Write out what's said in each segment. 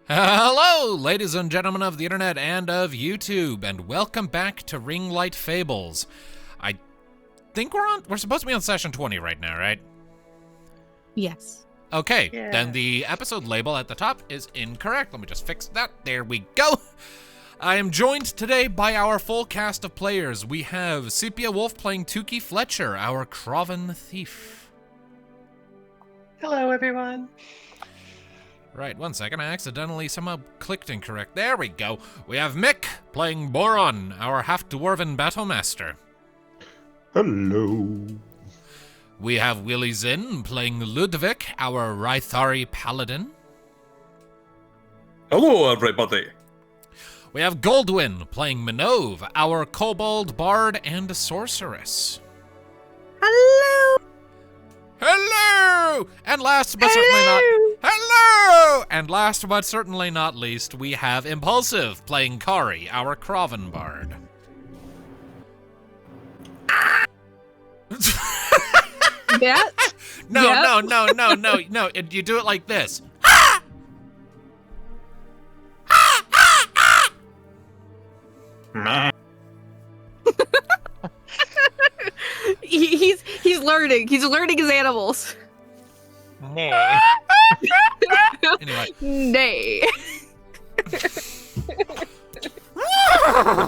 Hello, ladies and gentlemen of the internet and of YouTube, and welcome back to Ringlight Fables. I think we're supposed to be on session 20 right now, right? Yes. Okay, Yeah. Then the episode label at the top is incorrect. Let me just fix that. There we go. I am joined today by our full cast of players. We have SepiaWolfe playing Tuki Fletcher, our Crovan thief. Hello, everyone. Right, one second, I accidentally somehow clicked incorrect. There we go. We have Mick playing Boron, our half-dwarven battlemaster. Hello. We have Willyzin playing Ludviek, our Rythari paladin. Hello, everybody. We have Goldwyn playing Minnove, our kobold bard and sorceress. Hello. Hello! And last but certainly not... Hello! And last but certainly not least, we have Impulsive playing Kari, our Crovan bard. That? No. You do it like this. He's learning. He's learning his animals. Nay. Anyway. Nay.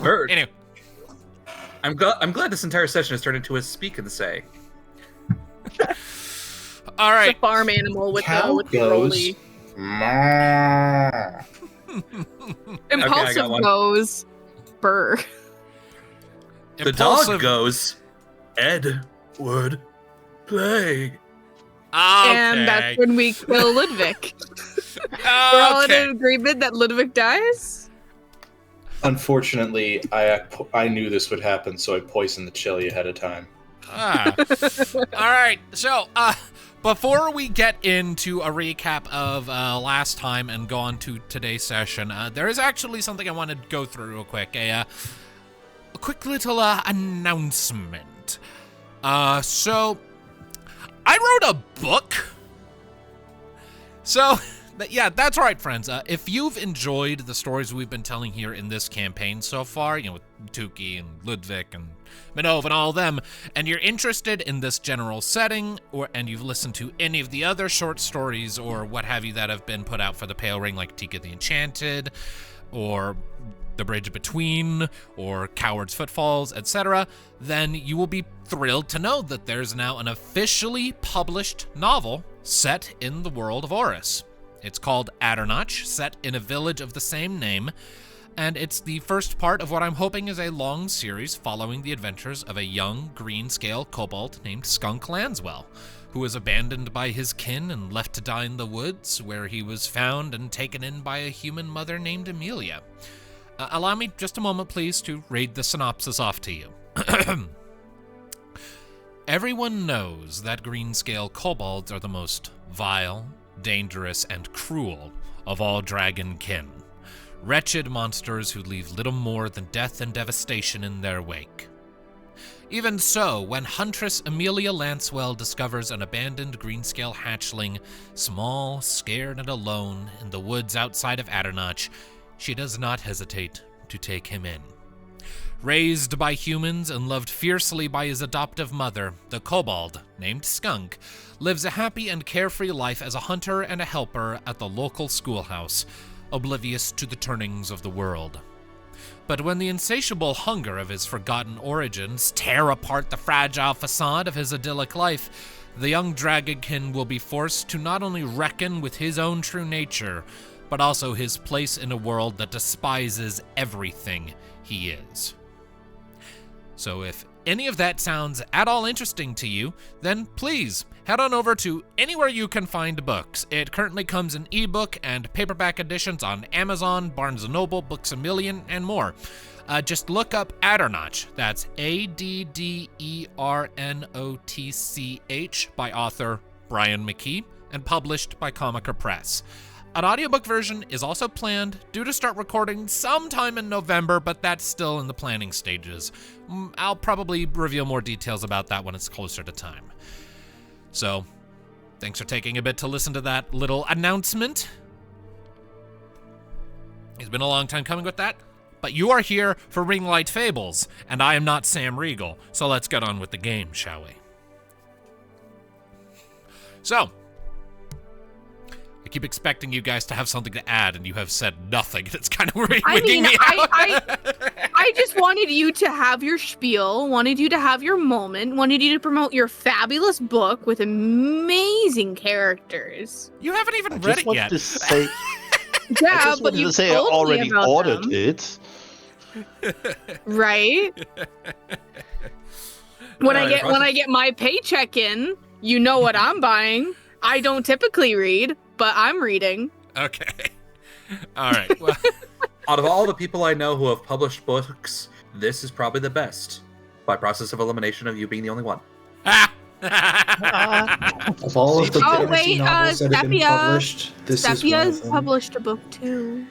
Bird. Anyway. I'm glad this entire session has turned into a speak and say. All right. It's a farm animal with Cow the goes, rolly. "Maa." Impulsive one. goes burr. The dog goes, Ed would play. Okay. And that's when we kill Ludviek. We're all in Okay. agreement that Ludviek dies? Unfortunately, I knew this would happen, so I poisoned the chili ahead of time. All right. So, before we get into a recap of last time and go on to today's session, there is actually something I want to go through real quick. A quick little announcement. So, I wrote a book. So, yeah, that's right, friends. If you've enjoyed the stories we've been telling here in this campaign so far, with Tuki and Ludviek and Minnove and all of them, and you're interested in this general setting, and you've listened to any of the other short stories or what have you that have been put out for the Pale Ring, like Tika the Enchanted, or The Bridge Between, or Coward's Footfalls, etc., then you will be thrilled to know that there's now an officially published novel set in the world of Oris. It's called Adernach, set in a village of the same name, and it's the first part of what I'm hoping is a long series following the adventures of a young green-scale kobold named Skunk Lanswell, who was abandoned by his kin and left to die in the woods, where he was found and taken in by a human mother named Amelia. Allow me just a moment, please, to read the synopsis off to you. Everyone knows that green-scale kobolds are the most vile, dangerous, and cruel of all dragon kin. Wretched monsters who leave little more than death and devastation in their wake. Even so, when Huntress Amelia Lanswell discovers an abandoned greenscale hatchling, small, scared, and alone in the woods outside of Adernach, she does not hesitate to take him in. Raised by humans and loved fiercely by his adoptive mother, the kobold, named Skunk, lives a happy and carefree life as a hunter and a helper at the local schoolhouse, oblivious to the turnings of the world. But when the insatiable hunger of his forgotten origins tear apart the fragile facade of his idyllic life, the young dragonkin will be forced to not only reckon with his own true nature, but also his place in a world that despises everything he is. So if any of that sounds at all interesting to you, then please head on over to anywhere you can find books. It currently comes in ebook and paperback editions on Amazon, Barnes & Noble, Books A Million, and more. Just look up Addernotch. That's Addernotch by author Brian McKee and published by Comica Press. An audiobook version is also planned, due to start recording sometime in November, but that's still in the planning stages. I'll probably reveal more details about that when it's closer to time. So, thanks for taking a bit to listen to that little announcement. It's been a long time coming with that, but you are here for Ringlight Fables, and I am not Sam Riegel, so let's get on with the game, shall we? So, I keep expecting you guys to have something to add, and you have said nothing. It's kind of wigging me out. I just wanted you to have your spiel, wanted you to have your moment, wanted you to promote your fabulous book with amazing characters. You haven't even read it yet. Yeah, but you I already ordered it. Right? When I get my paycheck in, you know what I'm buying. I don't typically read, but I'm reading. Okay. All right. Well, Out of all the people I know who have published books, this is probably the best. By process of elimination of you being the only one. Of all of the fantasy novels that have been published, this is one Sepia's of them. published a book too.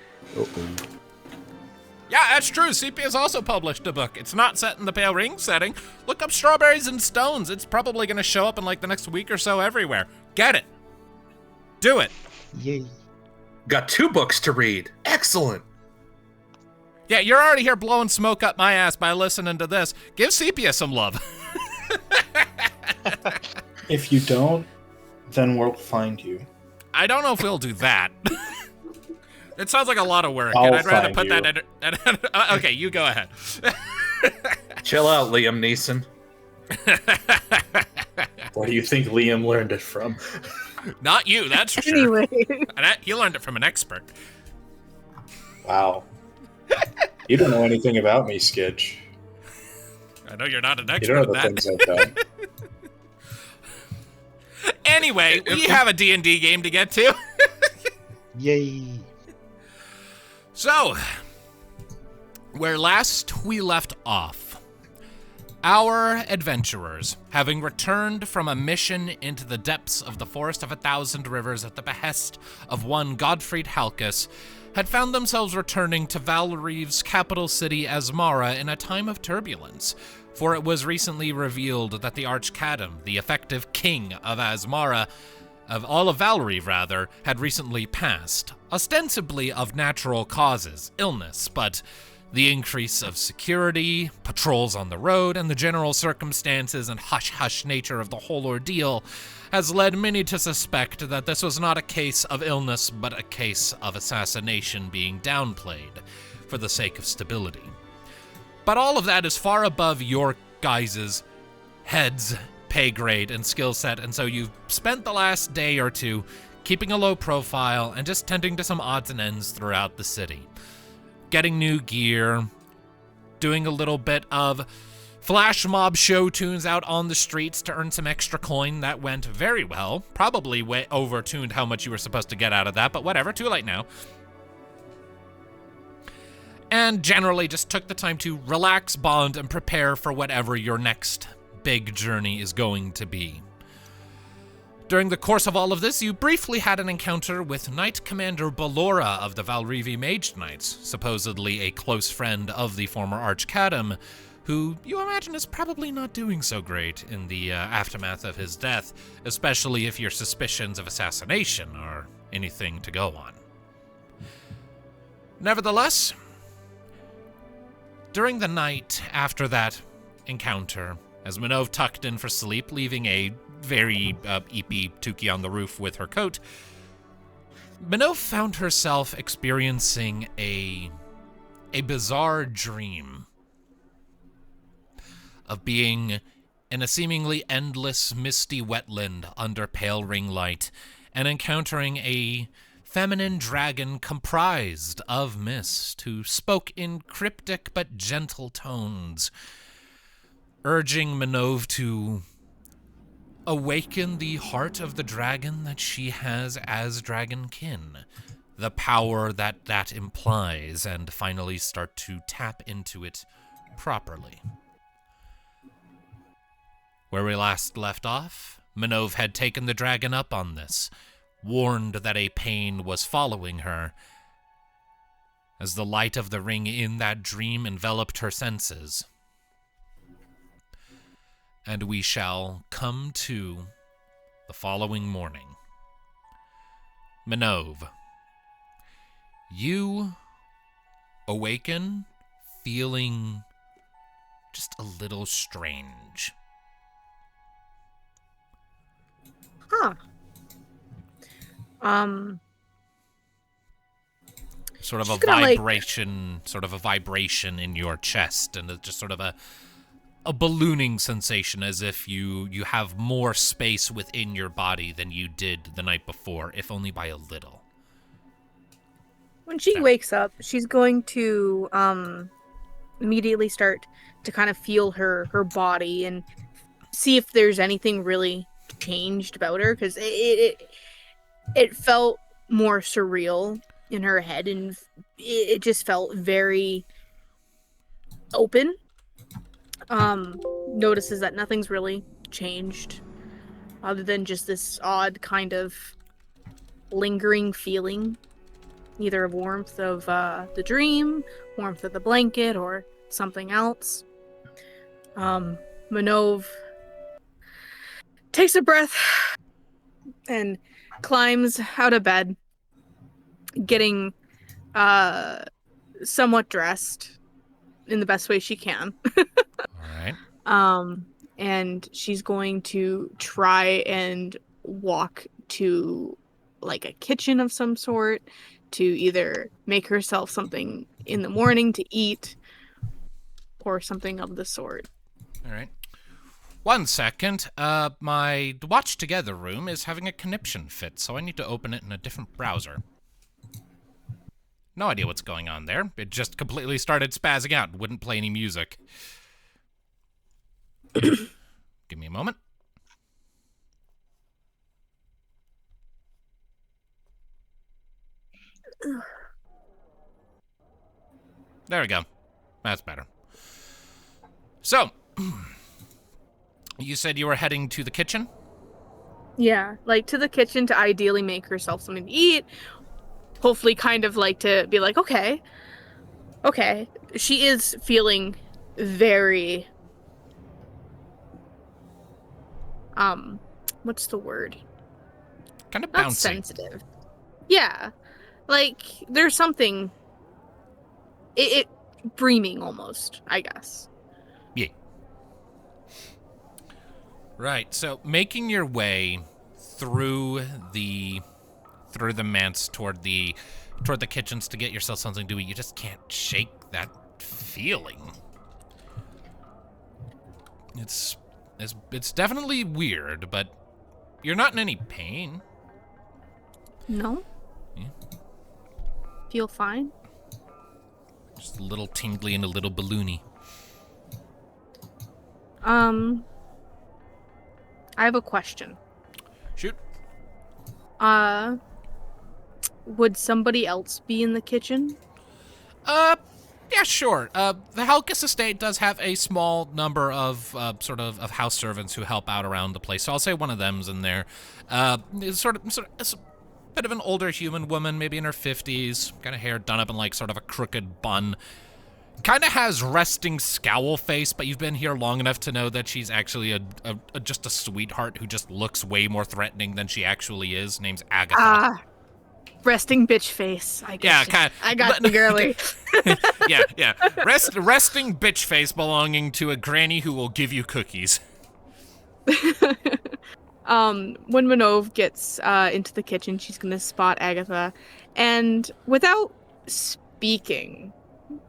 yeah, that's true. Sepia's also published a book. It's not set in the Pale Ring setting. Look up Strawberries and Stones. It's probably going to show up in like the next week or so everywhere. Get it. Do it. Yay. Got 2 books to read. Excellent. Yeah, you're already here blowing smoke up my ass by listening to this. Give Sepia some love. If you don't, then we'll find you. I don't know if we'll do that. It sounds like a lot of work, I'll and I'd rather find put you. that in... Okay, you go ahead. Chill out, Liam Neeson. Where do you think Liam learned it from? Not you, that's for sure. Anyway. And he learned it from an expert. Wow. You don't know anything about me, Skij. I know you're not an You expert don't know at the that. things I've done. Anyway, we have a D&D game to get to. Yay. So, where last we left off, our adventurers, having returned from a mission into the depths of the Forest of 1,000 Rivers at the behest of one Godfried Halkus, had found themselves returning to Valreeve's capital city Asmara in a time of turbulence, for it was recently revealed that the Archcadam, the effective king of Asmara, of all of Valreeve rather, had recently passed, ostensibly of natural causes, illness, but the increase of security, patrols on the road, and the general circumstances and hush-hush nature of the whole ordeal has led many to suspect that this was not a case of illness, but a case of assassination being downplayed for the sake of stability. But all of that is far above your guys' heads, pay grade, and skill set, and so you've spent the last day or two keeping a low profile and just tending to some odds and ends throughout the city. Getting new gear, doing a little bit of flash mob show tunes out on the streets to earn some extra coin. That went very well. Probably way over-tuned how much you were supposed to get out of that, but whatever, too late now. And generally just took the time to relax, bond, and prepare for whatever your next big journey is going to be. During the course of all of this, you briefly had an encounter with Knight Commander Ballora of the Valreeve Mage Knights, supposedly a close friend of the former Archcadam, who you imagine is probably not doing so great in the aftermath of his death, especially if your suspicions of assassination are anything to go on. Nevertheless, during the night after that encounter, as Minnove tucked in for sleep, leaving a very eepy Tuki on the roof with her coat, Minnove found herself experiencing a bizarre dream of being in a seemingly endless misty wetland under pale ring light and encountering a feminine dragon comprised of mist who spoke in cryptic but gentle tones, urging Minnove to awaken the heart of the dragon that she has as dragonkin, the power that implies, and finally start to tap into it properly. Where we last left off, Minnove had taken the dragon up on this, warned that a pain was following her, as the light of the ring in that dream enveloped her senses. And we shall come to the following morning. Minnove, you awaken feeling just a little strange. Huh. Sort of She's a gonna, vibration in your chest, and it's just sort of a ballooning sensation, as if you have more space within your body than you did the night before, if only by a little. When she wakes up, she's going to immediately start to kind of feel her body and see if there's anything really changed about her, because it felt more surreal in her head, and it just felt very open. Notices that nothing's really changed other than just this odd kind of lingering feeling, either of warmth of the dream, warmth of the blanket, or something else. Minnove takes a breath and climbs out of bed, getting somewhat dressed in the best way she can. All right. And she's going to try and walk to like a kitchen of some sort to either make herself something in the morning to eat or something of the sort. All right. 1 second. My Watch Together room is having a conniption fit, so I need to open it in a different browser. No idea what's going on there. It just completely started spazzing out and wouldn't play any music. Give me a moment. There we go. That's better. So, you said you were heading to the kitchen? Yeah, like to the kitchen to ideally make herself something to eat. Hopefully kind of like to be like, okay. She is feeling very, what's the word? Kind of Not bouncy. sensitive. Yeah, like there's something, it dreaming almost, I guess. Yeah. Right, so making your way through the manse toward the kitchens to get yourself something to eat, you just can't shake that feeling. It's definitely weird, but you're not in any pain. No? Yeah. Feel fine? Just a little tingly and a little balloony. I have a question. Shoot. Would somebody else be in the kitchen? Yeah, sure. The Helkus estate does have a small number of sort of house servants who help out around the place, so I'll say one of them's in there. It's sort of it's a bit of an older human woman, maybe in her 50s, kind of hair done up in like sort of a crooked bun. Kind of has resting scowl face, but you've been here long enough to know that she's actually just a sweetheart who just looks way more threatening than she actually is. Name's Agatha. Resting bitch face. I guess. Yeah, kind of. I got the girly. Yeah. Resting bitch face belonging to a granny who will give you cookies. When Minnove gets into the kitchen, she's gonna spot Agatha, and without speaking,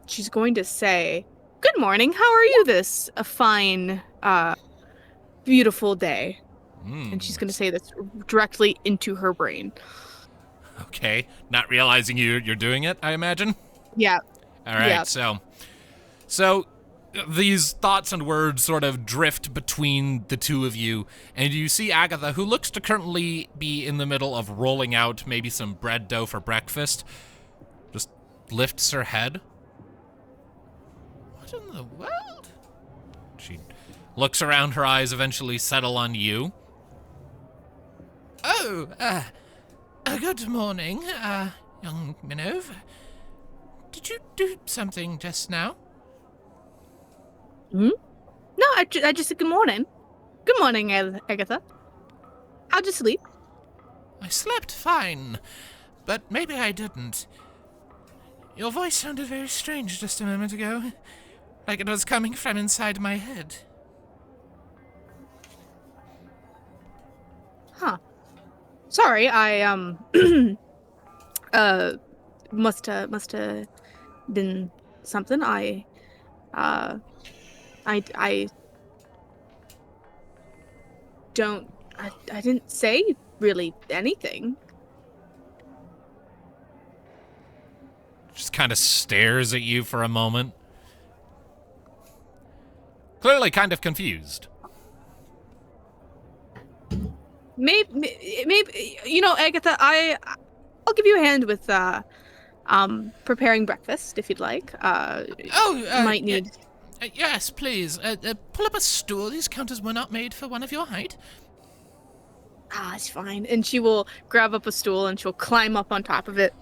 she's going to say, "Good morning. How are you this a fine, beautiful day?" And she's gonna say this directly into her brain. Okay, not realizing you're doing it, I imagine. Yeah. All right. Yeah. So these thoughts and words sort of drift between the two of you, and you see Agatha, who looks to currently be in the middle of rolling out maybe some bread dough for breakfast, just lifts her head. What in the world? She looks around, her eyes eventually settle on you. Oh, good morning, young Minnove. Did you do something just now? No, I just said good morning. Good morning, Agatha. How'd you sleep? I slept fine, but maybe I didn't. Your voice sounded very strange just a moment ago, like it was coming from inside my head. Huh. Sorry, I must have been something. I didn't say really anything. Just kind of stares at you for a moment. Clearly kind of confused. Maybe Agatha, I'll give you a hand with preparing breakfast if you'd like. Might need. Yes, please. Pull up a stool. These counters were not made for one of your height. It's fine. And she will grab up a stool and she'll climb up on top of it.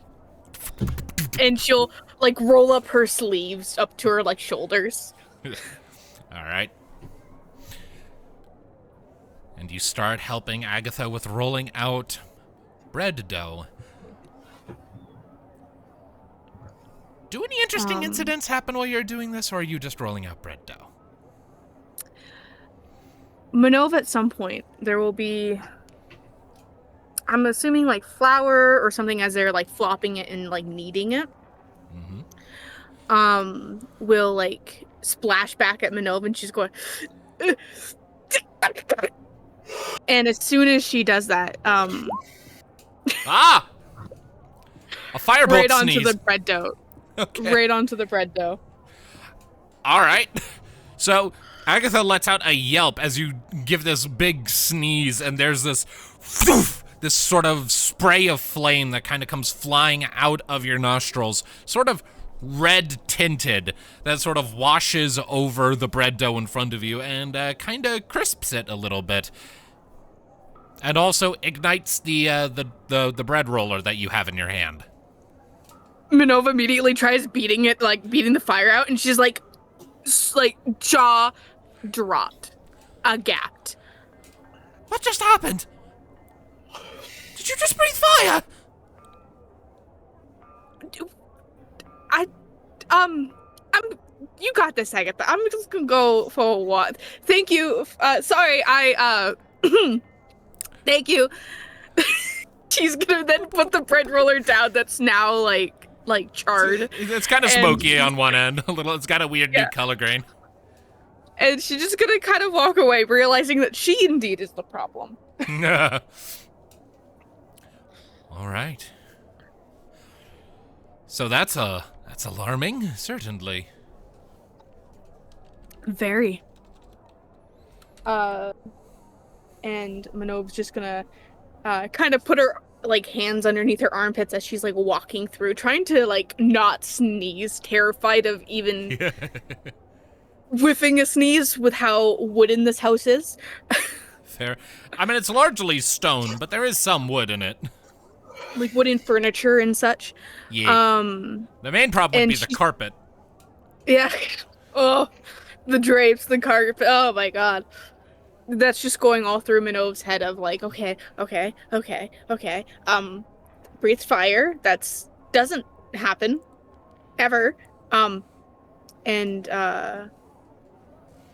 And she'll roll up her sleeves up to her shoulders. All right. And you start helping Agatha with rolling out bread dough. Do any interesting incidents happen while you're doing this, or are you just rolling out bread dough? Minnove, at some point, there will be, I'm assuming, flour or something as they're, flopping it and, kneading it. Mm-hmm. Will, splash back at Minnove, and she's going... And as soon as she does that, A firebolt right onto sneeze. the bread dough. Okay. Right onto the bread dough. All right. So Agatha lets out a yelp as you give this big sneeze, and there's this sort of spray of flame that kind of comes flying out of your nostrils, sort of red tinted, that sort of washes over the bread dough in front of you and kind of crisps it a little bit. And also ignites the bread roller that you have in your hand. Minnove immediately tries beating it, beating the fire out, and she's jaw dropped, agapped. What just happened? Did you just breathe fire? You got this, Agatha. I'm just gonna go for a walk. Thank you. Sorry, thank you. She's gonna then put the bread roller down that's now, charred. It's kind of smoky on one end. A little. It's got a weird new color grain. And she's just gonna kind of walk away, realizing that she indeed is the problem. All right. So that's alarming, certainly. Very. And Minnove's just gonna kind of put her hands underneath her armpits as she's walking through, trying to not sneeze, terrified of even whiffing a sneeze with how wooden this house is. Fair. I mean, it's largely stone, but there is some wood in it. Wooden furniture and such. Yeah. The main problem would be the carpet. Yeah. Oh, the drapes, the carpet. Oh my god. That's just going all through Minnove's head of okay. breathes fire. That's doesn't happen ever. And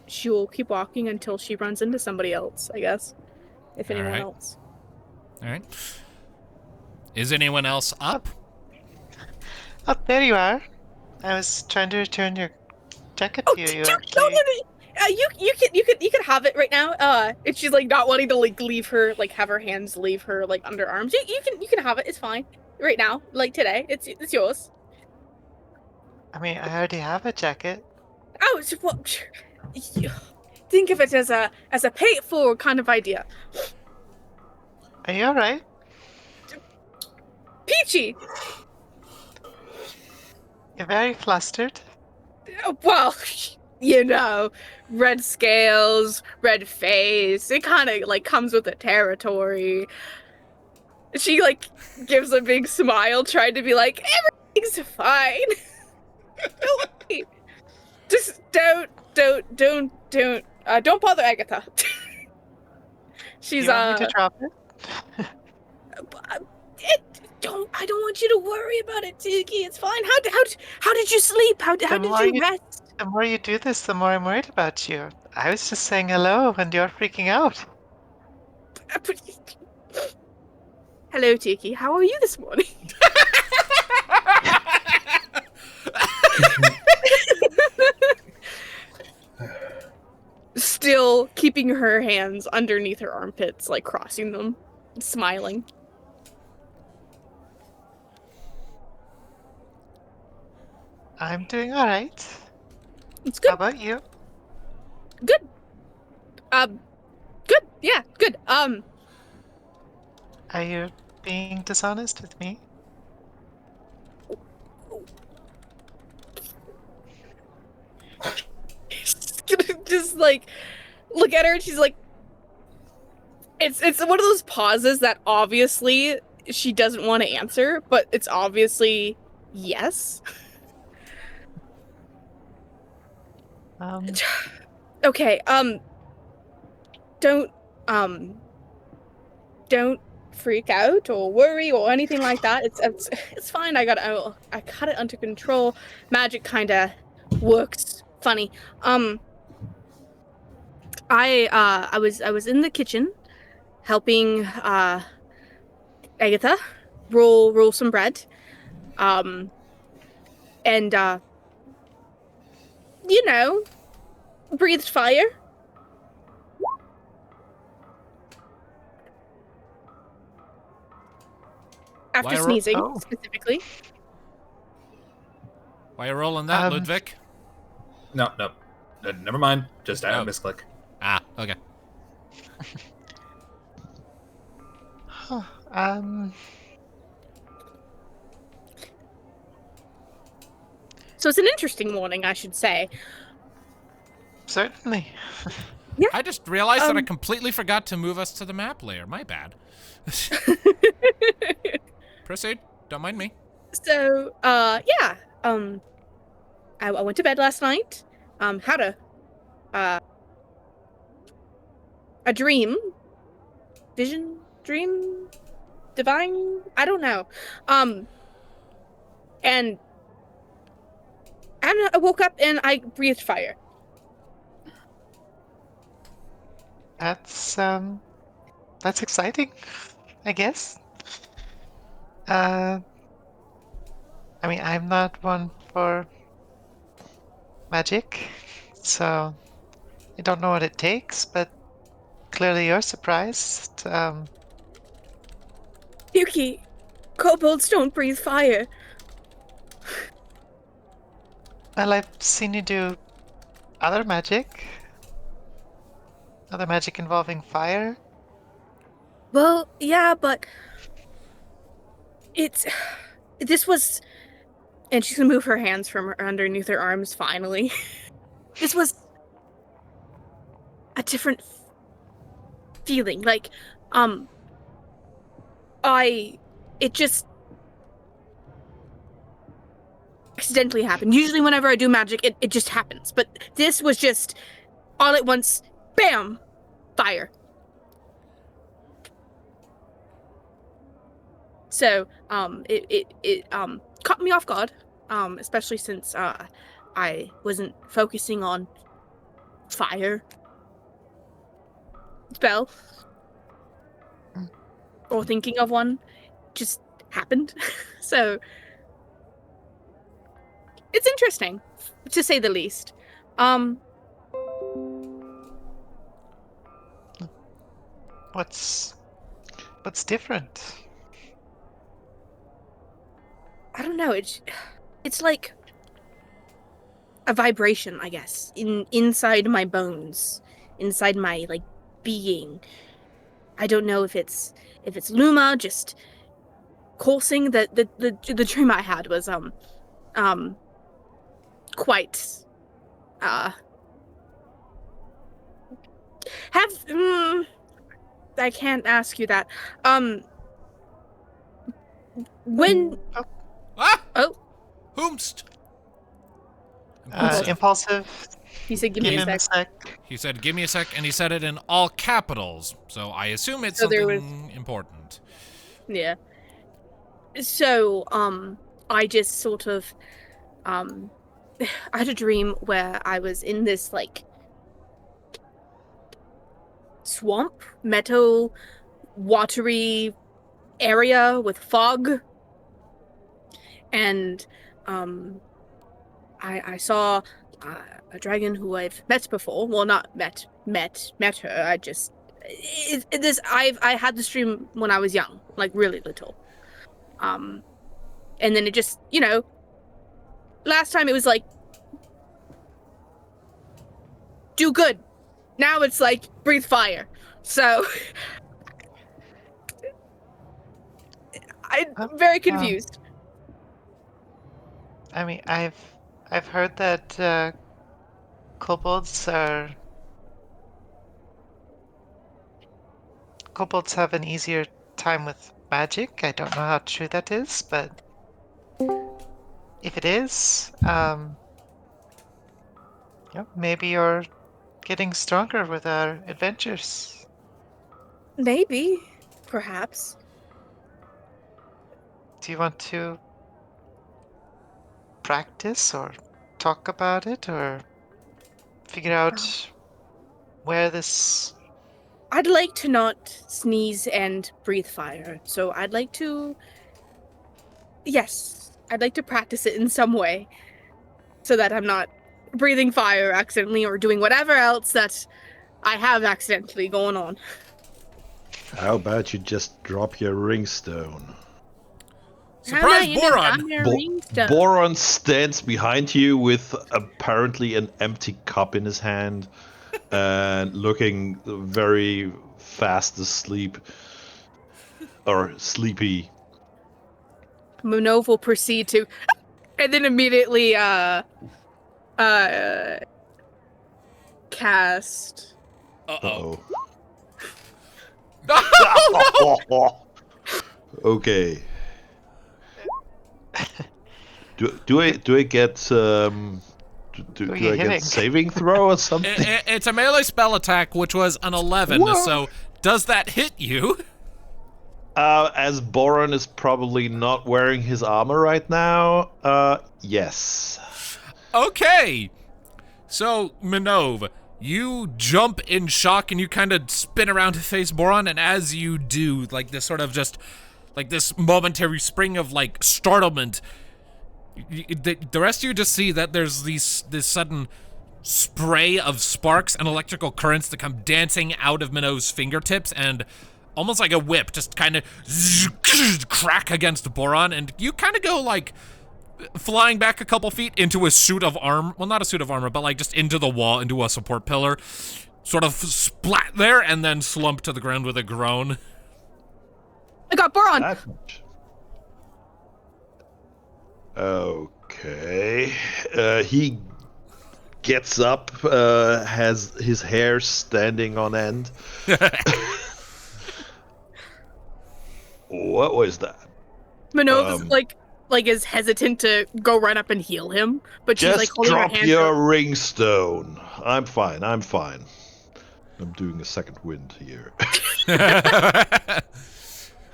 she will keep walking until she runs into somebody else, I guess. If anyone else. All right. Is anyone else up? Oh, there you are. I was trying to return your jacket to you. You can have it right now. And she's like not wanting to like leave her, like have her hands leave her like underarms. You can have it. It's fine right now. Like today, it's yours. I mean, I already have a jacket. Oh, it's what? Think of it as a pay it forward kind of idea. Are you alright? Peachy. You're very flustered. Well, you know, red scales, red face. It kind of like comes with the territory. She like gives a big smile, trying to be like, everything's fine. Just don't bother Agatha. She's you want me to drop it? I don't want you to worry about it, Tuki. It's fine. How did you sleep? How did you rest? The more you do this, the more I'm worried about you. I was just saying hello and you're freaking out. Hello, Tuki. How are you this morning? Still keeping her hands underneath her armpits, like crossing them, smiling. I'm doing alright. It's good. How about you? Good. Good. Yeah, good. Are you being dishonest with me? Just like look at her and she's like, it's one of those pauses that obviously she doesn't want to answer, but it's obviously yes. Okay, don't freak out or worry or anything like that. It's fine. I got it under control. Magic kind of works funny. I was in the kitchen helping Agatha roll some bread. And you know, breathed fire. After sneezing, specifically. Why are you rolling that, Ludviek? No. Never mind. Just I misclick. Ah, okay. So it's an interesting morning, I should say. Certainly. Yeah. I just realized that I completely forgot to move us to the map layer. My bad. Proceed. Don't mind me. So, yeah. I went to bed last night. Had a dream. Vision? Dream? Divine? I don't know. And I woke up and I breathed fire. That's exciting, I guess. I mean, I'm not one for magic, so I don't know what it takes, but clearly you're surprised. Yuki, kobolds don't breathe fire. Well, I've seen you do other magic involving fire. Well, yeah, but this was, and she's gonna move her hands from her underneath her arms finally. This was a different feeling. Like, it just accidentally happened. Usually whenever I do magic, it just happens. But this was just all at once, bam, fire. So it caught me off guard, especially since I wasn't focusing on fire spell or thinking of one. Just happened. So it's interesting, to say the least. What's different? I don't know. It's like a vibration, I guess, inside my bones, inside my like being. I don't know if it's Luma just coursing. The dream I had was quite I can't ask you that. When oh Whomst? Impulsive. he said, "Give me a sec." He said, "Give me a sec," and he said it in all capitals. So I assume it's So there something important. Yeah. So I just sort of I had a dream where I was in this like swamp, meadow, watery area with fog, and I saw a dragon who I've met before. Well, not met her. I just I had this dream when I was young, like really little. And then it just, last time it was like, do good. Now it's like, breathe fire. So, I'm very confused. I mean, I've heard that kobolds have an easier time with magic. I don't know how true that is, but if it is, maybe you're getting stronger with our adventures. Maybe, perhaps. Do you want to practice or talk about it or figure out where this... I'd like to not sneeze and breathe fire, so I'd like to... Yes, I'd like to practice it in some way, so that I'm not breathing fire accidentally or doing whatever else that I have accidentally going on. How about you just drop your ringstone? Surprise, Boron! Boron stands behind you with apparently an empty cup in his hand and looking very fast asleep or sleepy. Minnove will proceed to, and then immediately cast. Uh-oh. No! Okay. Do I get do I get saving throw or something? It's a melee spell attack, which was an 11. Whoa. So does that hit you? As Boron is probably not wearing his armor right now, yes. Okay. So, Minnove, you jump in shock and you kind of spin around to face Boron, and as you do, like this sort of just, like this momentary spring of like startlement, the rest of you just see that there's this sudden spray of sparks and electrical currents that come dancing out of Minnove's fingertips, and almost like a whip just kind of crack against Boron, and you kind of go like flying back a couple feet into a suit of armor. Well, not a suit of armor, but like just into the wall, into a support pillar, sort of splat there, and then slump to the ground with a groan. I got Boron! Okay. He gets up, has his hair standing on end. What was that? Minnove is is hesitant to go run up and heal him, but she's like holding her hand. Just drop your ringstone. I'm fine. I'm doing a second wind here.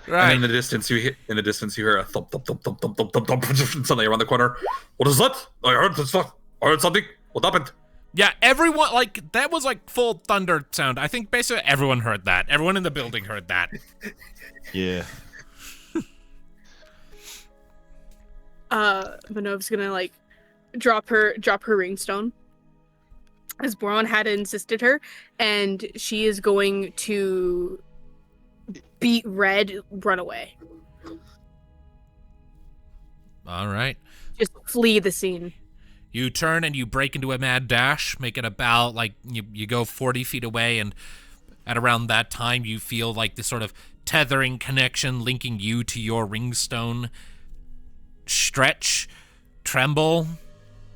Right. And in the distance, you hear a thump, thump, thump, thump, thump, thump, thump, thump, suddenly around the corner. What is that? I heard something. What happened? Yeah, everyone, like, that was like full thunder sound. I think basically everyone heard that. Everyone in the building heard that. Yeah. Minnove's gonna like drop her ringstone, as Boron had insisted her, and she is going to beat Red, run away. All right. Just flee the scene. You turn and you break into a mad dash, make it about, like, you go 40 feet away, and at around that time, you feel like this sort of tethering connection linking you to your ringstone stretch, tremble,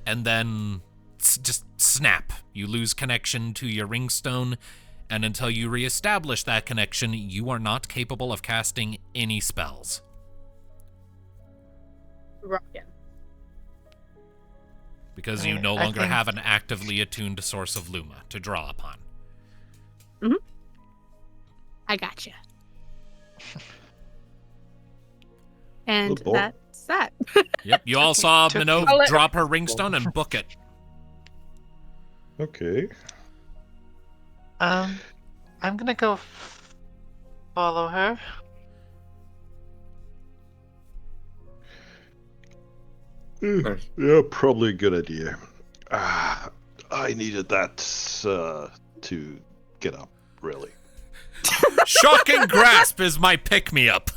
and then just snap. You lose connection to your ringstone, and until you reestablish that connection, you are not capable of casting any spells. Rockin'. Because you no longer have an actively attuned source of Luma to draw upon. Mm-hmm. I gotcha. And that's that. Yep, you all saw Minnove drop her ringstone and book it. Okay. I'm gonna go follow her. Yeah, probably a good idea. I needed that to get up, really. Shocking grasp is my pick-me-up.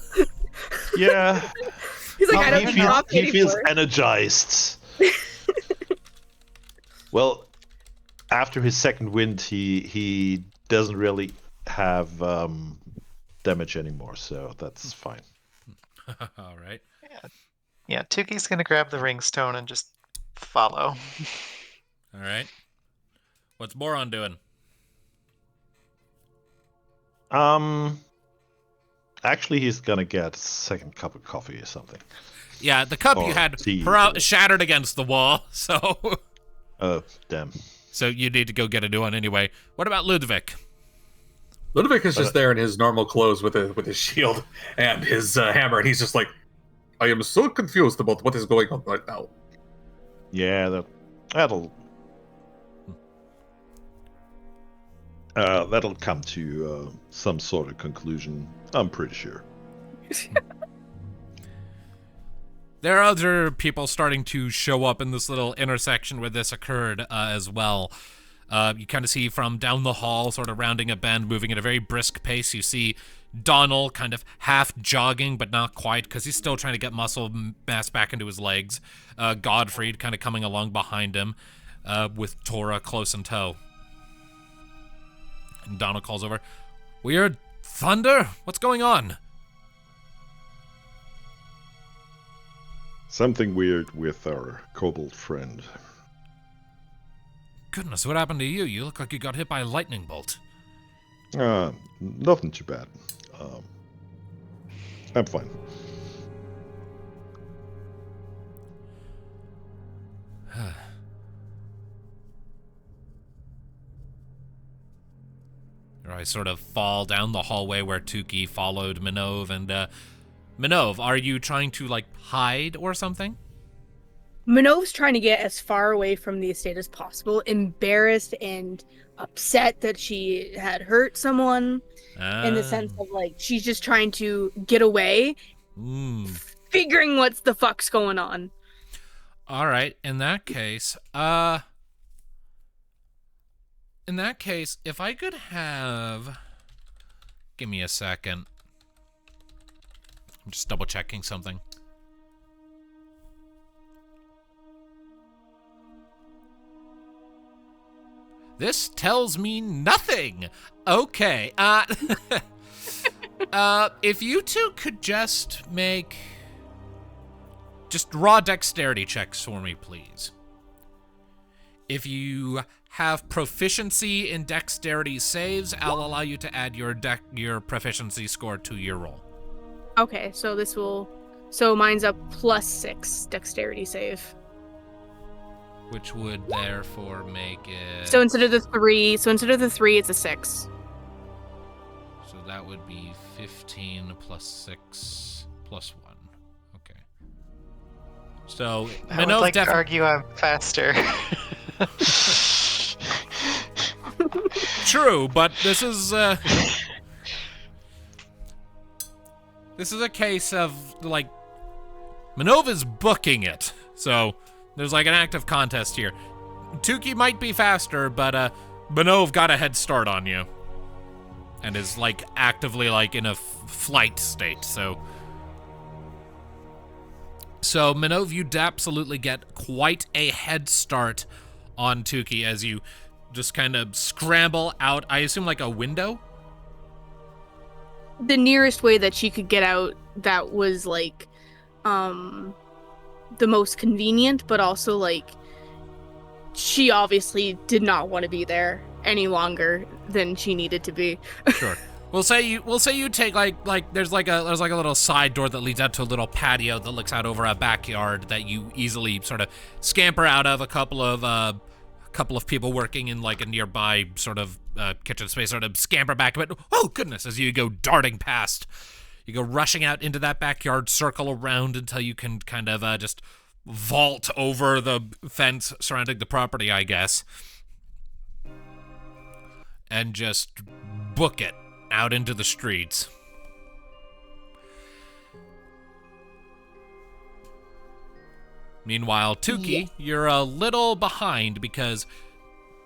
Yeah. He's like, I don't drop he feels energized. Well, after his second wind, he doesn't really have damage anymore, so that's fine. All right. Yeah, Tuki's gonna grab the ringstone and just follow. All right. What's Boron doing? Actually, he's gonna get a second cup of coffee or something. Yeah, the cup Or you had tea. shattered against the wall, so... Oh, damn. So you need to go get a new one anyway. What about Ludviek? Ludviek is just there in his normal clothes with his shield and his hammer, and he's just like, I am so confused about what is going on right now. Yeah, that'll come to some sort of conclusion. I'm pretty sure. There are other people starting to show up in this little intersection where this occurred as well. You kind of see from down the hall, sort of rounding a bend, moving at a very brisk pace. You see Donald kind of half jogging, but not quite, because he's still trying to get muscle mass back into his legs. Godfried kind of coming along behind him, with Tora close in tow. And Donald calls over, Weird thunder? What's going on? Something weird with our kobold friend. Goodness, what happened to you? You look like you got hit by a lightning bolt. Nothing too bad. I'm fine. I sort of fall down the hallway where Tuki followed Minnove, and Minnove, are you trying to, like, hide or something? Minnove's trying to get as far away from the estate as possible, embarrassed and upset that she had hurt someone, in the sense of, like, she's just trying to get away, figuring what's the fuck's going on. All right, in that case, if I could have... Give me a second. I'm just double-checking something. This tells me nothing. Okay. If you two could just make raw dexterity checks for me, please. If you have proficiency in dexterity saves, I'll allow you to add your proficiency score to your roll. Okay, so mine's a +6 dexterity save. Which would therefore make it... So instead of the 3, it's a 6. So that would be 15 plus 6 plus 1. Okay. So, I would Minnove like to argue I'm faster. True, but this is a case of, like, Minnove is booking it. So, there's like an active contest here. Tuki might be faster, but Minnove got a head start on you. And is, like, actively, like, in a flight state, so Minnove, you'd absolutely get quite a head start on Tuki as you just kind of scramble out, I assume, like a window? The nearest way that she could get out that was, like, the most convenient, but also, like, she obviously did not want to be there any longer than she needed to be. Sure. We'll say you take like there's like a little side door that leads out to a little patio that looks out over a backyard that you easily sort of scamper out of. A couple of people working in like a nearby sort of kitchen space sort of scamper back, but oh goodness, as you go darting past, you go rushing out into that backyard, circle around until you can kind of just vault over the fence surrounding the property, I guess, and just book it out into the streets. Meanwhile, Tuki, you're a little behind because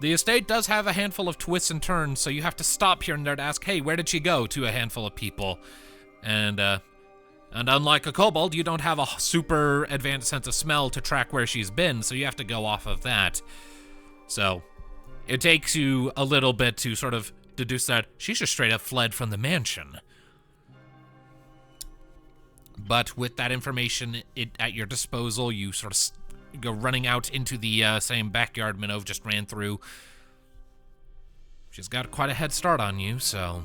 the estate does have a handful of twists and turns, so you have to stop here and there to ask, hey, where did she go, to a handful of people. And unlike a kobold, you don't have a super advanced sense of smell to track where she's been, so you have to go off of that. So it takes you a little bit to sort of deduce that she's just straight up fled from the mansion. But with that information at your disposal, you sort of go running out into the same backyard Minnove just ran through. She's got quite a head start on you, so...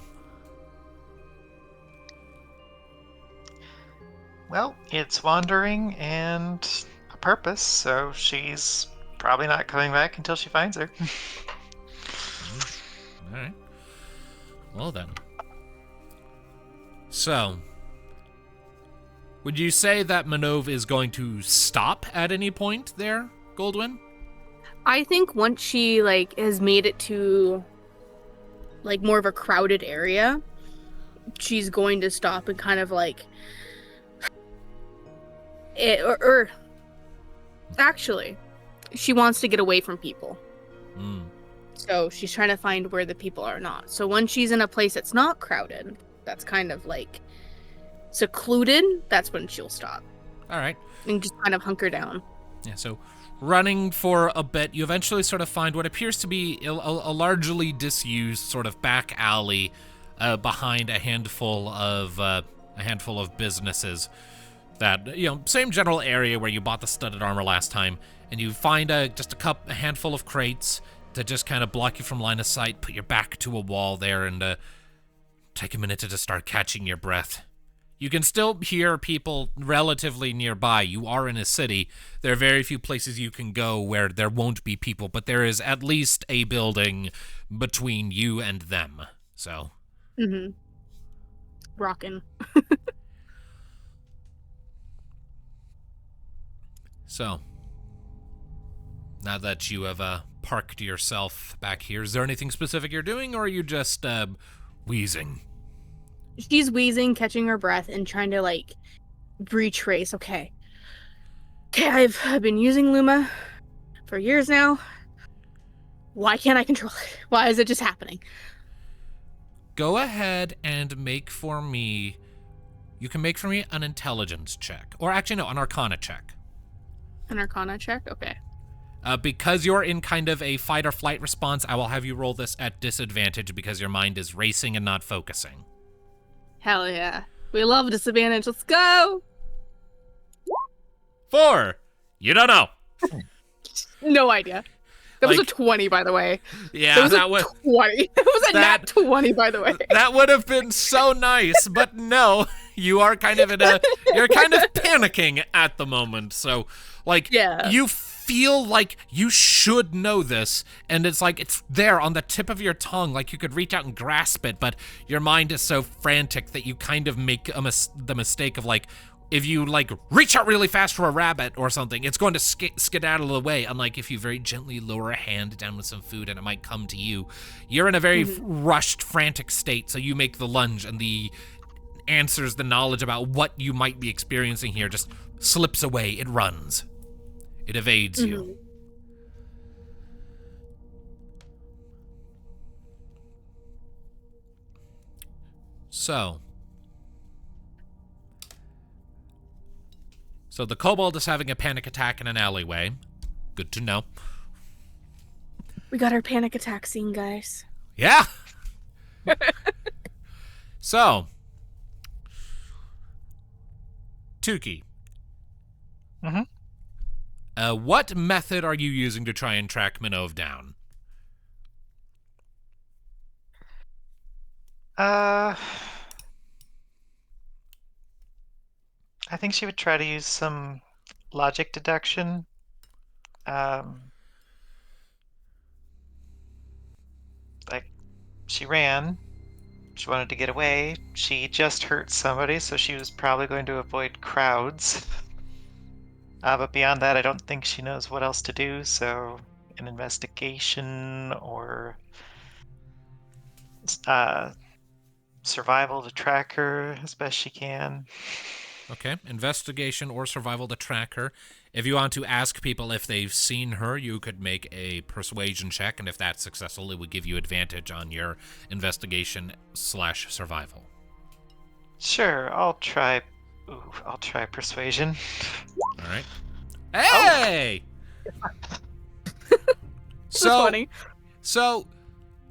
Well, it's wandering and a purpose, so she's probably not coming back until she finds her. All right. Well then. So, would you say that Minnove is going to stop at any point there, Goldwyn? I think once she, like, has made it to, like, more of a crowded area, she's going to stop and kind of, like... Actually, she wants to get away from people. So she's trying to find where the people are not. So when she's in a place that's not crowded, that's kind of like secluded, that's when she'll stop. All right. And just kind of hunker down. Yeah, so running for a bit, you eventually sort of find what appears to be a largely disused sort of back alley behind a handful of businesses. That, you know, same general area where you bought the studded armor last time, and you find a handful of crates that just kind of block you from line of sight, put your back to a wall there, and take a minute to just start catching your breath. You can still hear people relatively nearby. You are in a city. There are very few places you can go where there won't be people, but there is at least a building between you and them, so. Mm-hmm. Rockin'. So, now that you have parked yourself back here, is there anything specific you're doing, or are you just wheezing? She's wheezing, catching her breath, and trying to, like, retrace. Okay, I've been using Luma for years now. Why can't I control it? Why is it just happening? Go ahead and make for me... You can make for me an intelligence check. Or actually, no, an arcana check. An arcana check? Okay. Because you're in kind of a fight or flight response, I will have you roll this at disadvantage because your mind is racing and not focusing. Hell yeah. We love disadvantage. Let's go! 4! You don't know. No idea. That was a 20, by the way. Yeah, that was 20. That was a nat 20, by the way. That would have been so nice, but no. You are kind of you're kind of panicking at the moment. So, like, yeah. you feel like you should know this, and it's like it's there on the tip of your tongue, like you could reach out and grasp it, but your mind is so frantic that you kind of make the mistake of like, if you like reach out really fast for a rabbit or something, it's going to skedaddle away, unlike if you very gently lower a hand down with some food and it might come to you. You're in a very rushed, frantic state, so you make the lunge, and the answers, the knowledge about what you might be experiencing here just slips away. It runs. It evades you. So the kobold is having a panic attack in an alleyway. Good to know. We got our panic attack scene, guys. Yeah. So, Tuki. What method are you using to try and track Minnove down? I think she would try to use some logic deduction. Like, she ran. She wanted to get away. She just hurt somebody, so she was probably going to avoid crowds. But beyond that, I don't think she knows what else to do, so an investigation or survival to track her as best she can. Okay, investigation or survival to track her. If you want to ask people if they've seen her, you could make a persuasion check, and if that's successful, it would give you advantage on your investigation/survival. Sure, I'll try persuasion. All right. Hey! Funny. So,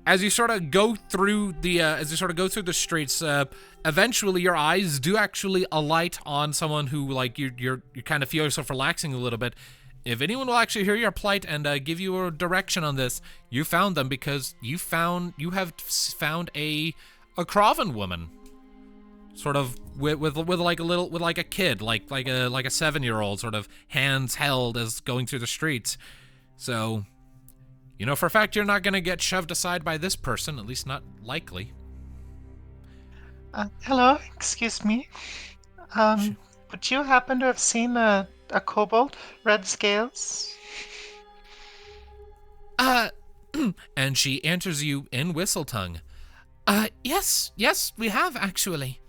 as you sort of go through the streets, eventually your eyes do actually alight on someone who, like, you kind of feel yourself relaxing a little bit. If anyone will actually hear your plight and give you a direction on this, you found them because you have found a Kraven woman, sort of with a kid, like a 7-year-old, sort of hands held as going through the streets. So, you know for a fact you're not going to get shoved aside by this person, at least not likely. Hello, excuse me. Would you happen to have seen a kobold? Red scales? And she answers you in whistle tongue. Yes, we have, actually.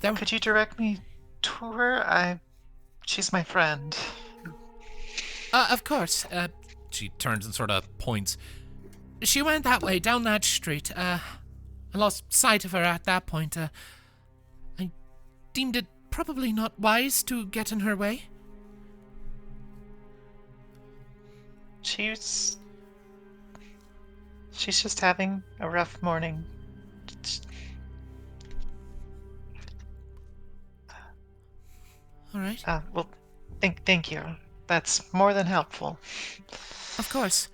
Could you direct me to her? She's my friend. Of course. She turns and sort of points. She went that way, down that street. I lost sight of her at that point. I deemed it probably not wise to get in her way. She's just having a rough morning. All right. Well, thank you. That's more than helpful. Of course.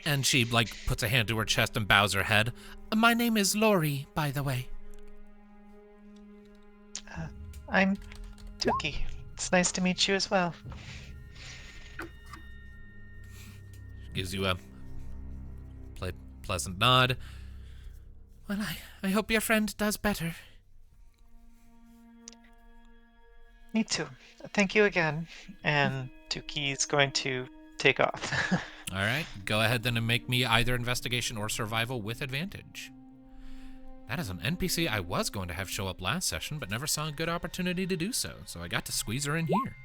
And she, puts a hand to her chest and bows her head. My name is Lori, by the way. I'm Tuki. It's nice to meet you as well. She gives you a pleasant nod. Well, I hope your friend does better. Me too. Thank you again. And Tuki's going to take off. All right. Go ahead then and make me either investigation or survival with advantage. That is an NPC I was going to have show up last session, but never saw a good opportunity to do so. So I got to squeeze her in here.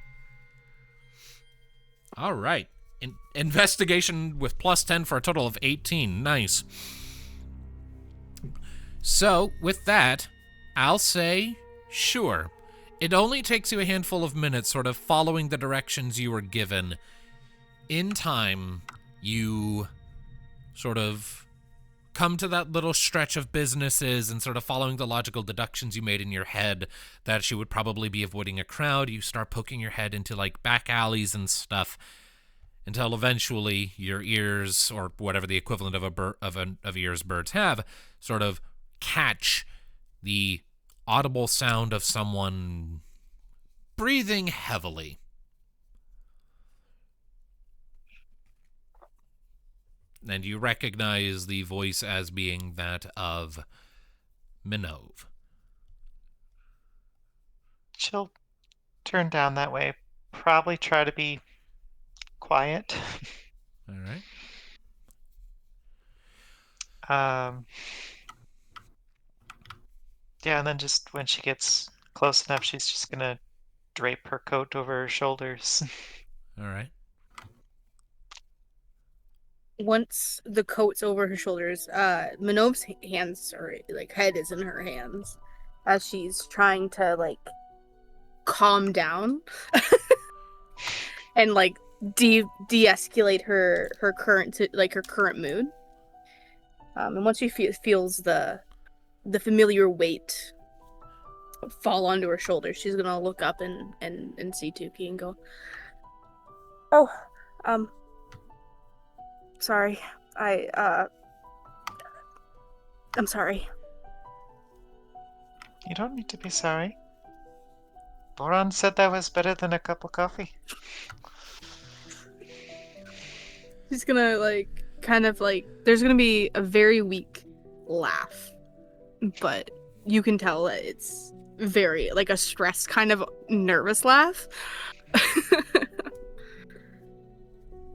All right. Investigation with +10 for a total of 18. Nice. So, with that, I'll say, sure. It only takes you a handful of minutes sort of following the directions you were given. In time, you sort of come to that little stretch of businesses and sort of following the logical deductions you made in your head that she would probably be avoiding a crowd. You start poking your head into back alleys and stuff until eventually your ears, or whatever the equivalent of ears birds have, sort of catch the audible sound of someone breathing heavily. And you recognize the voice as being that of Minnove. She'll turn down that way. Probably try to be quiet. All right. Yeah, and then just when she gets close enough, she's just gonna drape her coat over her shoulders. All right. Once the coat's over her shoulders, Minnove's hands are like head is in her hands as she's trying to like calm down and like de-escalate her current mood. And once she feels the familiar weight fall onto her shoulders, she's gonna look up and see Tuki and go, "Oh, sorry. I'm sorry." You don't need to be sorry. Boron said that was better than a cup of coffee. She's gonna there's gonna be a very weak laugh, but you can tell that it's very like a stressed kind of nervous laugh.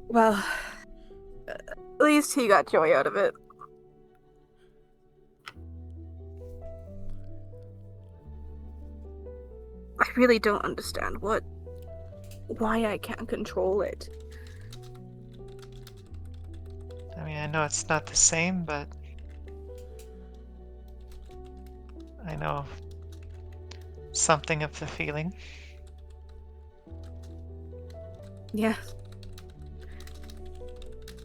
Well, at least he got joy out of it. I really don't understand why I can't control it. I mean, I know it's not the same, but I know something of the feeling. Yeah.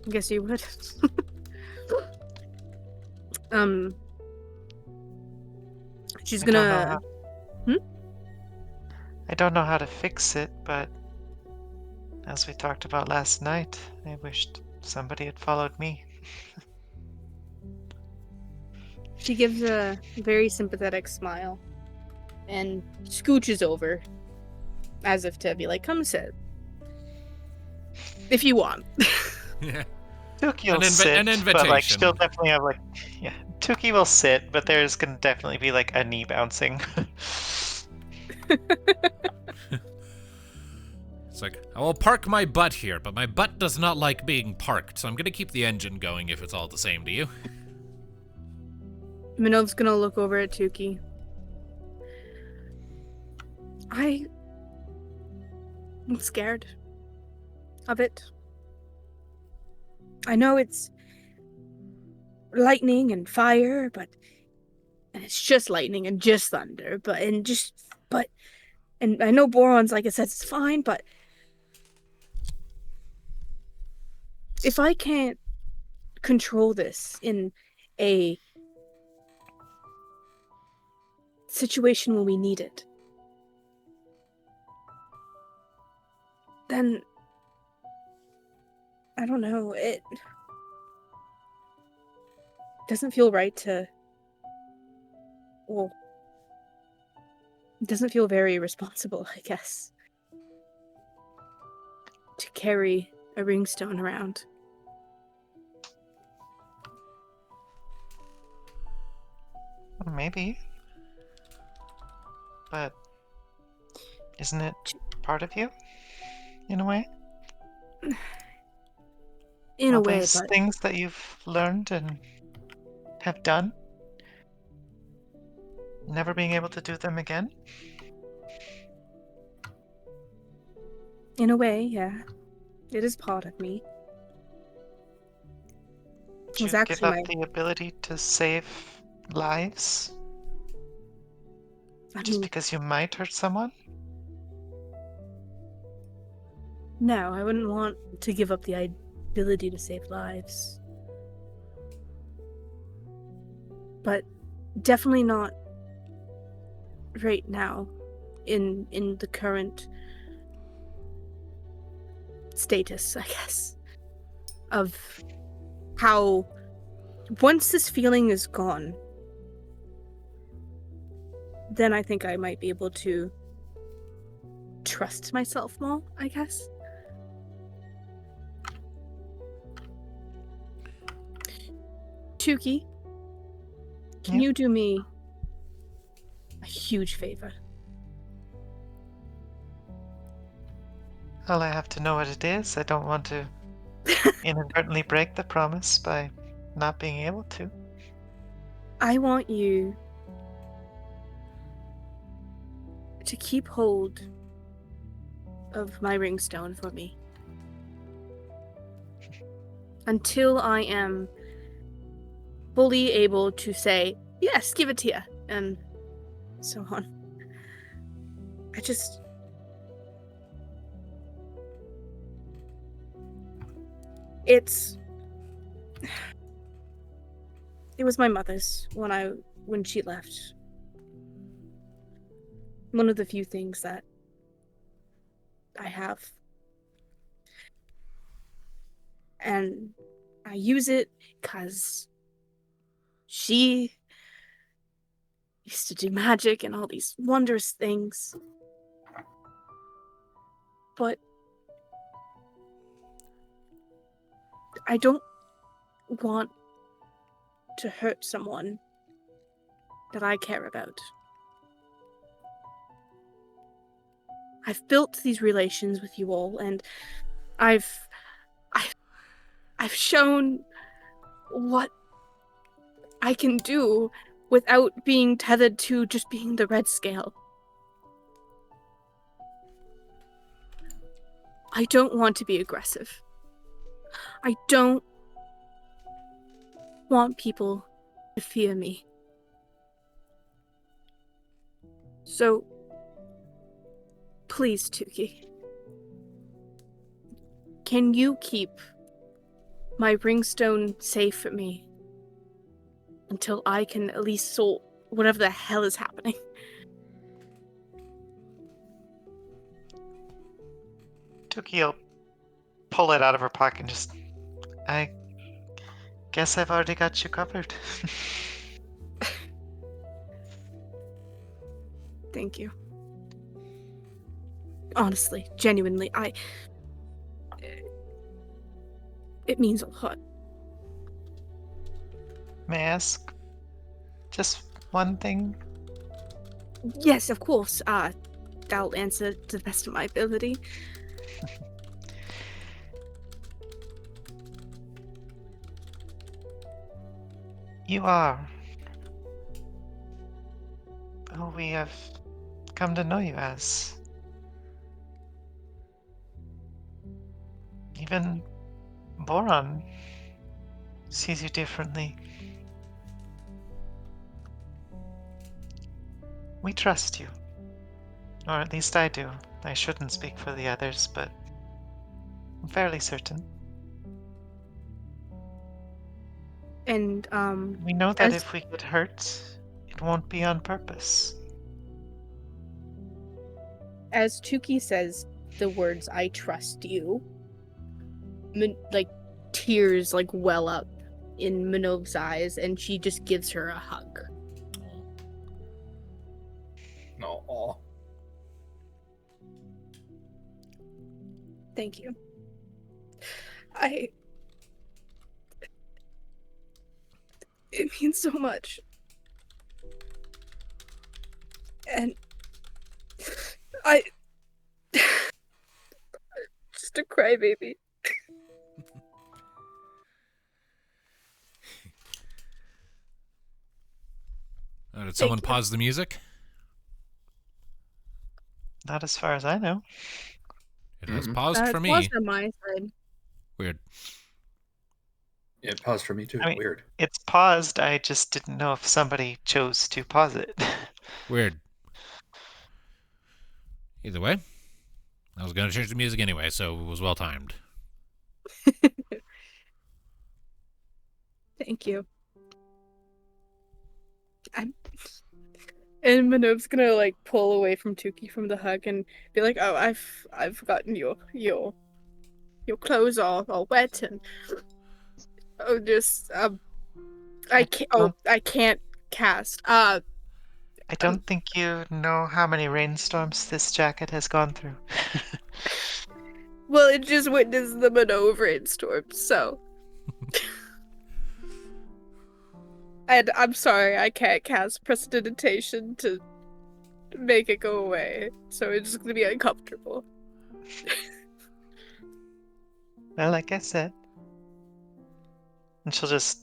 I guess you would. She's gonna... I don't know how to fix it, but as we talked about last night, I wished somebody had followed me. She gives a very sympathetic smile and scooches over as if to be like, "Come sit. If you want." Yeah. Tuki will sit, an but like invitation. she'll definitely have like, yeah, Tuki will sit, but there's gonna definitely be like a knee bouncing. It's like, I will park my butt here, but my butt does not like being parked, so I'm gonna keep the engine going if it's all the same to you. Minnove's gonna look over at Tuki. I'm scared of it. I know it's lightning and fire, and it's just lightning and just thunder, and I know Boron's like I said, it's fine, but if I can't control this in a situation when we need it, then I don't know, it doesn't feel right to, well, it doesn't feel very responsible, I guess, to carry a ringstone around. Maybe. But isn't it part of you? In a way? In a All way, these but things that you've learned and have done? Never being able to do them again? in a way, yeah. It is part of me. Did was you actually give up my- the ability to save lives I just mean, because you might hurt someone? no, I wouldn't want to give up the ability to save lives. But definitely not right now in the current status, I guess, of how once this feeling is gone, then I think I might be able to trust myself more, I guess. Tuki, can you do me a huge favor? Well, I have to know what it is. I don't want to inadvertently break the promise by not being able to. I want you to keep hold of my ringstone for me until I am fully able to say, yes, give it to you, and so on. It was my mother's when she left. One of the few things that I have. And I use it because she used to do magic and all these wondrous things. But I don't want to hurt someone that I care about. I've built these relations with you all, and I've shown what I can do without being tethered to just being the red scale. I don't want to be aggressive. I don't want people to fear me. So, please, Tuki, can you keep my ringstone safe for me until I can at least sort whatever the hell is happening? Tuki'll pull it out of her pocket and just... I guess I've already got you covered. Thank you. Honestly, genuinely, it means a lot. May I ask just one thing? Yes, of course. I'll answer to the best of my ability. You are who we have come to know you as. Even Boron sees you differently. We trust you. Or at least I do. I shouldn't speak for the others, but I'm fairly certain. And, We know that as- if we get hurt, it won't be on purpose. as Tuki says the words, I trust you, tears, well up in Minnove's eyes, and she just gives her a hug. No. Thank you. It means so much. And just a crybaby. Did someone you. pause the music? Not as far as I know. It has paused for It me. was on my side. Weird. It paused for me too. I mean- Weird. It's paused, I just didn't know if somebody chose to pause it. Weird. Either way, I was going to change the music anyway, so it was well timed. Thank you. And Minove's gonna pull away from Tuki from the hug and be like, "Oh, I've gotten your clothes all wet and I can't cast. I don't think you know how many rainstorms this jacket has gone through. Well, it just witnessed the Minnove rainstorm, so. And I'm sorry, I can't cast prestidigitation to make it go away, so it's just gonna be uncomfortable. Well, like I said. And she'll just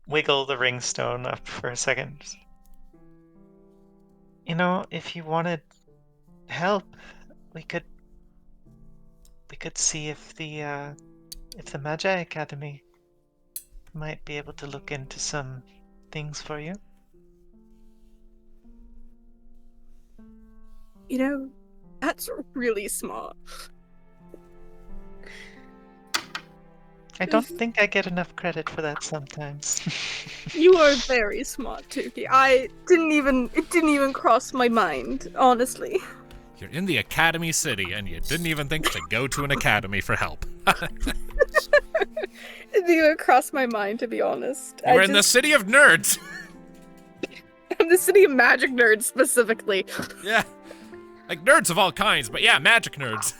wiggle the ring stone up for a second. You know, if you wanted help, we could see if the Magi Academy might be able to look into some things for you. You know, that's really smart. I don't think I get enough credit for that sometimes. You are very smart, Tuki. It didn't even cross my mind, honestly. You're in the Academy City, and you didn't even think to go to an academy for help. It didn't even cross my mind, to be honest. We're in the City of Nerds! I'm the City of Magic Nerds, specifically. Yeah. Like nerds of all kinds, but yeah, magic nerds.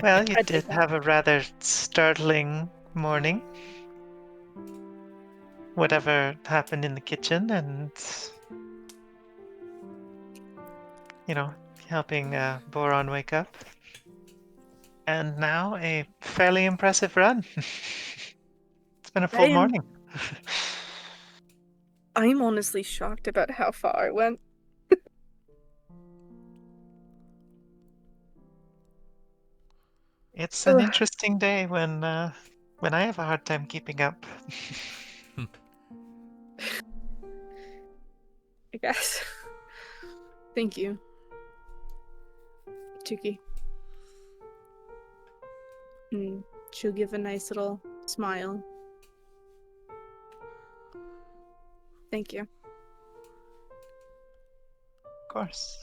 Well, you did have a rather startling morning. Whatever happened in the kitchen and, helping Boron wake up. And now a fairly impressive run. It's been a full morning. I'm honestly shocked about how far it went. It's an interesting day when I have a hard time keeping up. I guess. Thank you, Tuki. She'll give a nice little smile. Thank you. Of course.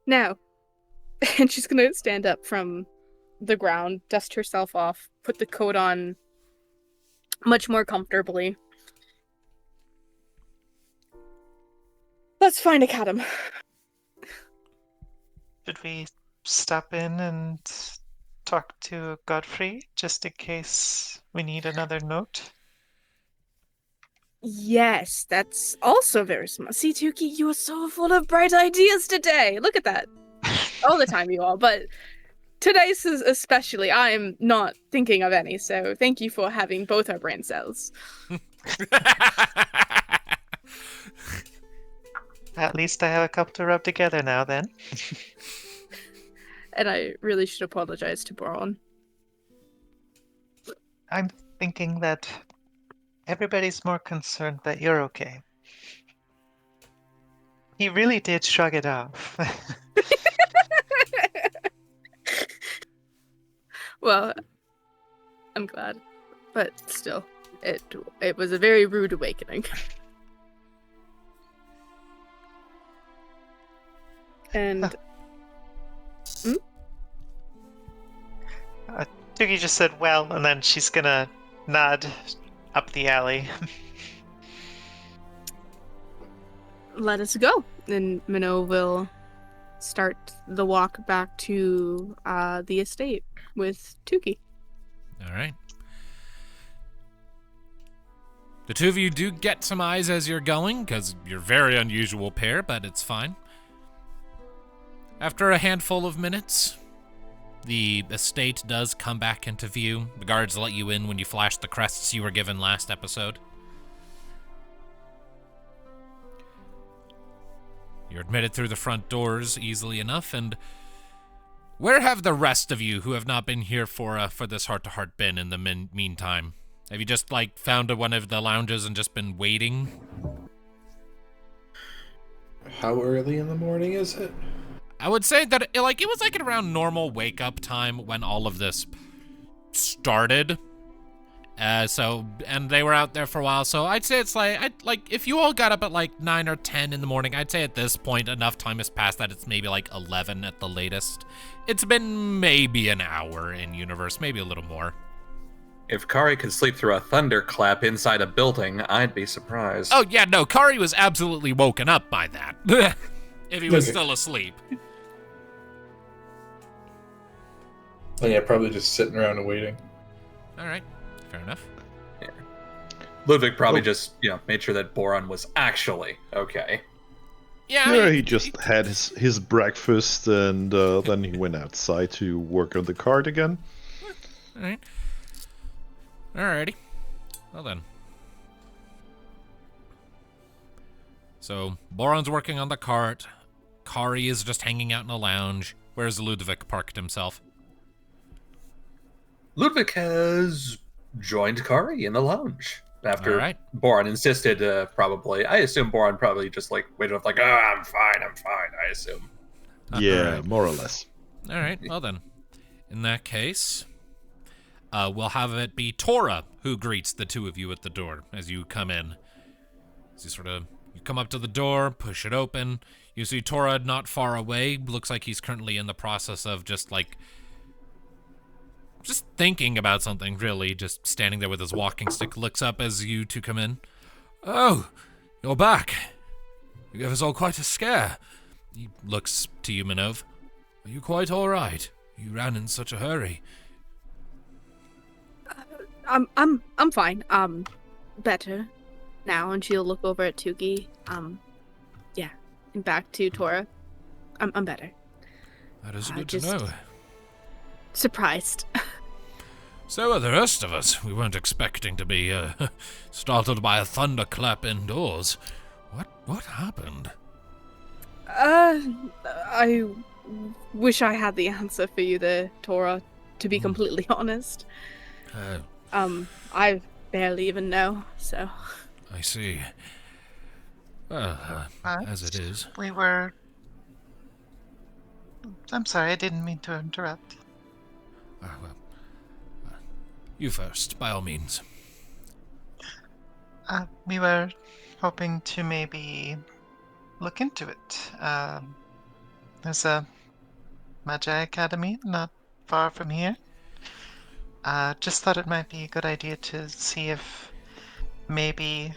Now, and she's gonna stand up from the ground, dust herself off, put the coat on much more comfortably. Let's find a Cadam. Should we stop in and talk to Godfrey, just in case we need another note? Yes, that's also very smart. See, Tuki, you are so full of bright ideas today. Look at that. All the time you are, but today's is especially. I'm not thinking of any, so thank you for having both our brain cells. At least I have a couple to rub together now, then. And I really should apologize to Boron. I'm thinking that everybody's more concerned that you're okay. He really did shrug it off. Well, I'm glad, but still, it was a very rude awakening. And Tuki just said, well, and then she's gonna nod up the alley. let us go. And Minnove will start the walk back to the estate with Tuki. All right. The two of you do get some eyes as you're going, because you're a very unusual pair, but it's fine. After a handful of minutes, the estate does come back into view. The guards let you in when you flashed the crests you were given last episode. You're admitted through the front doors easily enough, and where have the rest of you who have not been here for this heart-to-heart been in the meantime? Have you just, found one of the lounges and just been waiting? How early in the morning is it? I would say that, it was, at around normal wake-up time when all of this started. And they were out there for a while, so I'd say it's, if you all got up at, 9 or 10 in the morning, I'd say at this point enough time has passed that it's maybe, 11 at the latest. It's been maybe an hour in universe, maybe a little more. If Kari could sleep through a thunderclap inside a building, I'd be surprised. Oh, yeah, no, Kari was absolutely woken up by that. If he was still asleep. Oh, yeah, probably just sitting around and waiting. All right, fair enough. Yeah. Ludviek probably just, made sure that Boron was actually okay. Yeah, He just had his breakfast, and then he went outside to work on the cart again. All right. Alrighty. Well then. So, Boron's working on the cart. Kari is just hanging out in a lounge. Where's Ludviek parked himself? Ludviek has joined Kari in the lounge. After Boron insisted, probably. I assume Boron probably just, waited up, I'm fine, I assume. Yeah, more or less. Alright, well then. In that case, we'll have it be Tora who greets the two of you at the door as you come in. As you come up to the door, push it open. You see Tora not far away. Looks like he's currently in the process of just thinking about something, really. Just standing there with his walking stick. Looks up as you two come in. Oh, you're back. You gave us all quite a scare. He looks to you, Minnove. Are you quite all right? You ran in such a hurry. I'm fine. Better now. And she'll look over at Tuki. Yeah, and back to Tora. I'm better. That is good to know. Surprised. So are the rest of us. We weren't expecting to be startled by a thunderclap indoors. What happened? I wish I had the answer for you there, Tora, to be completely honest. I barely even know, so. I see. Well, as it is. I'm sorry, I didn't mean to interrupt. You first, by all means. We were hoping to maybe look into it. There's a Magi Academy not far from here. Just thought it might be a good idea to see if maybe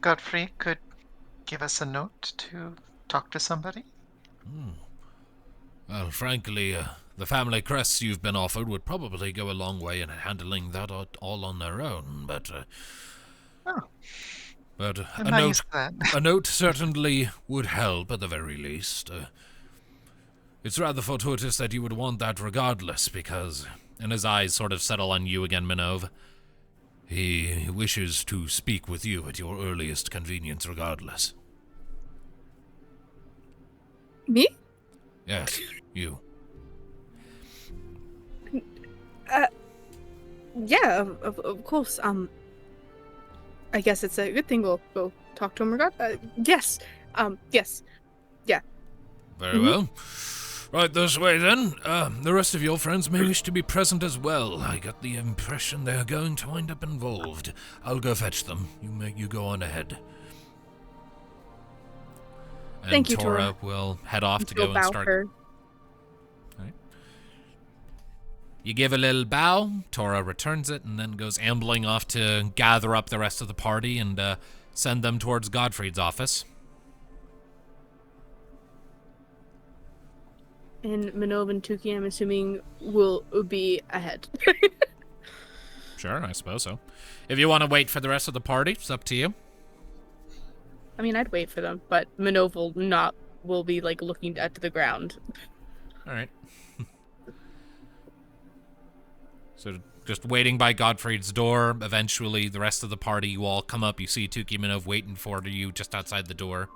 Godfrey could give us a note to talk to somebody. Well, frankly, the family crests you've been offered would probably go a long way in handling that all on their own, but a note certainly would help at the very least. It's rather fortuitous that you would want that regardless, because, and his eyes sort of settle on you again, Minnove, he wishes to speak with you at your earliest convenience regardless. Me? Yes, you. Yeah, of course. I guess it's a good thing we'll go talk to him yes. Yes. Yeah. Very well. Right this way then. The rest of your friends may wish to be present as well. I get the impression they're going to wind up involved. I'll go fetch them. You go on ahead. And thank you, Tora will head off to go and start. Her. Right. You give a little bow, Tora returns it, and then goes ambling off to gather up the rest of the party and send them towards Godfrey's office. And Minnove and Tuki, I'm assuming, will be ahead. Sure, I suppose so. If you want to wait for the rest of the party, it's up to you. I mean, I'd wait for them, but Minnove will be looking at the ground. All right. So just waiting by Godfrey's door. Eventually, the rest of the party, you all come up. You see Tuki and Minnove waiting for you just outside the door.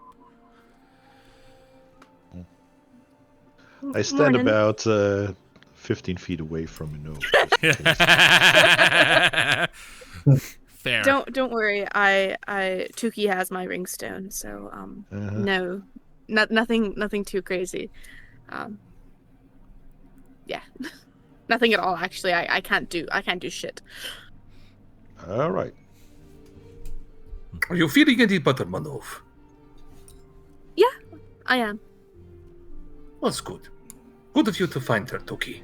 I stand about 15 feet away from Minnove. Fair. Don't worry. Tuki has my ringstone, so no, nothing too crazy. Yeah, nothing at all. Actually, I can't do shit. All right. Are you feeling any better, Minnove? Yeah, I am. That's good. Good of you to find her, Tuki.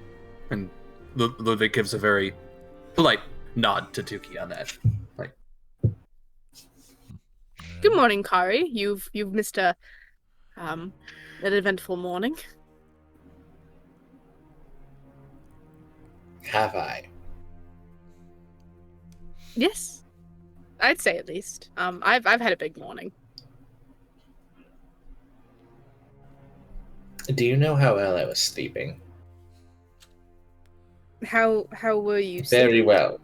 And Ludviek gives a very polite nod to Tuki on that. Like, good morning, Kari. You've missed an eventful morning. Have I? Yes, I'd say at least. I've had a big morning. Do you know how well I was sleeping? How were you? Very well.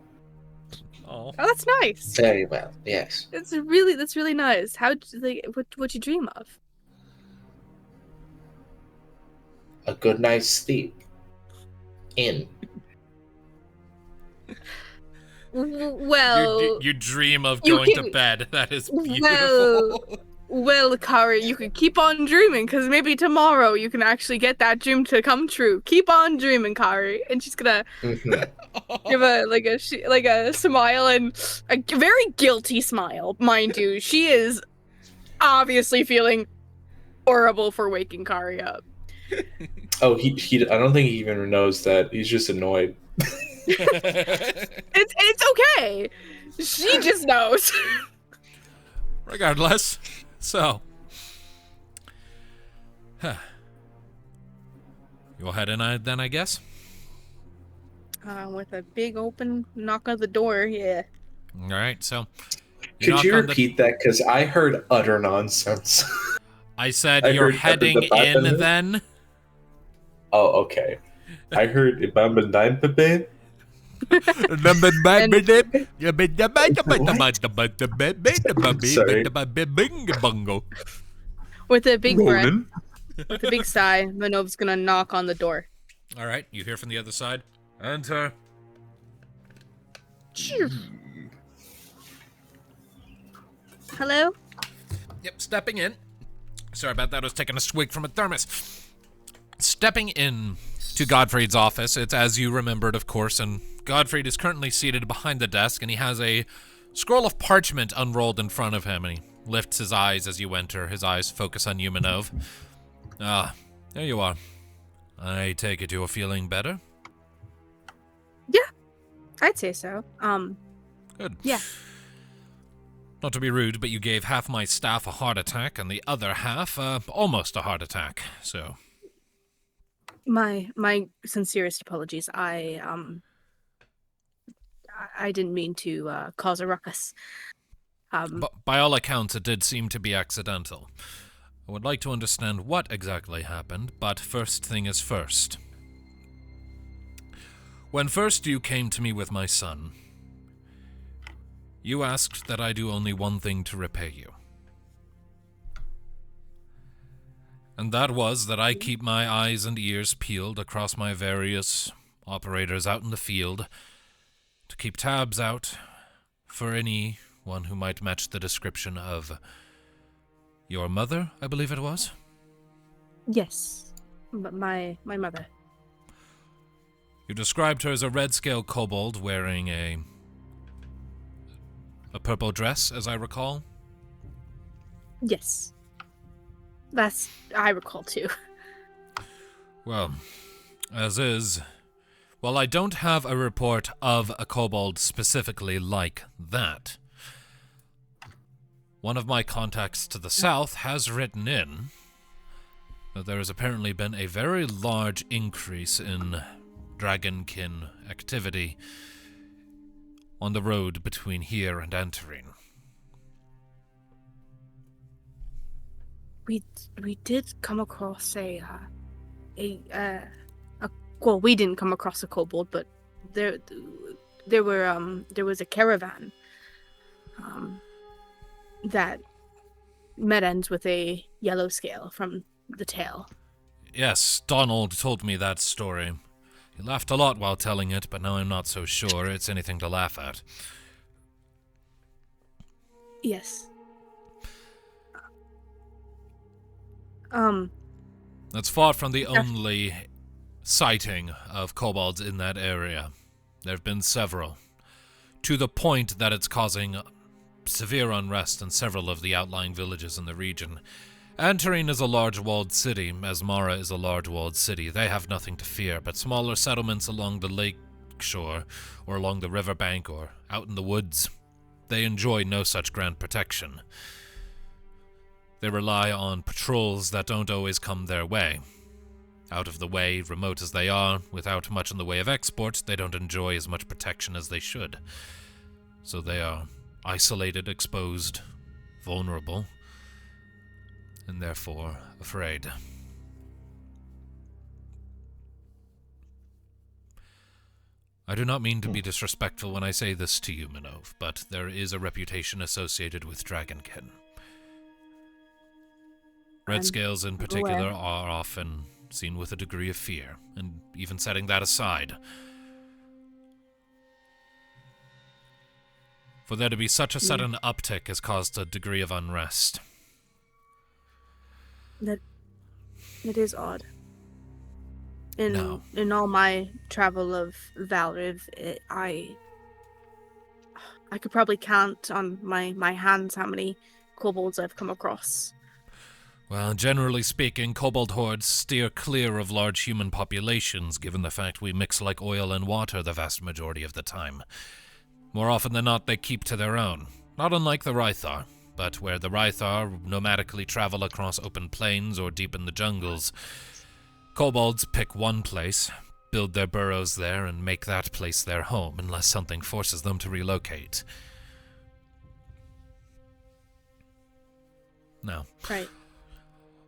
Oh, that's nice. Very well. Yes. That's really nice. What'd you dream of? A good night's sleep. Well, you dream of going to bed. That is beautiful. Well, Kari, you can keep on dreaming, because maybe tomorrow you can actually get that dream to come true. Keep on dreaming, Kari. And she's gonna give a smile, and a very guilty smile, mind you. She is obviously feeling horrible for waking Kari up. Oh, he I don't think he even knows that. He's just annoyed. It's okay. She just knows. Regardless. So, you'll head in then, I guess? With a big open knock on the door, yeah. All right, so... Could you repeat that? Because I heard utter nonsense. I said you're heading in then? Oh, okay. I heard Ibamba. With a big breath, with a big sigh, Minnove's gonna knock on the door. All right, you hear from the other side. Enter. Hello? Yep, stepping in. Sorry about that, I was taking a swig from a thermos. Stepping in to Godfrey's office, it's as you remembered, of course, and Godfrey is currently seated behind the desk, and he has a scroll of parchment unrolled in front of him, and he lifts his eyes as you enter. His eyes focus on you, Minnove. Ah, there you are. I take it you're feeling better? Yeah, I'd say so. Good. Yeah. Not to be rude, but you gave half my staff a heart attack, and the other half, almost a heart attack, so... My sincerest apologies. I didn't mean to cause a ruckus. By all accounts, it did seem to be accidental. I would like to understand what exactly happened, but first thing is first. When first you came to me with my son, you asked that I do only one thing to repay you. And that was that I keep my eyes and ears peeled across my various operators out in the field to keep tabs out for anyone who might match the description of your mother, I believe it was? Yes, but my mother. You described her as a red-scale kobold wearing a purple dress, as I recall? Yes. I recall too. Well, well, I don't have a report of a kobold specifically like that. One of my contacts to the south has written in that there has apparently been a very large increase in dragonkin activity on the road between here and entering. We did come across well, we didn't come across a kobold, but there was a caravan that met ends with a yellow scale from the tail. Yes, Donald told me that story. He laughed a lot while telling it, but now I'm not so sure it's anything to laugh at. Yes. That's far from the only sighting of kobolds in that area. There have been several, to the point that it's causing severe unrest in several of the outlying villages in the region. Antarine is a large walled city, as Mara is a large walled city. They have nothing to fear, but smaller settlements along the lake shore, or along the riverbank, or out in the woods, they enjoy no such grand protection. They rely on patrols that don't always come their way. Out of the way, remote as they are, without much in the way of export, they don't enjoy as much protection as they should. So they are isolated, exposed, vulnerable, and therefore afraid. I do not mean to be disrespectful when I say this to you, Minnove, but there is a reputation associated with dragonkin. Red scales in particular are often seen with a degree of fear, and even setting that aside, for there to be such a sudden uptick has caused a degree of unrest. It is odd. In all my travel of Valriv, I could probably count on my hands how many kobolds I've come across. Well, generally speaking, kobold hordes steer clear of large human populations, given the fact we mix like oil and water the vast majority of the time. More often than not, they keep to their own, not unlike the Rythar, but where the Rythar nomadically travel across open plains or deep in the jungles, kobolds pick one place, build their burrows there, and make that place their home, unless something forces them to relocate. No. Right.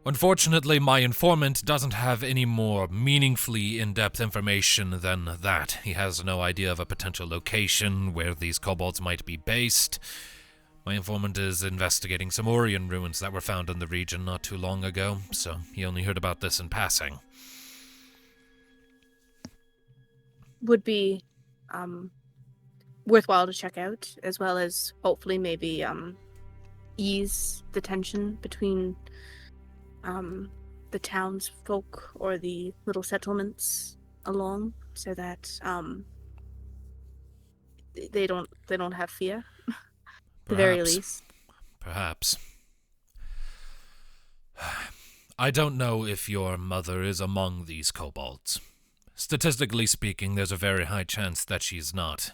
Unfortunately, my informant doesn't have any more meaningfully in-depth information than that. He has no idea of a potential location where these kobolds might be based. My informant is investigating some Orion ruins that were found in the region not too long ago, so he only heard about this in passing. Would be worthwhile to check out, as well as hopefully maybe ease the tension between the townsfolk or the little settlements along, so that they don't have fear. At the very least. Perhaps. I don't know if your mother is among these kobolds. Statistically speaking, there's a very high chance that she's not.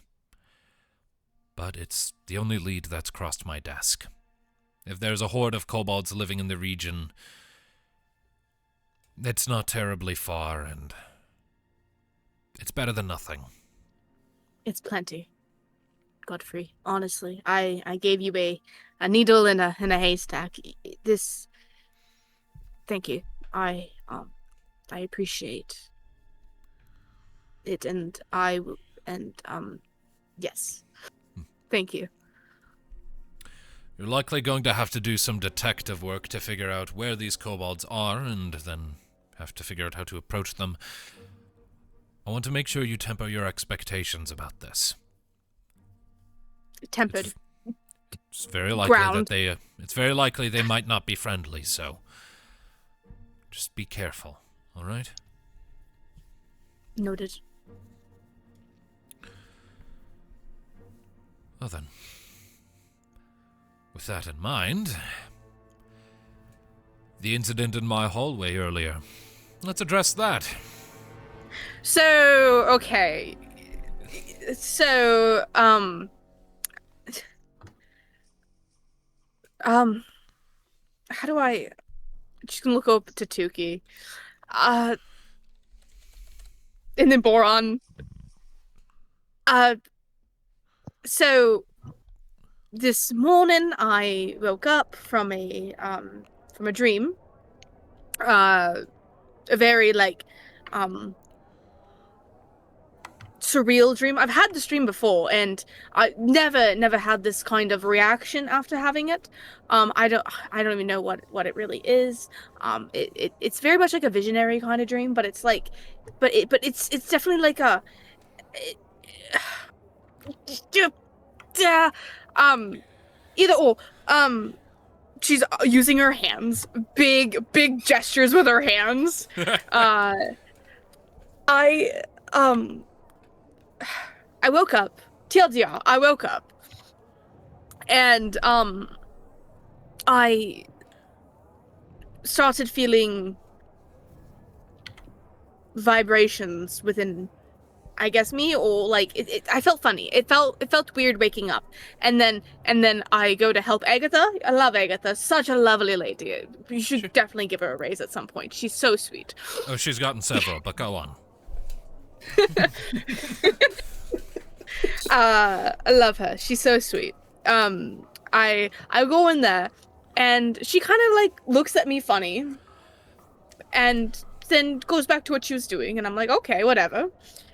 But it's the only lead that's crossed my desk. If there's a horde of kobolds living in the region, it's not terribly far, and it's better than nothing. It's plenty, Godfrey. Honestly, I gave you a needle in a haystack. This, thank you. I appreciate it, and yes, thank you. You're likely going to have to do some detective work to figure out where these kobolds are, and then have to figure out how to approach them. I want to make sure you temper your expectations about this. Tempered. It's very likely that it's very likely they might not be friendly, so just be careful, all right? Noted. Well then, with that in mind, the incident in my hallway earlier. Let's address that. So, okay. So, how do I just gonna look up to Tuki. And then Boron. So this morning I woke up from a dream. A very surreal dream. I've had this dream before, and I never had this kind of reaction after having it. I don't even know what it really is. It's very much like a visionary kind of dream, but it's it's definitely like a either or. She's using her hands, big gestures with her hands. I woke up. TLDR, I woke up. And, started feeling vibrations within, I guess, me, or like I felt funny. It felt weird waking up, and then I go to help Agatha. I love Agatha, such a lovely lady. You should definitely give her a raise at some point. She's so sweet. Oh, she's gotten several, but go on. I love her. She's so sweet. I go in there, and she kind of like looks at me funny, and then goes back to what she was doing, and I'm like, okay, whatever.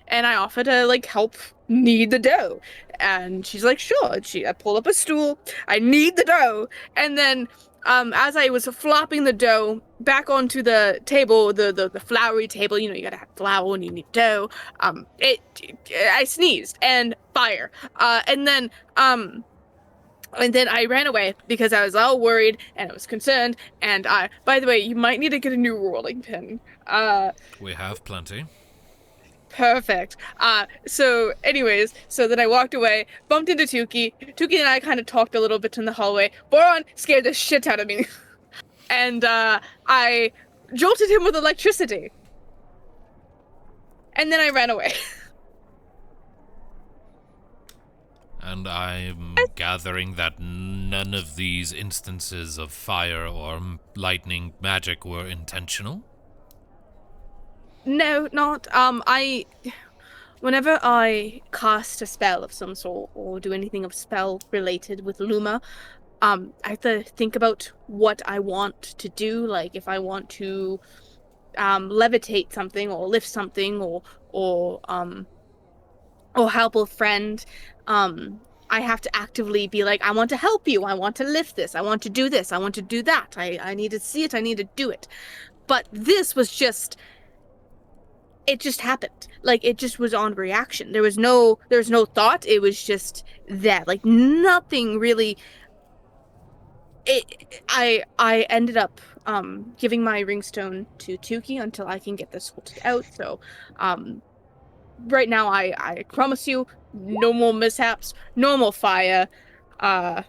And I offer to like help knead the dough, and she's like, sure. I pull up a stool, I knead the dough, and then as I was flopping the dough back onto the table, the floury table, you gotta have flour when you need dough. I sneezed and fire, and then I ran away because I was all worried and I was concerned. And by the way, you might need to get a new rolling pin. We have plenty. Perfect. So anyways, so then I walked away, bumped into Tuki. Tuki and I kind of talked a little bit in the hallway. Boron scared the shit out of me. And I jolted him with electricity. And then I ran away. And I'm gathering that none of these instances of fire or lightning magic were intentional? No, not. Whenever I cast a spell of some sort or do anything of spell related with Luma, I have to think about what I want to do. Like if I want to levitate something or lift something or help a friend, I have to actively be like, I want to help you, I want to lift this, I want to do this, I want to do that, I need to see it, I need to do it. But this was just, it just happened. Like it just was on reaction. There was no thought, it was just that. Like nothing really. I ended up giving my ringstone to Tuki until I can get this sorted out. So right now I promise you, no more mishaps, no more fire, no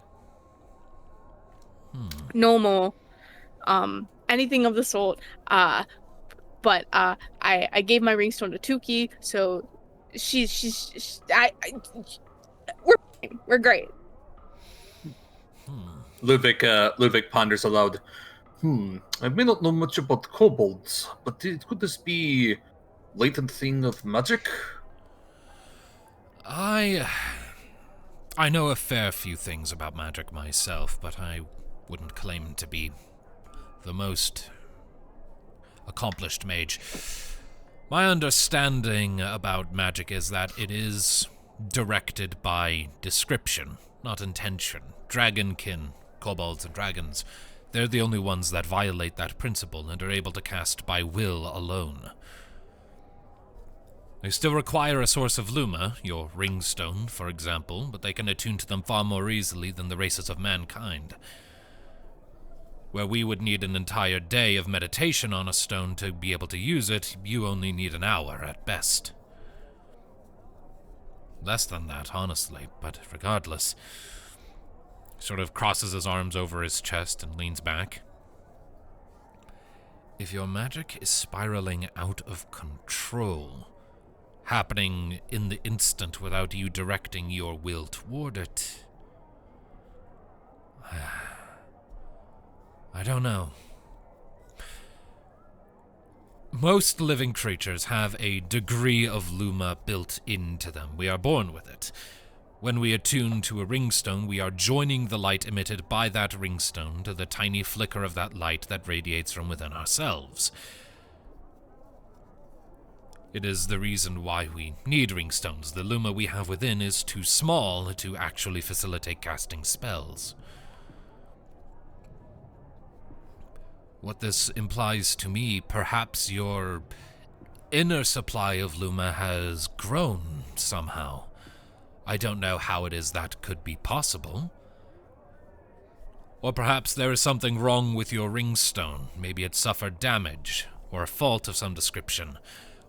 more anything of the sort. But I gave my ringstone to Tuki, so we're great. Ludviek ponders aloud. I may not know much about kobolds, but could this be latent thing of magic? I know a fair few things about magic myself, but I wouldn't claim to be the most accomplished mage. My understanding about magic is that it is directed by description, not intention. Dragonkin, kobolds and dragons, they're the only ones that violate that principle and are able to cast by will alone. They still require a source of Luma, your ringstone, for example, but they can attune to them far more easily than the races of mankind. Where we would need an entire day of meditation on a stone to be able to use it, you only need an hour at best. Less than that, honestly, but regardless. Sort of crosses his arms over his chest and leans back. If your magic is spiraling out of control, happening in the instant without you directing your will toward it, I don't know. Most living creatures have a degree of Luma built into them. We are born with it. When we attune to a ringstone, we are joining the light emitted by that ringstone to the tiny flicker of that light that radiates from within ourselves. It is the reason why we need ringstones. The Luma we have within is too small to actually facilitate casting spells. What this implies to me, perhaps your inner supply of Luma has grown somehow. I don't know how it is that could be possible. Or perhaps there is something wrong with your ringstone. Maybe it suffered damage, or a fault of some description.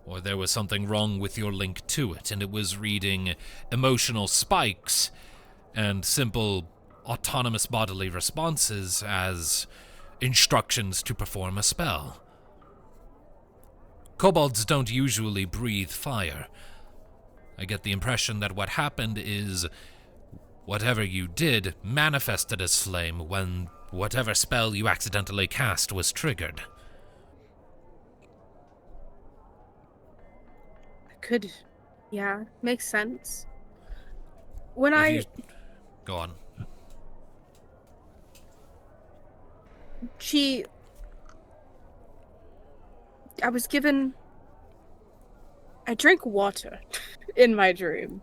Or there was something wrong with your link to it, and it was reading emotional spikes and simple autonomous bodily responses as instructions to perform a spell. Kobolds don't usually breathe fire. I get the impression that what happened is whatever you did manifested as flame when whatever spell you accidentally cast was triggered. Could, yeah, makes sense. Go on. I drank water in my dream.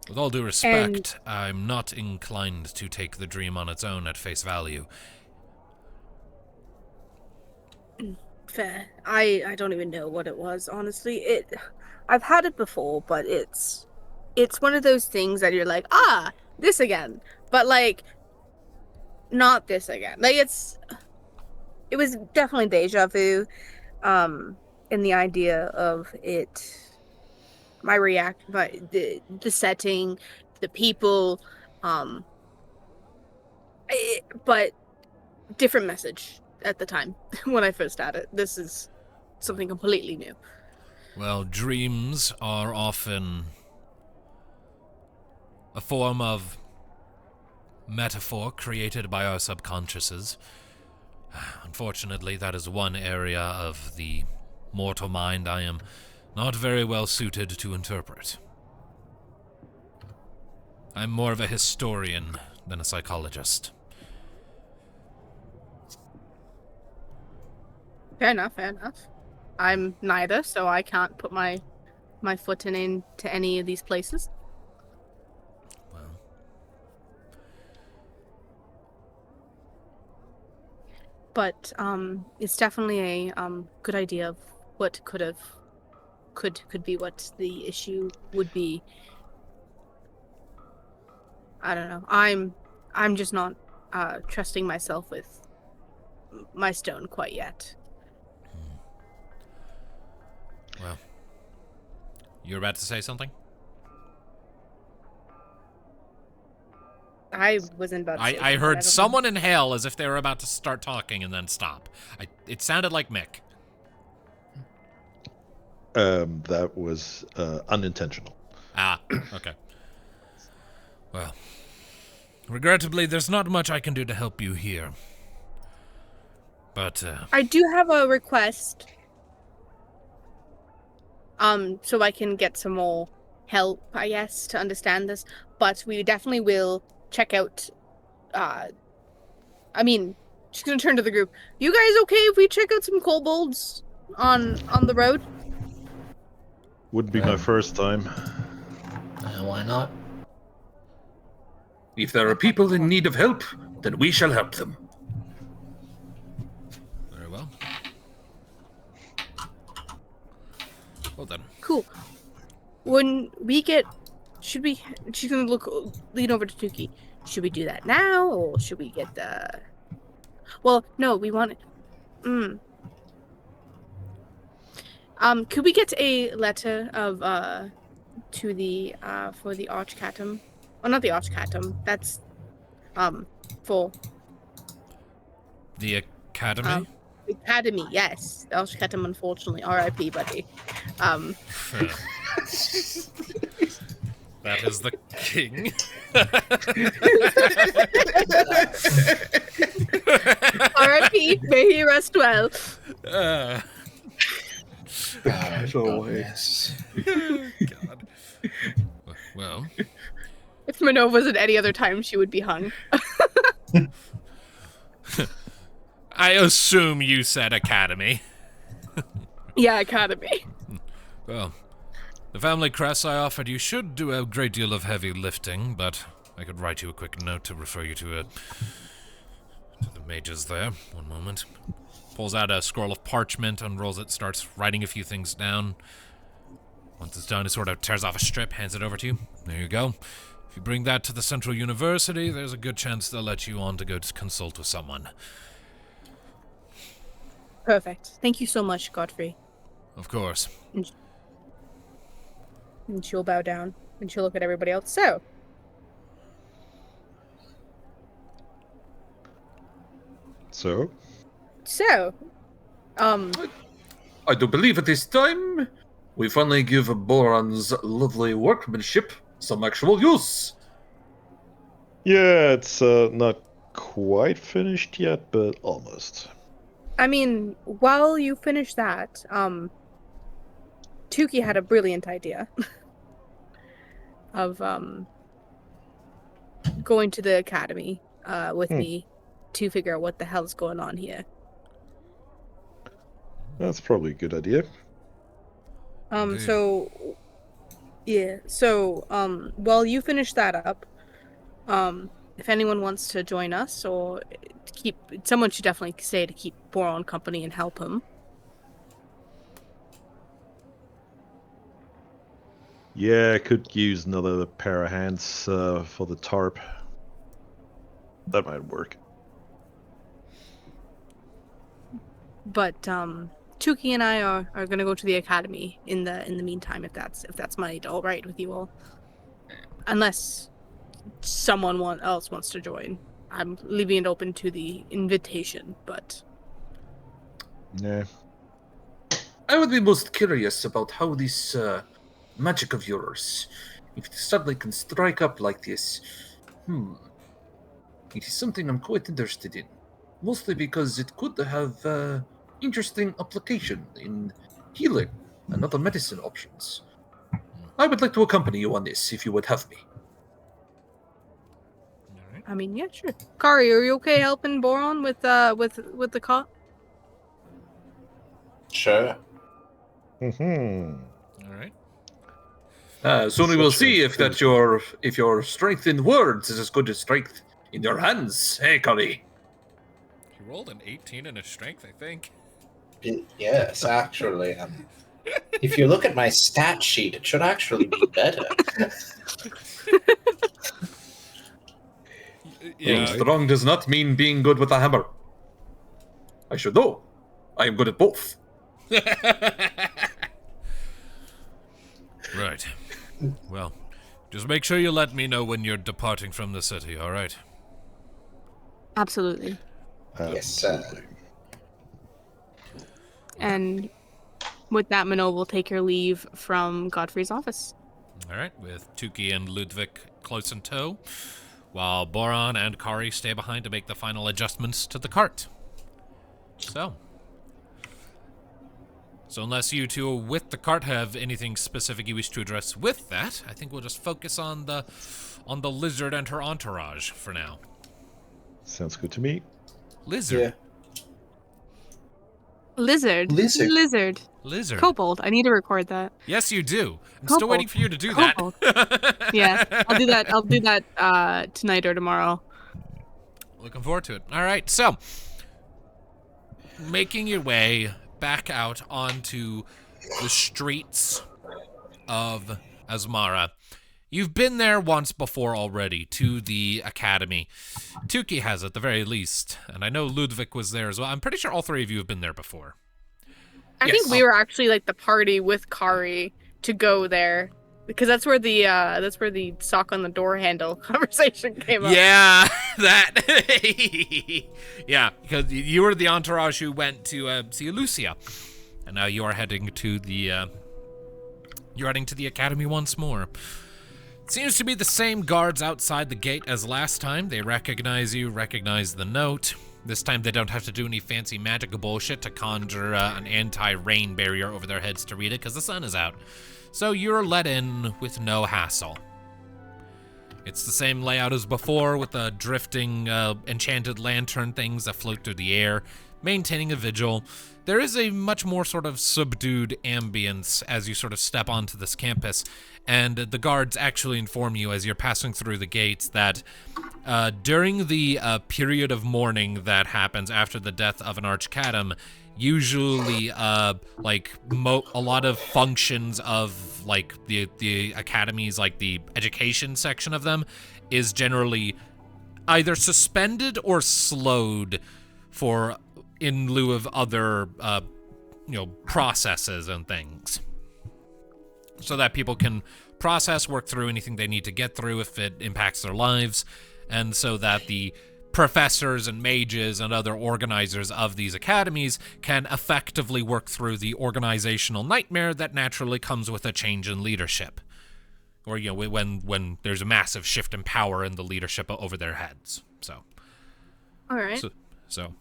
With all due respect, I'm not inclined to take the dream on its own at face value. Fair. I don't even know what it was, honestly. I've had it before, but it's one of those things that you're like, this again. But like not this again. Like it was definitely deja vu, in the idea of it, the setting, the people, but different message at the time when I first had it. This is something completely new. Well, dreams are often a form of metaphor created by our subconsciouses. Unfortunately, that is one area of the mortal mind I am not very well suited to interpret. I'm more of a historian than a psychologist. Fair enough. I'm neither, so I can't put my foot into any of these places. Well, but it's definitely a good idea of what could be what the issue would be. I don't know. I'm just not trusting myself with my stone quite yet. Well, you're about to say something? I wasn't about to say I heard someone inhale as if they were about to start talking and then stop. It sounded like Mick. That was unintentional. Okay. Well, regrettably, there's not much I can do to help you here. But, I do have a request. So I can get some more help, I guess, to understand this. But we definitely will check out, she's gonna turn to the group. You guys okay if we check out some kobolds on the road? Would be my first time. Why not? If there are people in need of help, then we shall help them. Very well. Well then. Cool. When we get... she's gonna lean over to Tuki. Should we do that now, or should we get the... Well, no, we want it... could we get a letter of, to the, for the Archcatum? Oh, not the Archcatum. That's, for... The Academy? The Academy, yes. The Archcatum, unfortunately. R.I.P., buddy. That is the king. R.I.P., may he rest well. Yes. God. Well. If Minnove was at any other time, she would be hung. I assume you said Academy. Yeah, Academy. Well, the family crest I offered you should do a great deal of heavy lifting, but I could write you a quick note to refer you to the mages there. One moment. Pulls out a scroll of parchment, unrolls it, starts writing a few things down. Once it's done, he sort of tears off a strip, hands it over to you. There you go. If you bring that to the Central University, there's a good chance they'll let you on to go to consult with someone. Perfect. Thank you so much, Godfrey. Of course. And she'll bow down, and she'll look at everybody else. So, So, I do believe at this time we finally give Boron's lovely workmanship some actual use. yeah, it's not quite finished yet, but almost. I mean, while you finish that, Tuki had a brilliant idea of going to the academy with me to figure out what the hell's going on here. That's probably a good idea. While you finish that up, if anyone wants to join us or someone should definitely stay to keep Boron company and help him. Yeah, I could use another pair of hands for the tarp. That might work. But Tuki and I are gonna go to the academy in the meantime, if that's all right with you all. Unless someone else wants to join. I'm leaving it open to the invitation, but... Yeah. I would be most curious about how this magic of yours, if it suddenly can strike up like this, it is something I'm quite interested in. Mostly because it could have interesting application in healing and other medicine options. I would like to accompany you on this, if you would have me. I mean, yeah, sure. Kari, are you okay helping Boron with the cot? Sure. All right. Soon we will see if your strength in words is as good as strength in your hands. Hey, Kari. He rolled an 18 in his strength, I think. Yes, actually. If you look at my stat sheet, it should actually be better. Being strong does not mean being good with a hammer. I should know. I am good at both. Right. Well, just make sure you let me know when you're departing from the city, all right? Absolutely. Yes, sir. And with that, Minnove will take her leave from Godfrey's office. All right, with Tuki and Ludviek close in tow, while Boron and Kari stay behind to make the final adjustments to the cart. So unless you two with the cart have anything specific you wish to address with that, I think we'll just focus on the lizard and her entourage for now. Sounds good to me. Lizard. Yeah. Lizard. Kobold. I need to record that. Yes, you do. I'm Kobold. still waiting for you to do Kobold. that. Yeah, I'll do that tonight or tomorrow. Looking forward to it. All right, so making your way back out onto the streets of Azmara. You've been there once before already, to the academy. Tuki has at the very least, and I know Ludviek was there as well. I'm pretty sure all three of you have been there before. I think we were actually like the party with Kari to go there, because that's where the sock on the door handle conversation came up. Yeah, that. Yeah, because you were the entourage who went to see Lucia, and now you are heading to the academy once more. Seems to be the same guards outside the gate as last time. They recognize you, recognize the note. This time they don't have to do any fancy magic bullshit to conjure an anti-rain barrier over their heads to read it, because the sun is out. So you're let in with no hassle. It's the same layout as before, with the drifting enchanted lantern things that float through the air, maintaining a vigil. There is a much more sort of subdued ambience as you sort of step onto this campus, and the guards actually inform you as you're passing through the gates that during the period of mourning that happens after the death of an archcadam, usually a lot of functions of like the academies, like the education section of them, is generally either suspended or slowed for in lieu of other processes and things, so that people can work through anything they need to get through if it impacts their lives, and so that the professors and mages and other organizers of these academies can effectively work through the organizational nightmare that naturally comes with a change in leadership. Or, when there's a massive shift in power in the leadership over their heads. So. All right. So.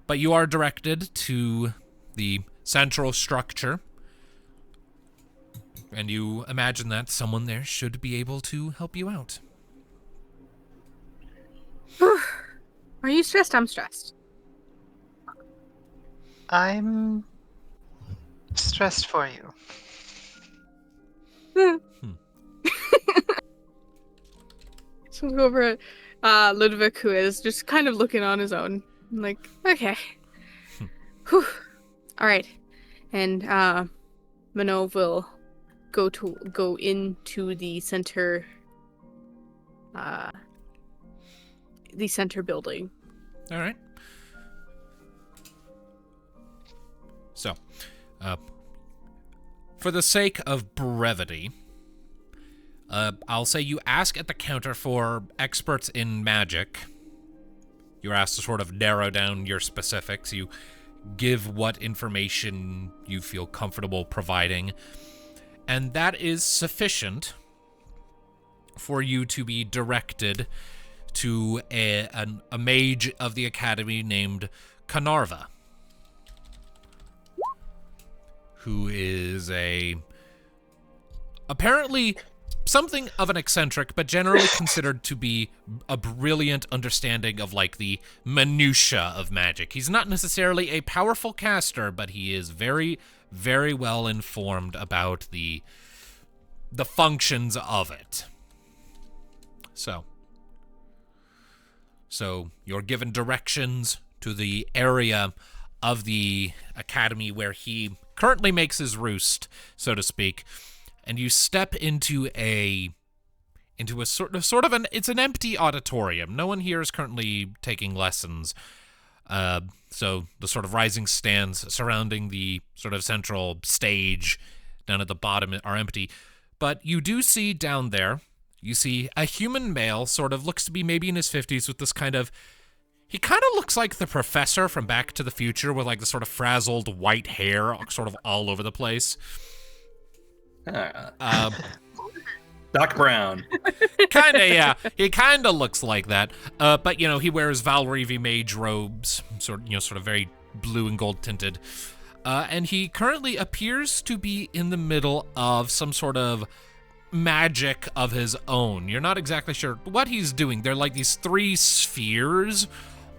But you are directed to the central structure. And you imagine that someone there should be able to help you out. Are you stressed? I'm stressed. I'm stressed for you. So we'll go over at Ludviek, who is just kind of looking on his own. I'm like, okay. Whew. All right. And Minnove will go into the center building. All right. So, for the sake of brevity, I'll say you ask at the counter for experts in magic. You're asked to sort of narrow down your specifics. You give what information you feel comfortable providing. And that is sufficient for you to be directed to a mage of the academy named Canarva, who is apparently something of an eccentric, but generally considered to be a brilliant understanding of, like, the minutia of magic. He's not necessarily a powerful caster, but he is very, very well informed about the functions of it. So you're given directions to the area of the academy where he currently makes his roost, so to speak. And you step into a sort of it's an empty auditorium. No one here is currently taking lessons. So the sort of rising stands surrounding the sort of central stage down at the bottom are empty. But you do see down there, you see a human male, sort of looks to be maybe in his 50s with this he kind of looks like the professor from Back to the Future with, like, the sort of frazzled white hair sort of all over the place. Doc Brown. Kinda, yeah. He kinda looks like that. But, he wears Valrivi mage robes, sort of very blue and gold tinted. And he currently appears to be in the middle of some sort of magic of his own. You're not exactly sure what he's doing. They're like these 3 spheres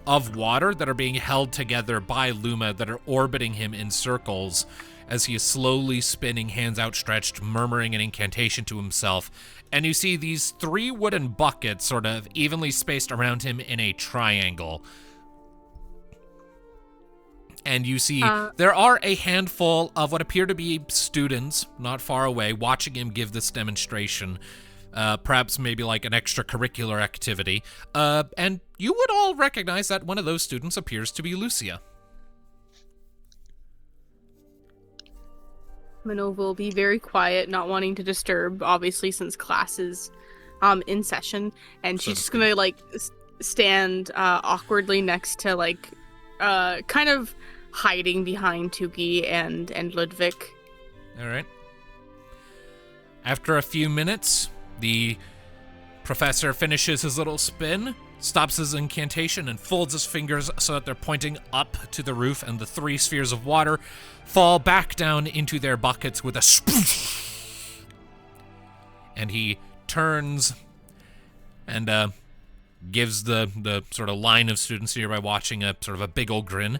of water that are being held together by Luma that are orbiting him in circles as he is slowly spinning, hands outstretched, murmuring an incantation to himself. And you see these 3 wooden buckets sort of evenly spaced around him in a triangle. And you see there are a handful of what appear to be students not far away watching him give this demonstration. Perhaps maybe like an extracurricular activity. And you would all recognize that one of those students appears to be Lucia. Minnove will be very quiet, not wanting to disturb, obviously, since class is in session. And she's just gonna, like, stand awkwardly next to, like, kind of hiding behind Tuki and Ludviek. All right. After a few minutes, the professor finishes his little spin, stops his incantation, and folds his fingers so that they're pointing up to the roof, and the 3 spheres of water fall back down into their buckets with a sploosh. And he turns and gives the sort of line of students nearby watching a sort of a big old grin.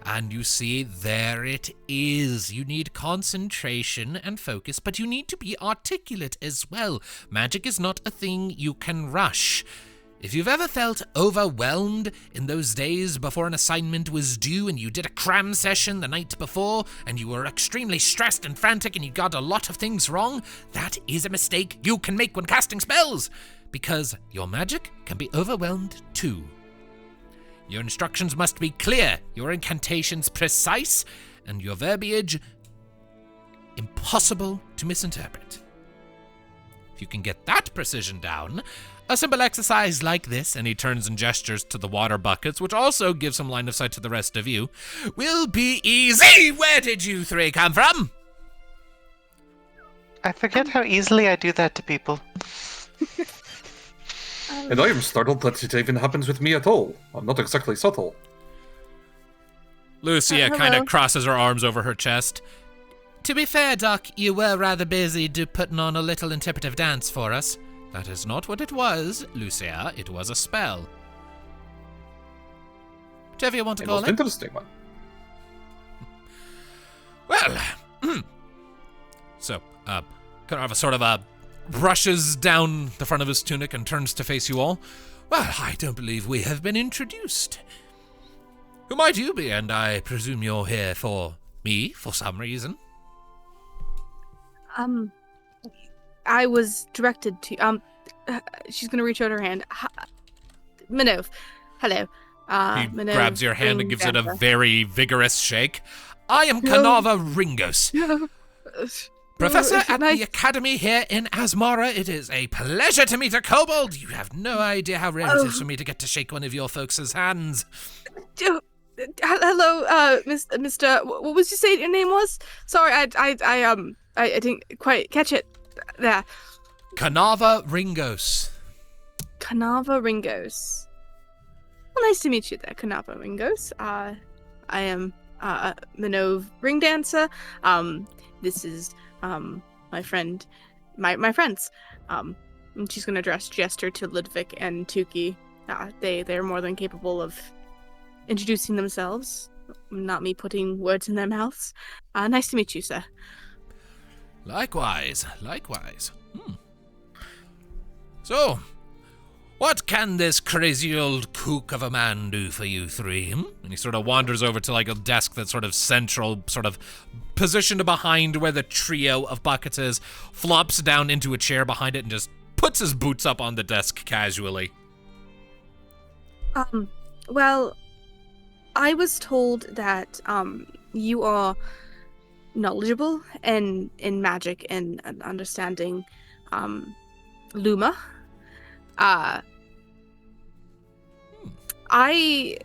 And you see, there it is. You need concentration and focus, but you need to be articulate as well. Magic is not a thing you can rush. If you've ever felt overwhelmed in those days before an assignment was due and you did a cram session the night before and you were extremely stressed and frantic and you got a lot of things wrong, that is a mistake you can make when casting spells, because your magic can be overwhelmed too. Your instructions must be clear, your incantations precise, and your verbiage impossible to misinterpret. If you can get that precision down, a simple exercise like this, and he turns and gestures to the water buckets, which also gives him line of sight to the rest of you, will be easy. Where did you three come from? I forget how easily I do that to people. And I am startled that it even happens with me at all. I'm not exactly subtle. Lucia kind of crosses her arms over her chest. To be fair, Doc, you were rather busy putting on a little interpretive dance for us. That is not what it was, Lucia. It was a spell. Whatever you want to call it. Interesting one. Well, so, Carava sort of brushes down the front of his tunic and turns to face you all. Well, I don't believe we have been introduced. Who might you be? And I presume you're here for me for some reason. I was directed to, she's gonna reach out her hand. Minnove, hello. He Minnove, grabs your hand and gives it a Ringdancer. very vigorous shake. I am Kanava Ringos, professor at the academy here in Asmara. It is a pleasure to meet a kobold. You have no idea how rare it is for me to get to shake one of your folks' hands. Hello, Mr. What was you say your name was? Sorry, I didn't quite catch it there. Kanava Ringos. Kanava Ringos. Well, nice to meet you there, Kanava Ringos. I am Minnove Ringdancer. This is my friend, my friends. And she's gonna gesture to Ludviek and Tuki. They're more than capable of introducing themselves. Not me putting words in their mouths. Nice to meet you, sir. Likewise. So, what can this crazy old kook of a man do for you three? And he sort of wanders over to like a desk that's sort of central, sort of positioned behind where the trio of buckets is, flops down into a chair behind it and just puts his boots up on the desk casually. Well, I was told that you are knowledgeable in magic and understanding Luma. I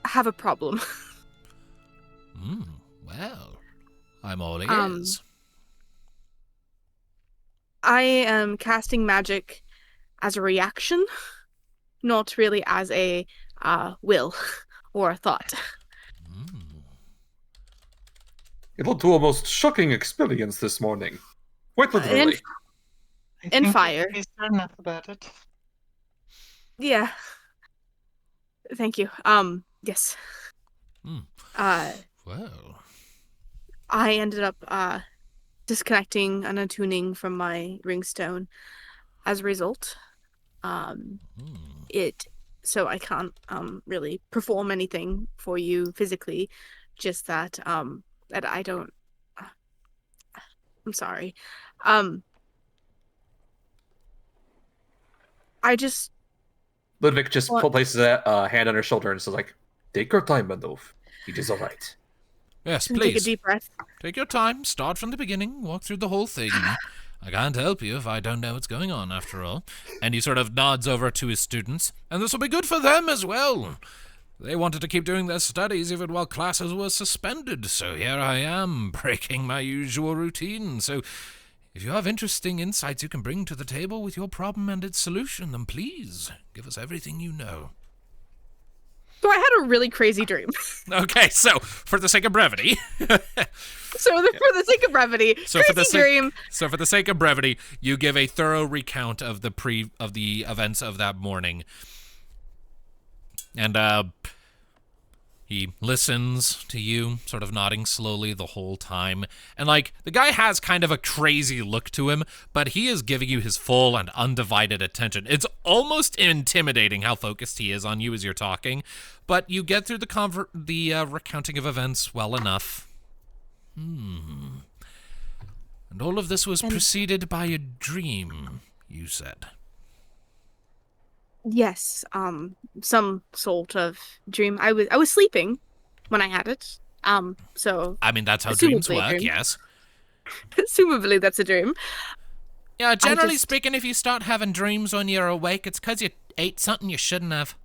have a problem. Well, I'm all ears. I am casting magic as a reaction, not really as a will or a thought. It led to a most shocking experience this morning. Quite literally. And fire. He's done enough about it. Yeah. Thank you. Yes. Well. I ended up disconnecting and attuning from my ringstone as a result. So I can't really perform anything for you physically, just that that I don't. I'm sorry. I just. Ludviek just places a hand on her shoulder and says, like, take your time, Minnove. It is all right. Yes, Take a please. deep breath. Take your time. Start from the beginning. Walk through the whole thing. I can't help you if I don't know what's going on, after all. And he sort of nods over to his students. And this will be good for them as well. They wanted to keep doing their studies even while classes were suspended. So here I am, breaking my usual routine. So if you have interesting insights you can bring to the table with your problem and its solution, then please give us everything you know. So I had a really crazy dream. Okay, so for the sake of brevity. For the sake of brevity, So for the sake of brevity, you give a thorough recount of the events of that morning. And he listens to you, sort of nodding slowly the whole time. And like, the guy has kind of a crazy look to him, but he is giving you his full and undivided attention. It's almost intimidating how focused he is on you as you're talking, but you get through the recounting of events well enough. And all of this was preceded by a dream, you said. Yes, some sort of dream. I was sleeping when I had it. So I mean, that's how dreams work, yes. Assumably that's a dream. Yeah, generally speaking, if you start having dreams when you're awake, it's because you ate something you shouldn't have.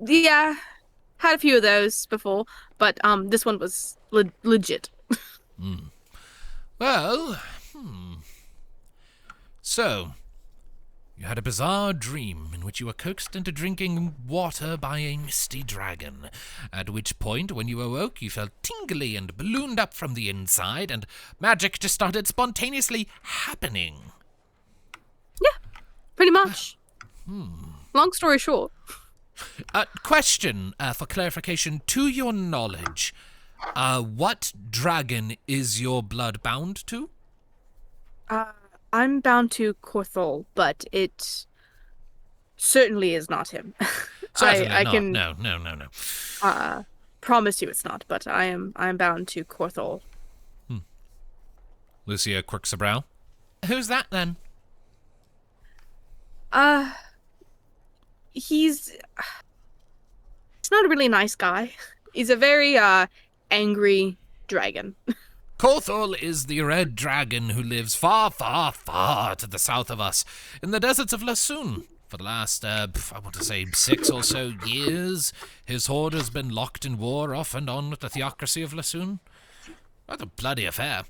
Yeah, had a few of those before, but this one was legit. Well, So, you had a bizarre dream in which you were coaxed into drinking water by a misty dragon, at which point, when you awoke, you felt tingly and ballooned up from the inside, and magic just started spontaneously happening. Yeah, pretty much. Long story short. Question, for clarification, to your knowledge, what dragon is your blood bound to? I'm bound to Korthol, but it certainly is not him. Certainly I not. can No. promise you it's not, but I'm bound to Korthol. Lucia quirks a brow. Who's that, then? He's not a really nice guy. He's a very angry dragon. Korthol is the red dragon who lives far, far, far to the south of us, in the deserts of Lassoon. For the last, I want to say 6 or so years, his horde has been locked in war off and on with the theocracy of Lassoon. What a bloody affair.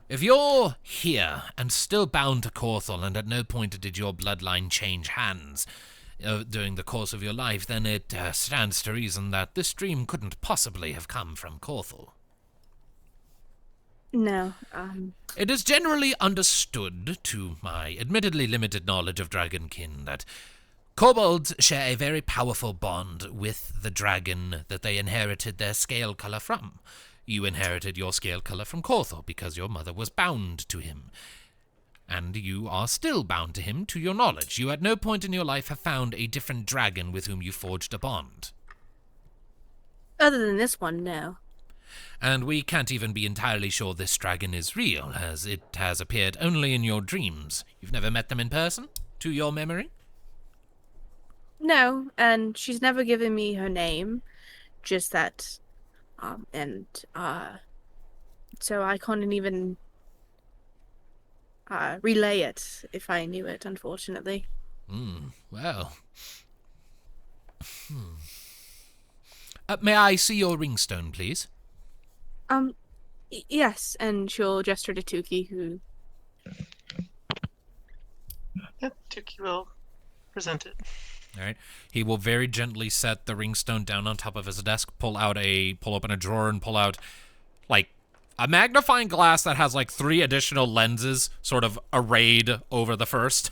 If you're here and still bound to Korthol, and at no point did your bloodline change hands during the course of your life, then it stands to reason that this dream couldn't possibly have come from Korthol. No, It is generally understood, to my admittedly limited knowledge of dragonkin, that kobolds share a very powerful bond with the dragon that they inherited their scale color from. You inherited your scale color from Korthol because your mother was bound to him. And you are still bound to him, to your knowledge. You at no point in your life have found a different dragon with whom you forged a bond. other than this one, no. And we can't even be entirely sure this dragon is real, as it has appeared only in your dreams. You've never met them in person, to your memory? No, and she's never given me her name, just that, so I couldn't even relay it if I knew it, unfortunately. Well. May I see your ringstone, please? Yes, and she'll gesture to Tuki, who... Yep, Tuki will present it. All right. He will very gently set the ringstone down on top of his desk, pull open a drawer and pull out, like, a magnifying glass that has, like, 3 additional lenses sort of arrayed over the first.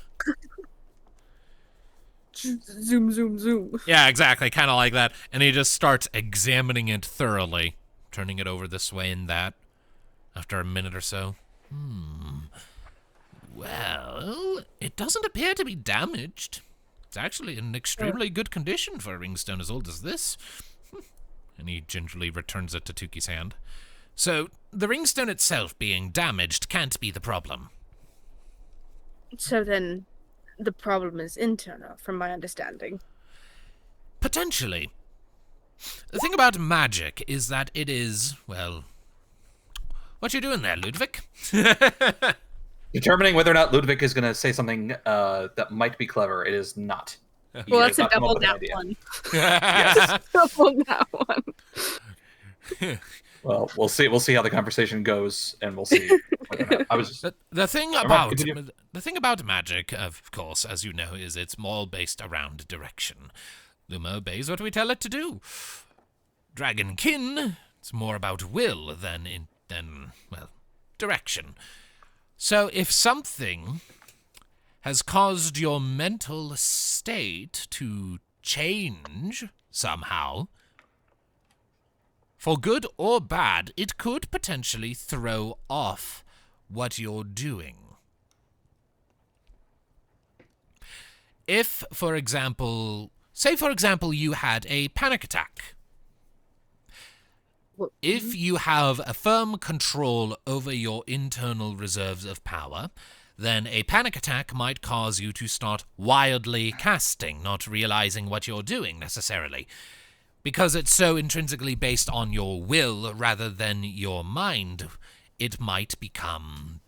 Zoom, zoom, zoom. Yeah, exactly, kind of like that. And he just starts examining it thoroughly, turning it over this way and that, after a minute or so. Well, it doesn't appear to be damaged. It's actually in extremely good condition for a ringstone as old as this. And he gingerly returns it to Tuki's hand. So, the ringstone itself being damaged can't be the problem. So then, the problem is internal, from my understanding. Potentially. The thing about magic is that it is, well... What you doing there, Ludviek? Determining whether or not Ludviek is going to say something that might be clever. It is not. Well, that's a double that one. Yes. Double that one. Well, we'll see. We'll see how the conversation goes, and we'll see. I was just... The thing about magic, of course, as you know, is it's more based around direction. Luma obeys what we tell it to do. Dragonkin, it's more about will than direction. So if something has caused your mental state to change somehow, for good or bad, it could potentially throw off what you're doing. If, for example, you had a panic attack. If you have a firm control over your internal reserves of power, then a panic attack might cause you to start wildly casting, not realizing what you're doing necessarily. Because it's so intrinsically based on your will rather than your mind, it might become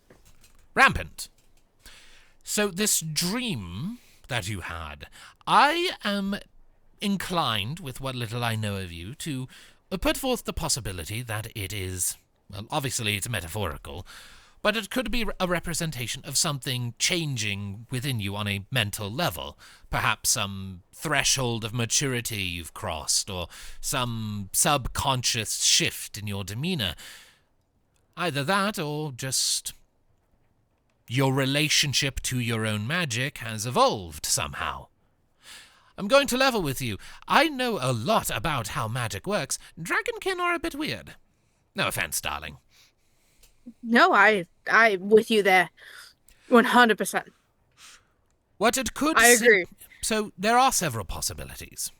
rampant. So this dream that you had, I am inclined, with what little I know of you, to put forth the possibility that it is, well, obviously it's metaphorical, but it could be a representation of something changing within you on a mental level. Perhaps some threshold of maturity you've crossed, or some subconscious shift in your demeanor. Either that, or just your relationship to your own magic has evolved somehow. I'm going to level with you. I know a lot about how magic works. Dragonkin are a bit weird. No offense, darling. No, I with you there. 100%. What it could I agree. So there are several possibilities.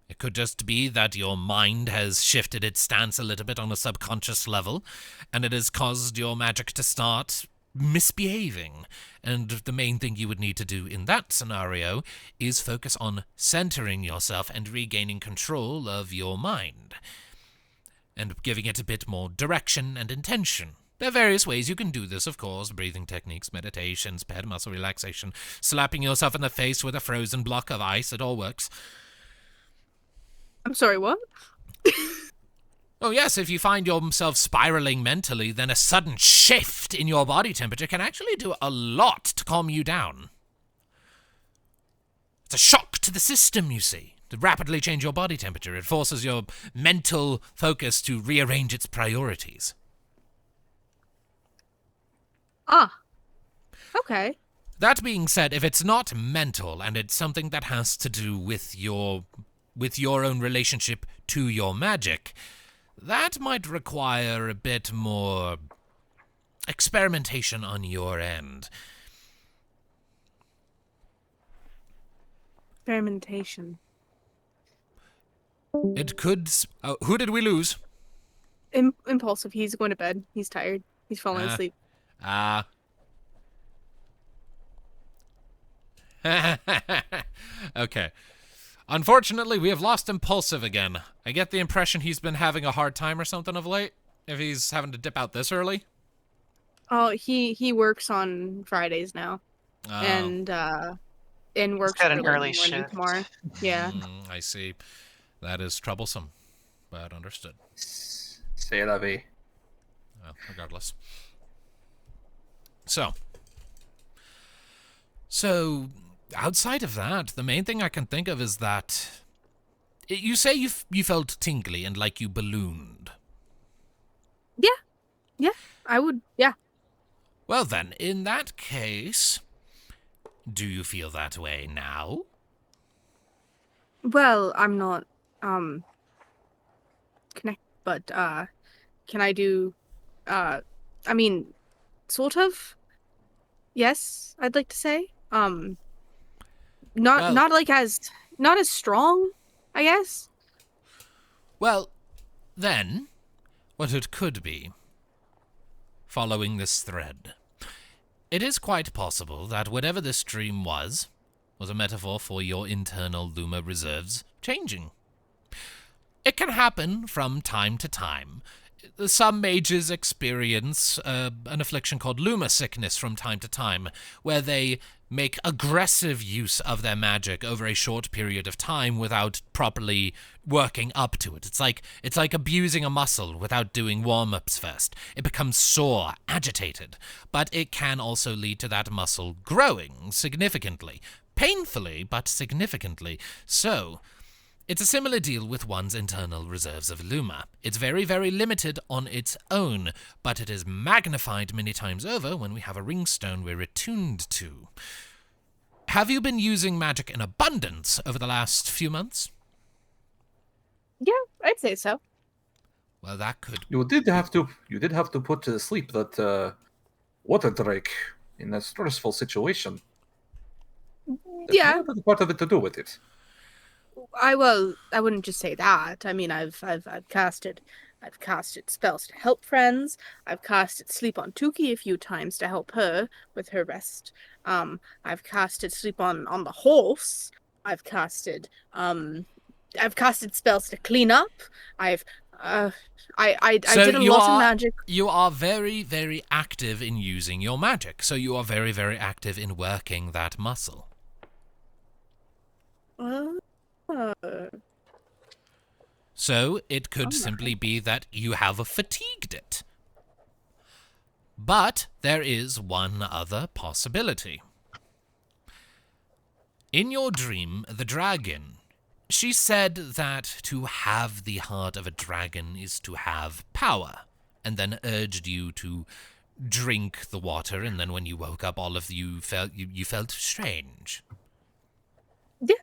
It could just be that your mind has shifted its stance a little bit on a subconscious level, and it has caused your magic to start misbehaving. And the main thing you would need to do in that scenario is focus on centering yourself and regaining control of your mind, and giving it a bit more direction and intention. There are various ways you can do this, of course: breathing techniques, meditations, paired muscle relaxation, slapping yourself in the face with a frozen block of ice. It all works. I'm sorry, what? Oh yes, if you find yourself spiraling mentally, then a sudden shift in your body temperature can actually do a lot to calm you down. It's a shock to the system, you see, to rapidly change your body temperature. It forces your mental focus to rearrange its priorities. Ah. Okay. That being said, if it's not mental and it's something that has to do with your own relationship to your magic, that might require a bit more experimentation on your end. Experimentation. It could... who did we lose? Impulsive. He's going to bed. He's tired. He's falling asleep. Okay. Unfortunately, we have lost Impulsive again. I get the impression he's been having a hard time or something of late, if he's having to dip out this early. Oh, he works on Fridays now. Oh. And works got an really early morning shift. tomorrow. Yeah. I see. That is troublesome, but understood. C'est la vie. Well, regardless. So, outside of that, the main thing I can think of is that you say you felt tingly and like you ballooned. Yeah, I would, yeah. Well then, in that case, do you feel that way now? Well, I'm not, connect, but, can I do, I mean, sort of? Yes, I'd like to say. Not as strong, I guess. Well, then, what it could be, following this thread, it is quite possible that whatever this dream was a metaphor for your internal Luma reserves changing. It can happen from time to time. Some mages experience an affliction called Luma sickness from time to time, where they make aggressive use of their magic over a short period of time without properly working up to it. It's like abusing a muscle without doing warm-ups first. It becomes sore, agitated, but it can also lead to that muscle growing significantly. Painfully, but significantly. So, it's a similar deal with one's internal reserves of Luma. It's very, very limited on its own, but it is magnified many times over when we have a ringstone we're attuned to. Have you been using magic in abundance over the last few months? Yeah, I'd say so. Well, that could... You did have to put to sleep that water drake in a stressful situation. Yeah. What had part of it to do with it? I wouldn't just say that. I mean, I've casted spells to help friends. I've casted sleep on Tuki a few times to help her with her rest. I've casted sleep on the horse. I've casted spells to clean up. I've I So did a you lot are- of magic. You are very, very active in using your magic. So you are very, very active in working that muscle. So it could simply be that you have fatigued it. But there is one other possibility. In your dream, the dragon, she said that to have the heart of a dragon is to have power, and then urged you to drink the water, and then when you woke up, all of you felt strange. Yeah.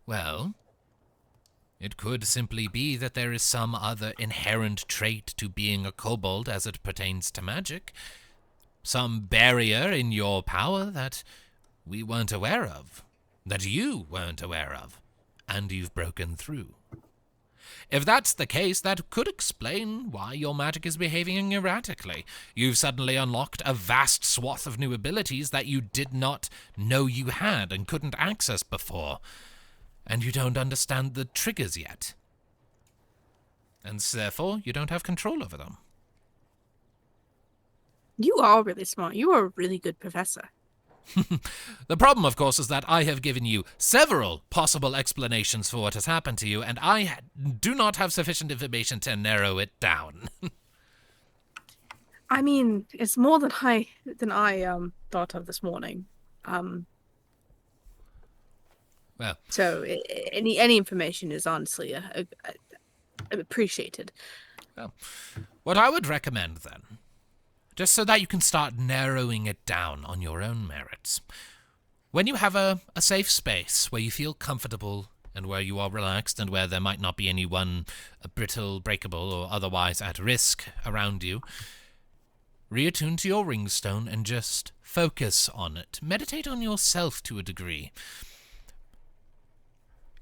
Well, it could simply be that there is some other inherent trait to being a kobold as it pertains to magic. Some barrier in your power that we weren't aware of, that you weren't aware of, and you've broken through. If that's the case, that could explain why your magic is behaving erratically. You've suddenly unlocked a vast swath of new abilities that you did not know you had and couldn't access before. And you don't understand the triggers yet. And therefore, you don't have control over them. You are really smart. You are a really good professor. The problem, of course, is that I have given you several possible explanations for what has happened to you, and I do not have sufficient information to narrow it down. I mean, it's more than I thought of this morning. Well, So any information is honestly appreciated. well, what I would recommend then, just so that you can start narrowing it down on your own merits, when you have a safe space where you feel comfortable and where you are relaxed and where there might not be anyone brittle, breakable, or otherwise at risk around you, reattune to your ringstone and just focus on it. Meditate on yourself to a degree.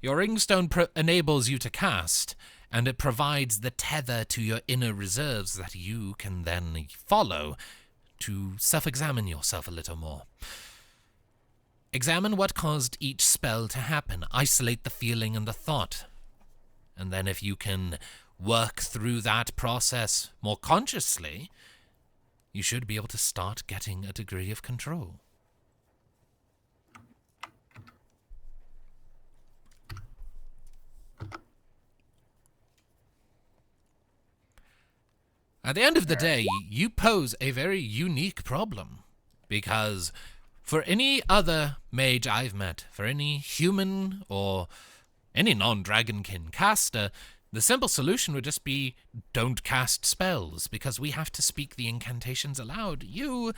Your ringstone enables you to cast, and it provides the tether to your inner reserves that you can then follow to self-examine yourself a little more. Examine what caused each spell to happen. Isolate the feeling and the thought. And then if you can work through that process more consciously, you should be able to start getting a degree of control. At the end of the day, you pose a very unique problem, because for any other mage I've met, for any human or any non-dragonkin caster, the simple solution would just be don't cast spells, because we have to speak the incantations aloud. You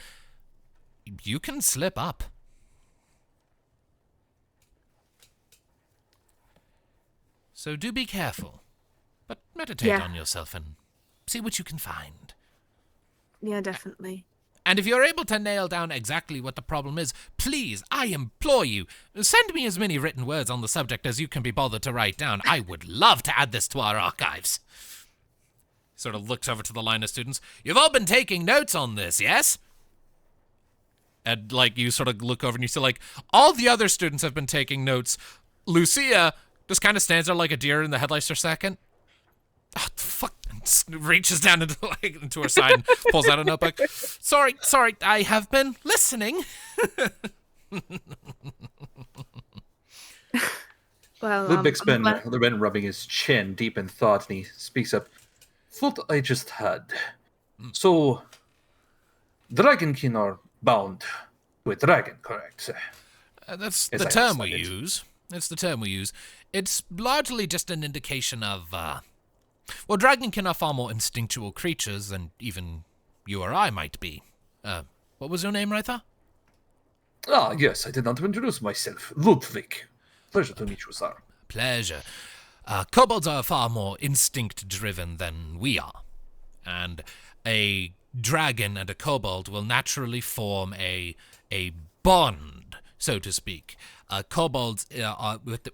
can slip up. So do be careful, but meditate on yourself and see what you can find. Yeah, definitely. And if you're able to nail down exactly what the problem is, please, I implore you, send me as many written words on the subject as you can be bothered to write down. I would love to add this to our archives. Sort of looks over to the line of students. You've all been taking notes on this, yes? And, you sort of look over and you see, all the other students have been taking notes. Lucia just kind of stands there like a deer in the headlights for a second. Oh, fuck. Reaches down into her side and pulls out a notebook. Sorry, I have been listening. Well, Ludviek's been rubbing his chin deep in thought, and he speaks up. Thought I just had. So, dragonkin are bound to a dragon, correct? That's Yes, the I term we understand it. use. It's the term we use. It's largely just an indication of, well, dragonkin are far more instinctual creatures than even you or I might be. What was your name, Rytha? Ah, yes, I did not introduce myself. Ludviek. Pleasure to meet you, sir. Pleasure. Kobolds are far more instinct-driven than we are. And a dragon and a kobold will naturally form a bond, so to speak. Kobolds,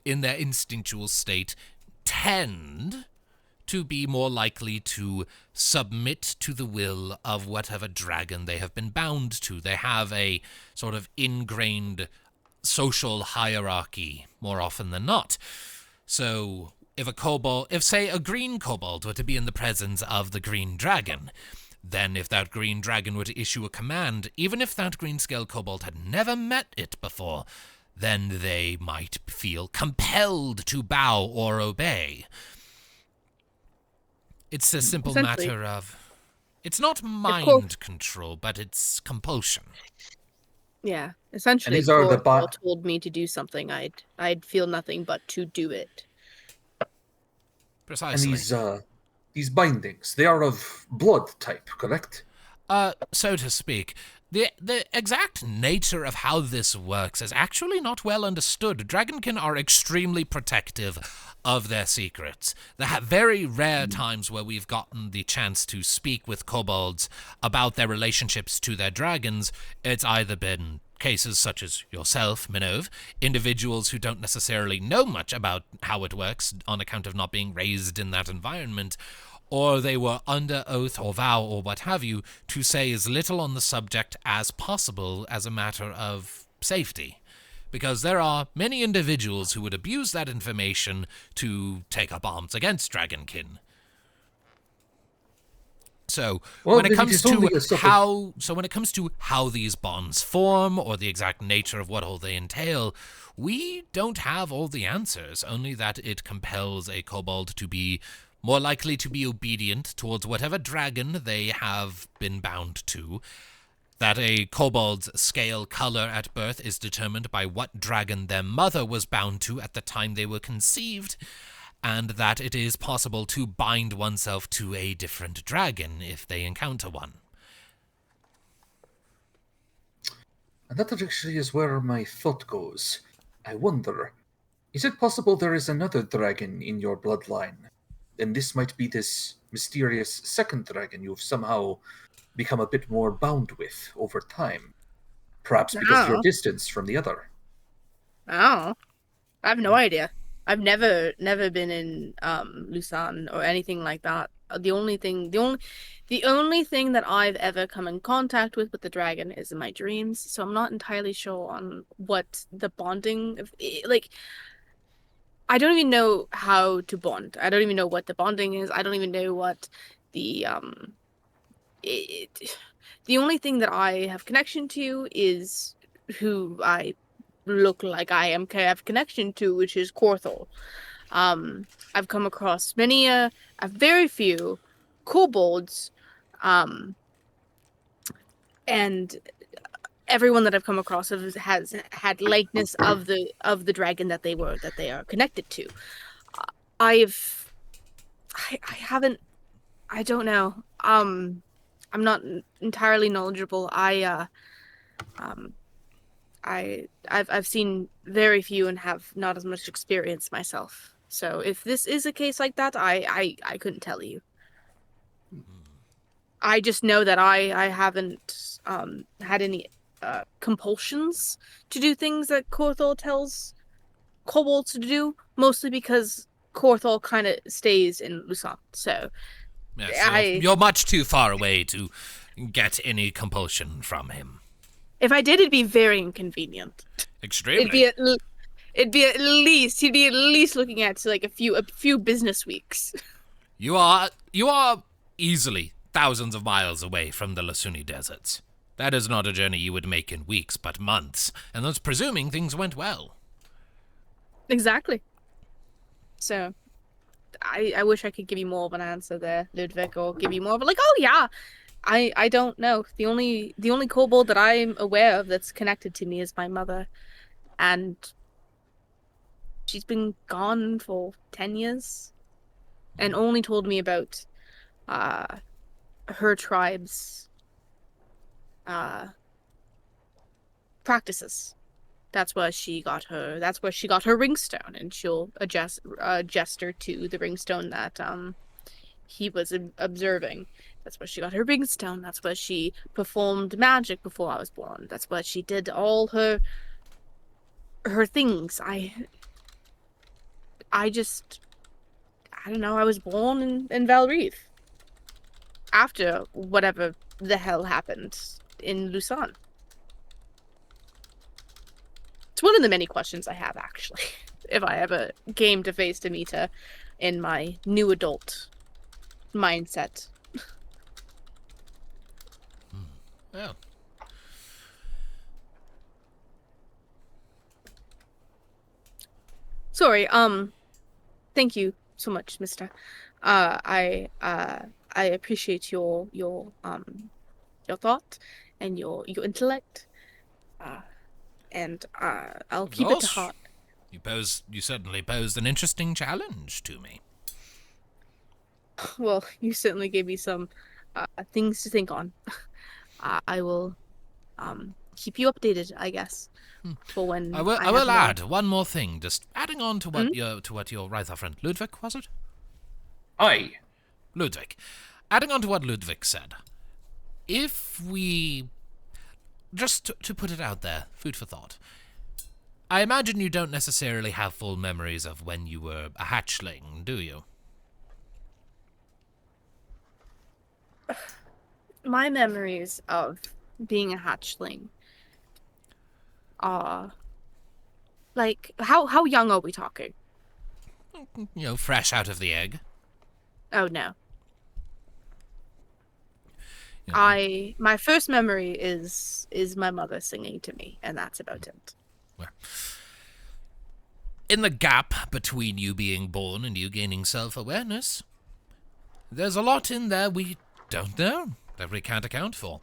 in their instinctual state, tend to be more likely to submit to the will of whatever dragon they have been bound to. They have a sort of ingrained social hierarchy more often than not. So if say a green kobold were to be in the presence of the green dragon, then if that green dragon were to issue a command, even if that green scale kobold had never met it before, then they might feel compelled to bow or obey. It's a simple matter of... It's not mind control, but it's compulsion. Yeah, essentially, if Kothal told me to do something, I'd feel nothing but to do it. Precisely. And these bindings, they are of blood type, correct? So to speak. The exact nature of how this works is actually not well understood. Dragonkin are extremely protective of their secrets. There have very rare times where we've gotten the chance to speak with kobolds about their relationships to their dragons. It's either been cases such as yourself, Minnove, individuals who don't necessarily know much about how it works on account of not being raised in that environment, or they were under oath or vow or what have you to say as little on the subject as possible as a matter of safety. Because there are many individuals who would abuse that information to take up arms against Dragonkin. So when it comes to how these bonds form or the exact nature of what all they entail, we don't have all the answers, only that it compels a kobold to be more likely to be obedient towards whatever dragon they have been bound to, that a kobold's scale color at birth is determined by what dragon their mother was bound to at the time they were conceived, and that it is possible to bind oneself to a different dragon if they encounter one. And that actually is where my thought goes. I wonder, is it possible there is another dragon in your bloodline? And this might be this mysterious second dragon you've somehow become a bit more bound with over time. Perhaps because of your distance from the other. Oh, I have no idea. I've never been in Lusan or anything like that. The only thing that I've ever come in contact with the dragon is in my dreams. So I'm not entirely sure on what the bonding like. I don't even know how to bond. I don't even know what the bonding is. I don't even know what the the only thing that I have connection to is who I look like I have connection to, which is Kothal. I've come across a very few kobolds, and everyone that I've come across has had likeness of the dragon that they are connected to. I don't know. I'm not entirely knowledgeable. I've seen very few and have not as much experience myself. So if this is a case like that, I couldn't tell you. I just know that I haven't had any compulsions to do things that Kothal tells kobolds to do, mostly because Kothal kind of stays in Lusan. So, you're much too far away to get any compulsion from him. If I did, it'd be very inconvenient. Extremely. He'd be at least looking at like a few business weeks. You are easily thousands of miles away from the Lasuni deserts. That is not a journey you would make in weeks, but months, and that's presuming things went well. Exactly. So, I wish I could give you more of an answer there, Ludviek, or give you more of a, like, oh yeah, I don't know. The only kobold that I'm aware of that's connected to me is my mother, and she's been gone for 10 years, and only told me about her tribe's practices. That's where she got her ringstone, and she'll gesture to the ringstone that he was observing. That's where she got her ringstone. That's where she performed magic before I was born. That's where she did all her things. I don't know, I was born in Valreef after whatever the hell happened in Lusan. It's one of the many questions I have, actually. If I ever came to face to meet her, in my new adult mindset. Well, Sorry, thank you so much, mister. I appreciate your thought and your intellect. And I'll keep it to course. heart. You certainly posed an interesting challenge to me. Well, you certainly gave me some things to think on. I will keep you updated, I guess, for when I will have more. add one more thing, just adding on to what your writer friend Ludviek, was it? Aye. Ludviek. Adding on to what Ludviek said, if we just to put it out there, food for thought. I imagine you don't necessarily have full memories of when you were a hatchling, do you? My memories of being a hatchling are like how young are we talking? You know, fresh out of the egg. Oh no. Yeah. My first memory is my mother singing to me, and that's about it. Well, in the gap between you being born and you gaining self-awareness, there's a lot in there we don't know, that we can't account for.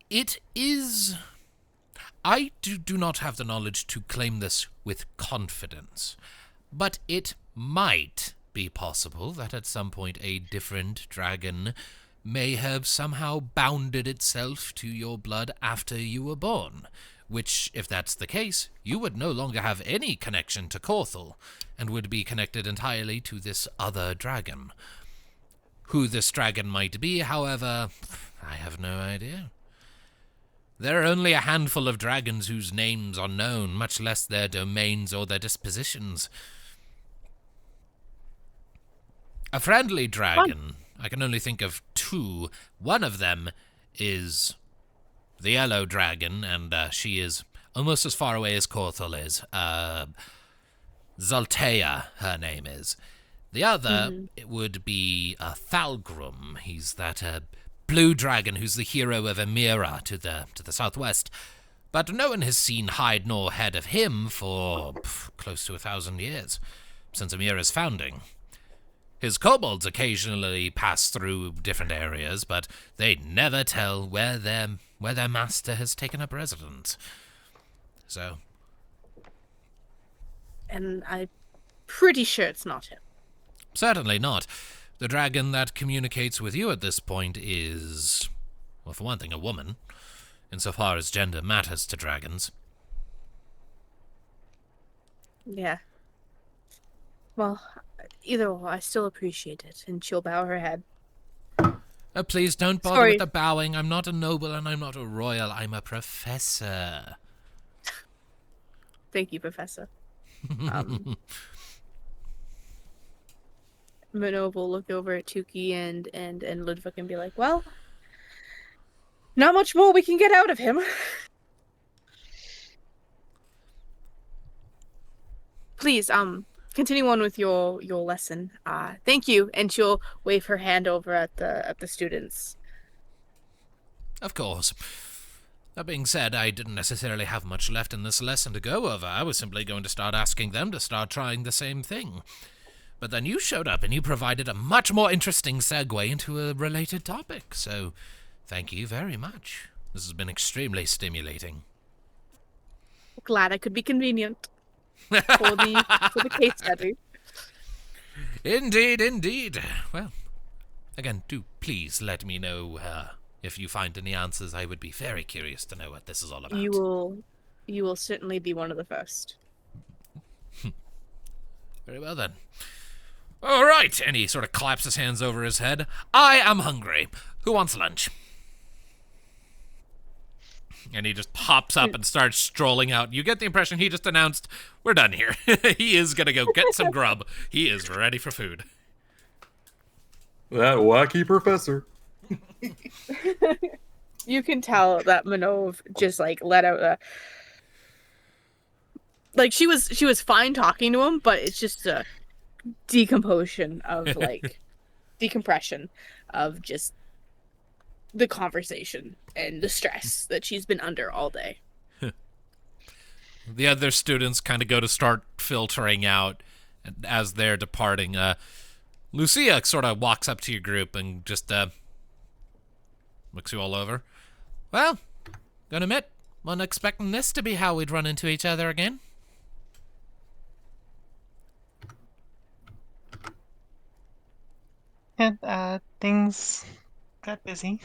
It is... I do not have the knowledge to claim this with confidence, but it might be possible that at some point a different dragon may have somehow bounded itself to your blood after you were born, which, if that's the case, you would no longer have any connection to Corthel, and would be connected entirely to this other dragon. Who this dragon might be, however, I have no idea. There are only a handful of dragons whose names are known, much less their domains or their dispositions. A friendly dragon, I can only think of two. One of them is the yellow dragon, and she is almost as far away as Corthel is. Zaltea, her name is. The other it would be Thalgrim. He's that blue dragon who's the hero of Emira to the southwest. But no one has seen hide nor head of him for close to 1,000 years, since Emira's founding. His kobolds occasionally pass through different areas, but they never tell where their master has taken up residence. So... And I'm pretty sure it's not him. Certainly not. The dragon that communicates with you at this point is, well, for one thing, a woman, insofar as gender matters to dragons. Yeah. Well, either way, I still appreciate it, and she'll bow her head. Oh, please don't bother Sorry. with the bowing. I'm not a noble and I'm not a royal. I'm a professor. Thank you, Professor. Minnove will look over at Tuki and Ludviek and be like, well, not much more we can get out of him. Please, continue on with your lesson. Thank you. And she'll wave her hand over at the students. Of course. That being said, I didn't necessarily have much left in this lesson to go over. I was simply going to start asking them to start trying the same thing. But then you showed up and you provided a much more interesting segue into a related topic. So, thank you very much. This has been extremely stimulating. Glad I could be convenient for the case study. Indeed, indeed. Well, again, do please let me know if you find any answers. I would be very curious to know what this is all about. You will certainly be one of the first. Very well then. All right, and he sort of claps his hands over his head. I am hungry. Who wants lunch? And he just pops up and starts strolling out. You get the impression he just announced, we're done here. He is going to go get some grub. He is ready for food. That wacky professor. You can tell that Minnove just like let out a like she was fine talking to him, but it's just decomposition of decompression of just the conversation and the stress that she's been under all day. The other students kind of go to start filtering out, and as they're departing, Lucia sort of walks up to your group and just looks you all over. Well, gonna admit, wasn't expecting this to be how we'd run into each other again. And things got busy.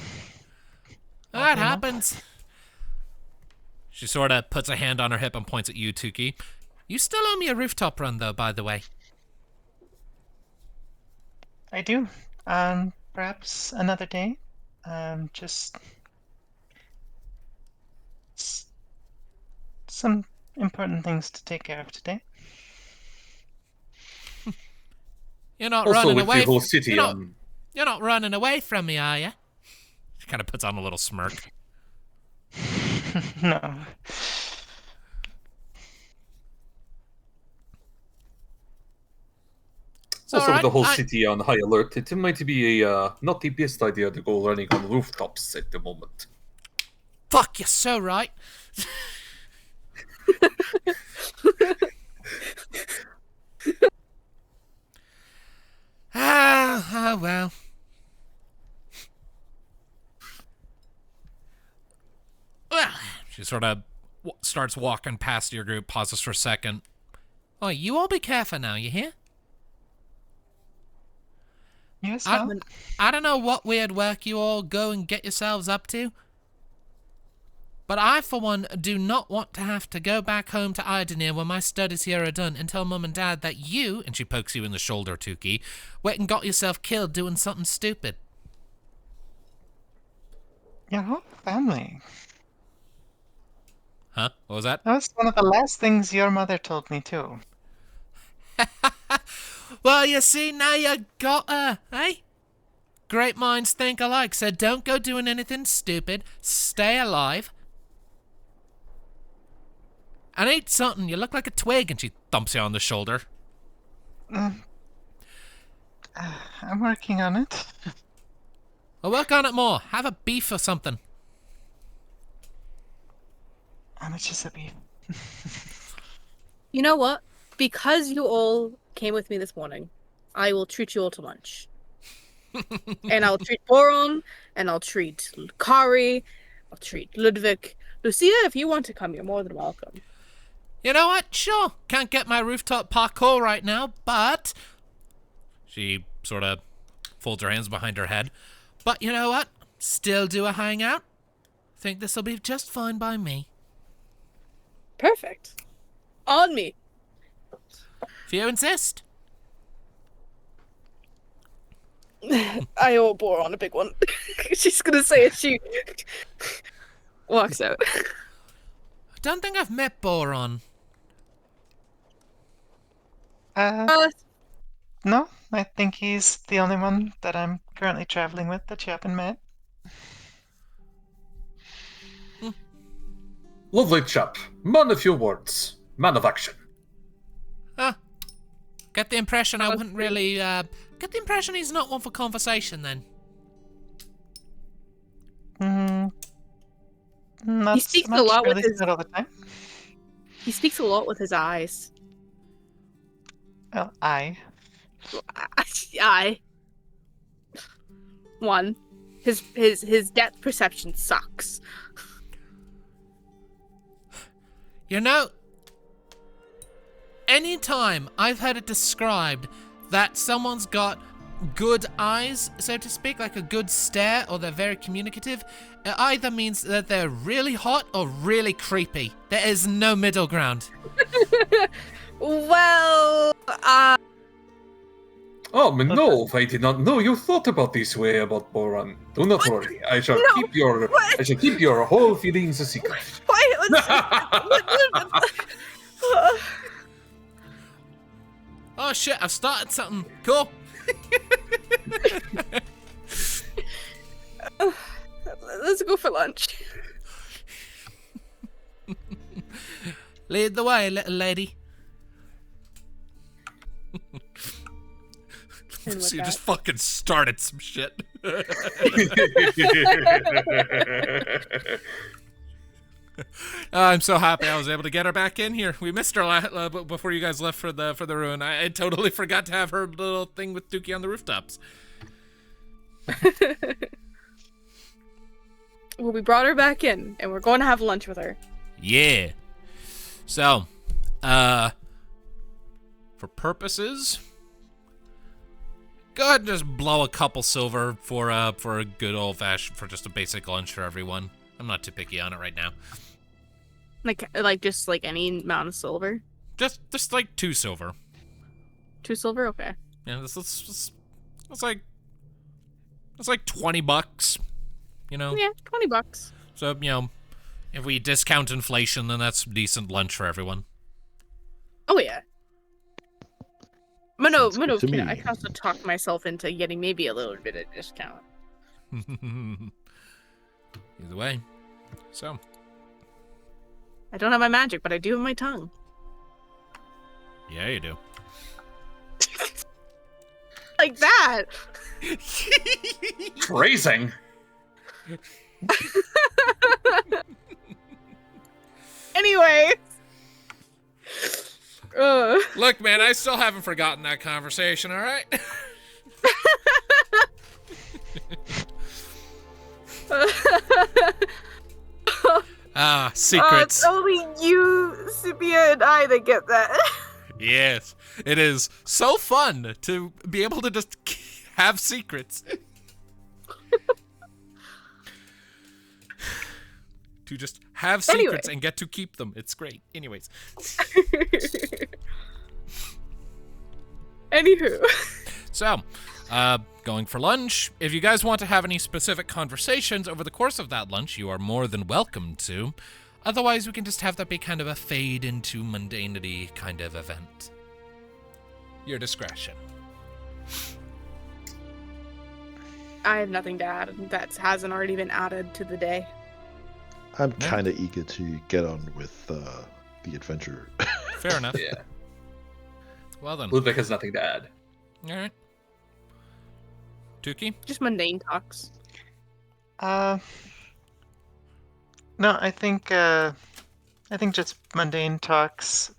That happens. She sort of puts a hand on her hip and points at you, Tuki. You still owe me a rooftop run, though, by the way. I do. Perhaps another day. Just some important things to take care of today. You're not Also, running with away. the whole city, You're not running away from me, are you? She kind of puts on a little smirk. No. Also, Alright, with the whole city on high alert, it might be not the best idea to go running on rooftops at the moment. Fuck, you're so right. Well. Well, she sort of starts walking past your group, pauses for a second. Oh, you all be careful now, you hear? Yes, well. I don't know what weird work you all go and get yourselves up to, but I, for one, do not want to have to go back home to Idonir when my studies here are done and tell Mum and Dad that you, and she pokes you in the shoulder, Tuki, went and got yourself killed doing something stupid. Your whole family. Huh? What was that? That was one of the last things your mother told me, too. Well, you see, now you got her, eh? Great minds think alike, so don't go doing anything stupid. Stay alive. And eat something. You look like a twig. And she thumps you on the shoulder. I'm working on it. Well, work on it more. Have a beef or something. How much is a beef? You know what? Because you all came with me this morning, I will treat you all to lunch. And I'll treat Boron, and I'll treat Kari, I'll treat Ludviek. Lucia, if you want to come, you're more than welcome. You know what? Sure. Can't get my rooftop parkour right now, but... She sort of folds her hands behind her head. But you know what? Still do a hangout. Think this'll be just fine by me. Perfect. On me. If you insist. I owe Boron a big one. She's gonna say it. She walks out. I don't think I've met Boron. No, I think he's the only one that I'm currently traveling with that you haven't met. Lovely chap. Man of few words. Man of action. Get the impression I wouldn't really, get the impression he's not one for conversation then. Not He speaks so much, a lot with really, his- not all the time. He speaks a lot with his eyes. Well, I. One. His depth perception sucks. You know, anytime I've heard it described that someone's got good eyes, so to speak, like a good stare, or they're very communicative, it either means that they're really hot or really creepy. There is no middle ground. Well, Oh, Minnove, I did not know you thought about this way about Boron. Do not worry. I shall keep your whole feelings a secret. Oh shit, I've started something. Cool. Let's go for lunch. Lead the way, little lady. And with So you that- just fucking started some shit. I'm so happy I was able to get her back in here. We missed her before you guys left for the ruin. I totally forgot to have her little thing with Tuki on the rooftops. Well, we brought her back in, and we're going to have lunch with her. Yeah. So, for purposes, go ahead and just blow a couple silver for a good old fashioned, for just a basic lunch for everyone. I'm not too picky on it right now. Like just like any amount of silver. Just like 2 silver. 2 silver, okay. Yeah, it's like $20, you know. Yeah, $20. So, you know, if we discount inflation, then that's decent lunch for everyone. Oh yeah. Minnove, Sounds good to me. I can also talk myself into getting maybe a little bit of discount. Either way. So, I don't have my magic, but I do have my tongue. yeah, you do. Like that. Phrasing. Anyway. Look, man, I still haven't forgotten that conversation, all right? Secrets. It's only you, Sepia, and I that get that. Yes, it is so fun to be able to just have secrets. To just have secrets and get to keep them. It's great. Anyways. Anywho. So, going for lunch. If you guys want to have any specific conversations over the course of that lunch, you are more than welcome to. Otherwise, we can just have that be kind of a fade into mundanity kind of event. Your discretion. I have nothing to add that hasn't already been added to the day. I'm kind of eager to get on with the adventure. Fair enough. Yeah. Well then. Ludviek has nothing to add. All right. Tuki? Just mundane talks. No, I think just mundane talks.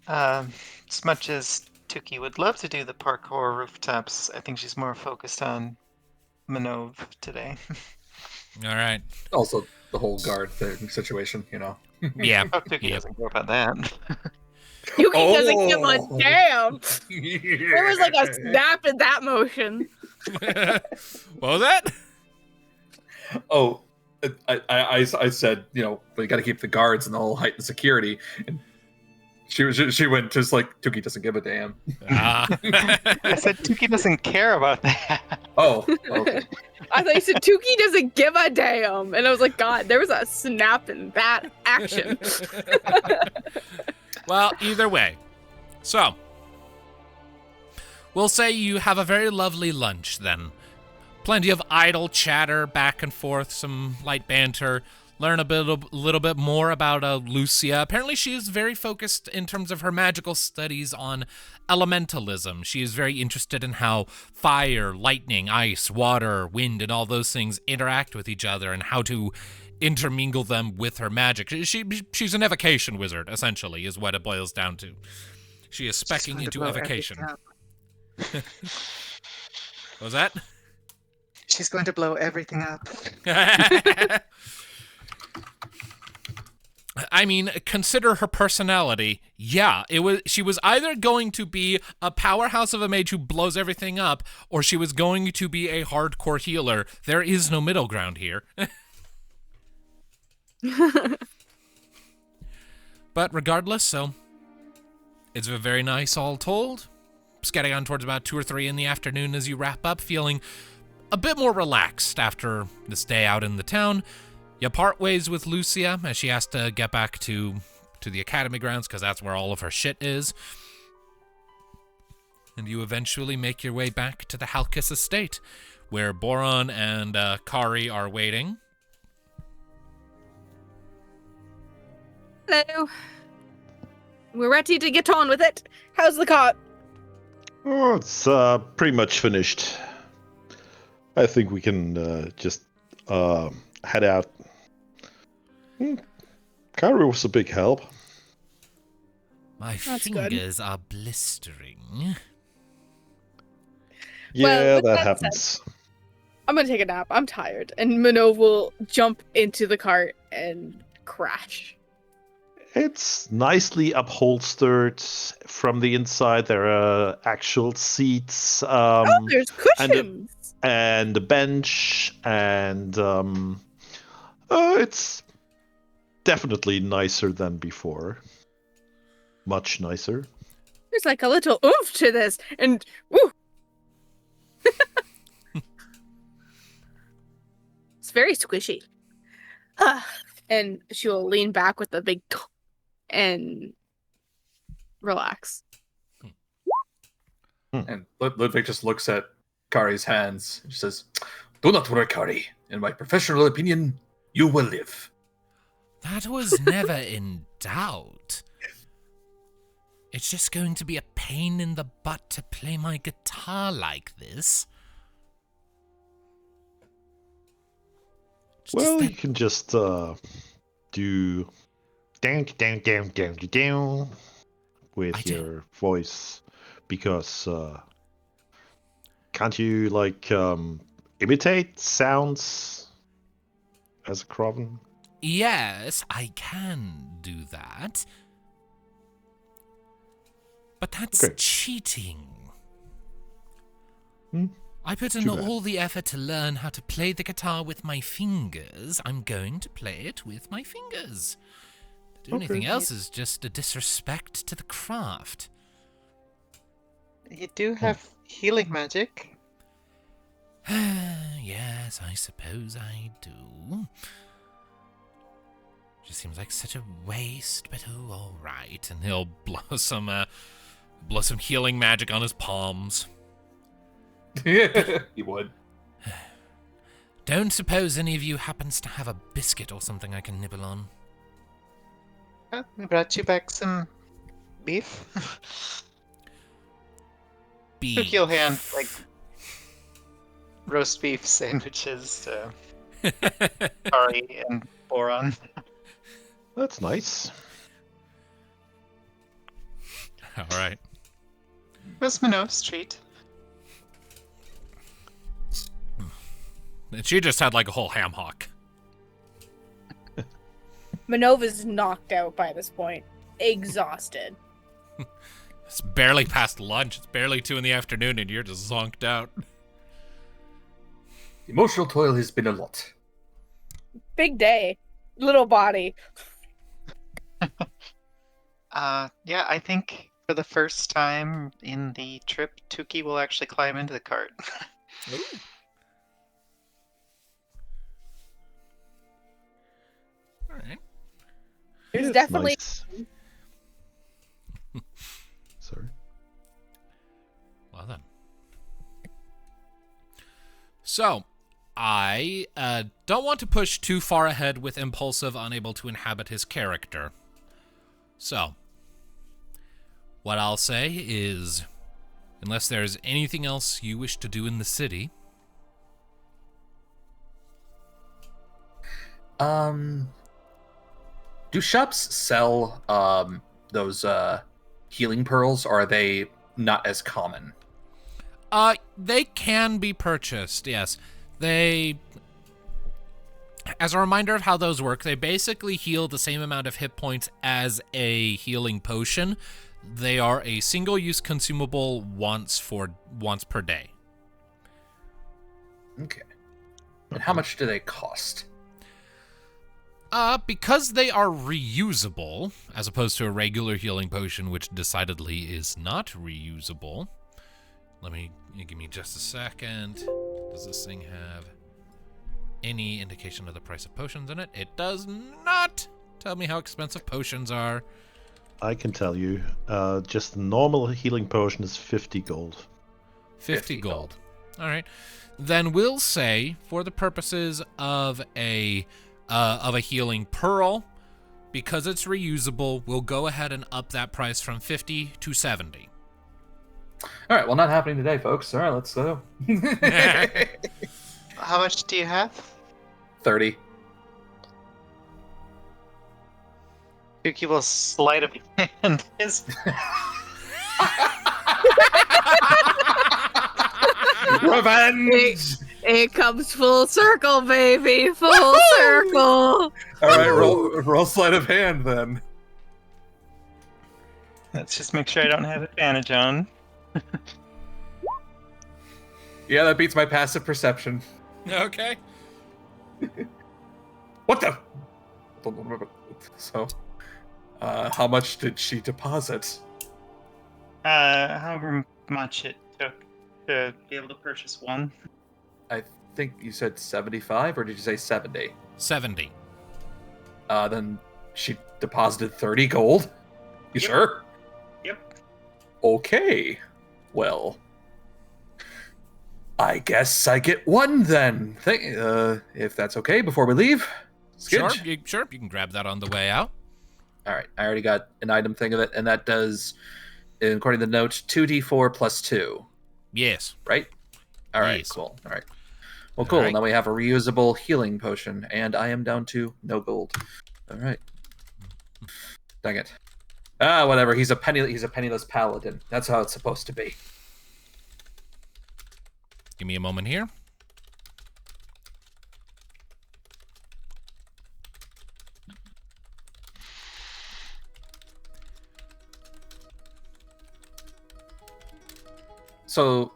As much as Tuki would love to do the parkour rooftops, I think she's more focused on Minnove today. All right. Also, the whole guard thing situation, you know. Yeah. Oh, Tuki doesn't care about that. Yuki doesn't give a damn. There was like a snap in that motion. What was that? Oh, I said, you know, we got to keep the guards and the whole heightened security. And she went just like, Tuki doesn't give a damn. I said Tuki doesn't care about that. Oh, okay. I thought you said Tuki doesn't give a damn. And I was like, God, there was a snap in that action. Well, either way. So, we'll say you have a very lovely lunch then. Plenty of idle chatter back and forth, some light banter. Learn a little bit more about Lucia. Apparently she is very focused in terms of her magical studies on elementalism. She is very interested in how fire, lightning, ice, water, wind, and all those things interact with each other and how to intermingle them with her magic. She's an evocation wizard, essentially, is what it boils down to. She is specking into evocation. What was that? She's going to blow everything up. I mean, consider her personality. Yeah, she was either going to be a powerhouse of a mage who blows everything up, or she was going to be a hardcore healer. There is no middle ground here. But regardless, so it's very nice all told. It's getting on towards about 2 or 3 in the afternoon as you wrap up, feeling a bit more relaxed after this day out in the town. You part ways with Lucia as she has to get back to the academy grounds because that's where all of her shit is. And you eventually make your way back to the Halkis estate, where Boron and Kari are waiting. Hello. We're ready to get on with it. How's the cart? Oh, it's pretty much finished. I think we can just head out. Kari was a big help. My That's good. fingers are blistering. Yeah, Well, with that that happens. I'm gonna take a nap. I'm tired. And Minnove will jump into the cart and crash. It's nicely upholstered from the inside. There are actual seats. There's cushions. And a bench, and it's definitely nicer than before. Much nicer. There's like a little oomph to this, and woo! It's very squishy. And she will lean back with a big and relax. And Ludviek just looks at Kari's hands and says, "Do not worry, Kari. In my professional opinion, you will live." That was never in doubt. It's just going to be a pain in the butt to play my guitar like this. Well, you can just do down with your voice, because can't you like imitate sounds as a Crovan? Yes, I can do that. But that's cheating. I put in all the effort to learn how to play the guitar with my fingers. I'm going to play it with my fingers. To do anything else is just a disrespect to the craft. You do have healing magic. Yes, I suppose I do. Just seems like such a waste, but oh, all right. And he'll blow some healing magic on his palms. He would. Don't suppose any of you happens to have a biscuit or something I can nibble on? We brought you back some beef. Beef. Tuki will hand like roast beef sandwiches to Kari and Boron. That's nice. All right. It was Minnove's treat. And she just had like a whole ham hock. Minnove is knocked out by this point. Exhausted. It's barely past lunch. It's barely 2 p.m. and you're just zonked out. Emotional toil has been a lot. Big day. Little body. Yeah, I think for the first time in the trip, Tuki will actually climb into the cart. Ooh. All right. It's definitely nice. Sorry. Well then. So, I don't want to push too far ahead with Impulsive unable to inhabit his character. So, what I'll say is, unless there's anything else you wish to do in the city. Do shops sell those healing pearls, or are they not as common? They can be purchased, yes. They, as a reminder of how those work, they basically heal the same amount of hit points as a healing potion. They are a single-use consumable once per day. Okay. And how much do they cost? Because they are reusable, as opposed to a regular healing potion, which decidedly is not reusable. Give me just a second. Does this thing have any indication of the price of potions in it? It does not. Tell me how expensive potions are. I can tell you. Just a normal healing potion is 50 gold. 50 gold. All right. Then we'll say, for the purposes of a healing pearl, because it's reusable, we'll go ahead and up that price from 50 to 70. All right, well, not happening today, folks. All right, let's go. How much do you have? 30. Tuki will sleight of hand his. Revenge! It comes full circle, baby. Full circle. All right, roll sleight of hand then. Let's just make sure I don't have advantage on. Yeah, that beats my passive perception. Okay. What the? So, how much did she deposit? However much it took to be able to purchase one. I think you said 75, or did you say 70? 70. Then she deposited 30 gold? You Yep. sure? Yep. Okay. Well, I guess I get one then. If that's okay before we leave. Sure, Skij? sure. You can grab that on the way out. All right, I already got an item thing of it, and that does, according to the notes, 2d4 plus 2, Yes. right? All right, Yes. cool. All right. Well, cool. All right. Now we have a reusable healing potion, and I am down to no gold. All right. Dang it. Whatever. He's a penniless paladin. That's how it's supposed to be. Give me a moment here. So,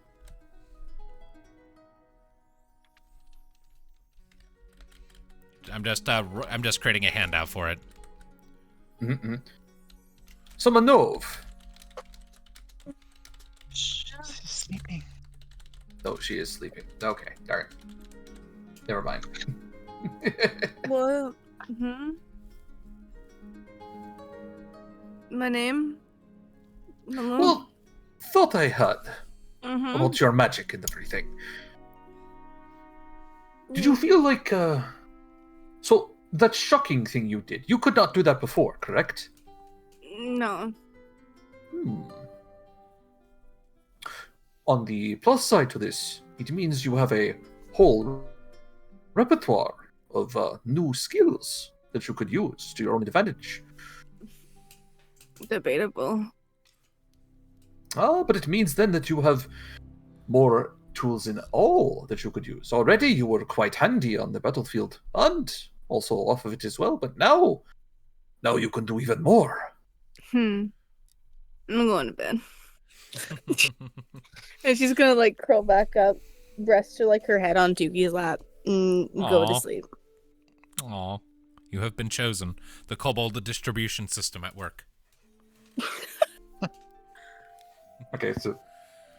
I'm just creating a handout for it. so Minnove. She's sleeping. Oh, she is sleeping. Okay, darn. Never mind. What? My name? Hello? Well, thought I heard Mhm. about your magic and everything. Did you feel like, So, that shocking thing you did, you could not do that before, correct? No. On the plus side to this, it means you have a whole repertoire of new skills that you could use to your own advantage. Debatable. But it means then that you have more tools in all that you could use. Already you were quite handy on the battlefield, and also off of it as well, but now you can do even more. I'm going to bed. And she's gonna like curl back up, rest her head on Tuki's lap, and go to Aw. sleep. Aw. You have been chosen. The kobold distribution system at work. Okay, so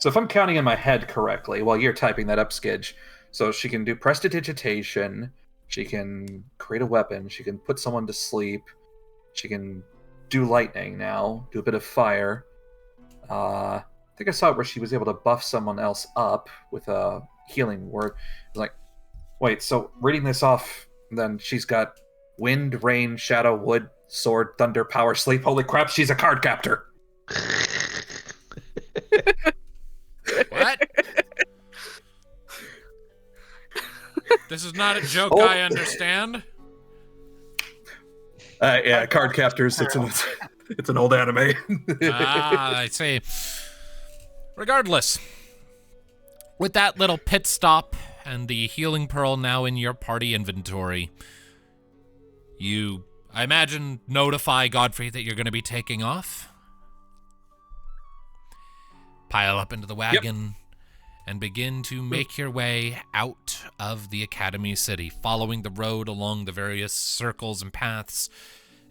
if I'm counting in my head correctly, while you're typing that up, Skij, so she can do prestidigitation, she can create a weapon, she can put someone to sleep, she can do lightning now, do a bit of fire. I think I saw it where she was able to buff someone else up with a healing word. It's like, wait, so reading this off, then she's got wind, rain, shadow, wood, sword, thunder, power, sleep. Holy crap, she's a card captor. What? This is not a joke, Oh. I understand. Yeah, card captors. It's an old anime. I see. Regardless, with that little pit stop and the healing pearl now in your party inventory, you, I imagine, notify Godfrey that you're going to be taking off. Pile up into the wagon and begin to make your way out of the Academy City, following the road along the various circles and paths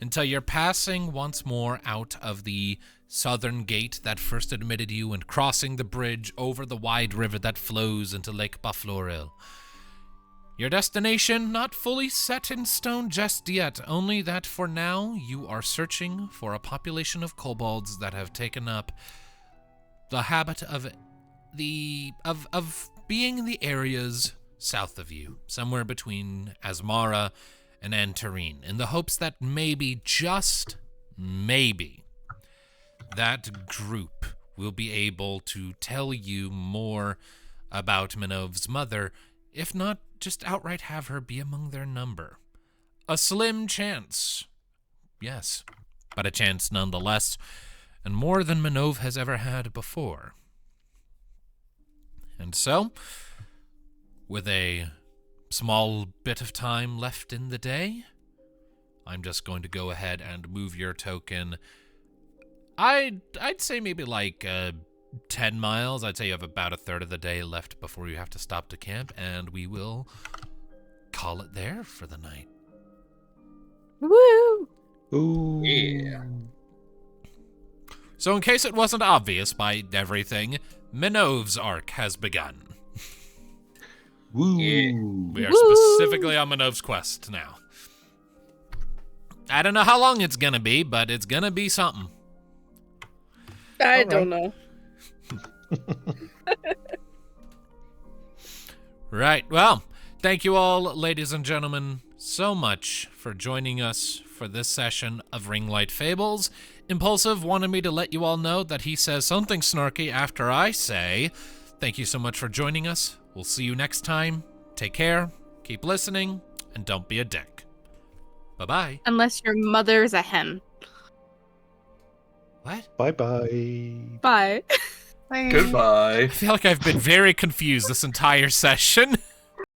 until you're passing once more out of the southern gate that first admitted you and crossing the bridge over the wide river that flows into Lake Bafloril. Your destination not fully set in stone just yet, only that for now you are searching for a population of kobolds that have taken up the habit of being in the areas south of you, somewhere between Asmara and Antarine, in the hopes that maybe, just maybe, that group we'll be able to tell you more about Minnove's mother, if not just outright have her be among their number. A slim chance, yes, but a chance nonetheless, and more than Minnove has ever had before. And so, with a small bit of time left in the day, I'm just going to go ahead and move your token. I'd say maybe like 10 miles. I'd say you have about a third of the day left before you have to stop to camp, and we will call it there for the night. Woo! Ooh. Yeah. So in case it wasn't obvious by everything, Minnove's arc has begun. Woo. Yeah. We are Woo! specifically on Minnove's quest now. I don't know how long it's gonna be, but it's gonna be something. I don't know. Right, well, thank you all, ladies and gentlemen, so much for joining us for this session of Ringlight Fables. Impulsive wanted me to let you all know that he says something snarky after I say, thank you so much for joining us. We'll see you next time. Take care, keep listening, and don't be a dick. Bye-bye. Unless your mother's a hen. What? Bye-bye. Bye. Goodbye. I feel like I've been very confused this entire session.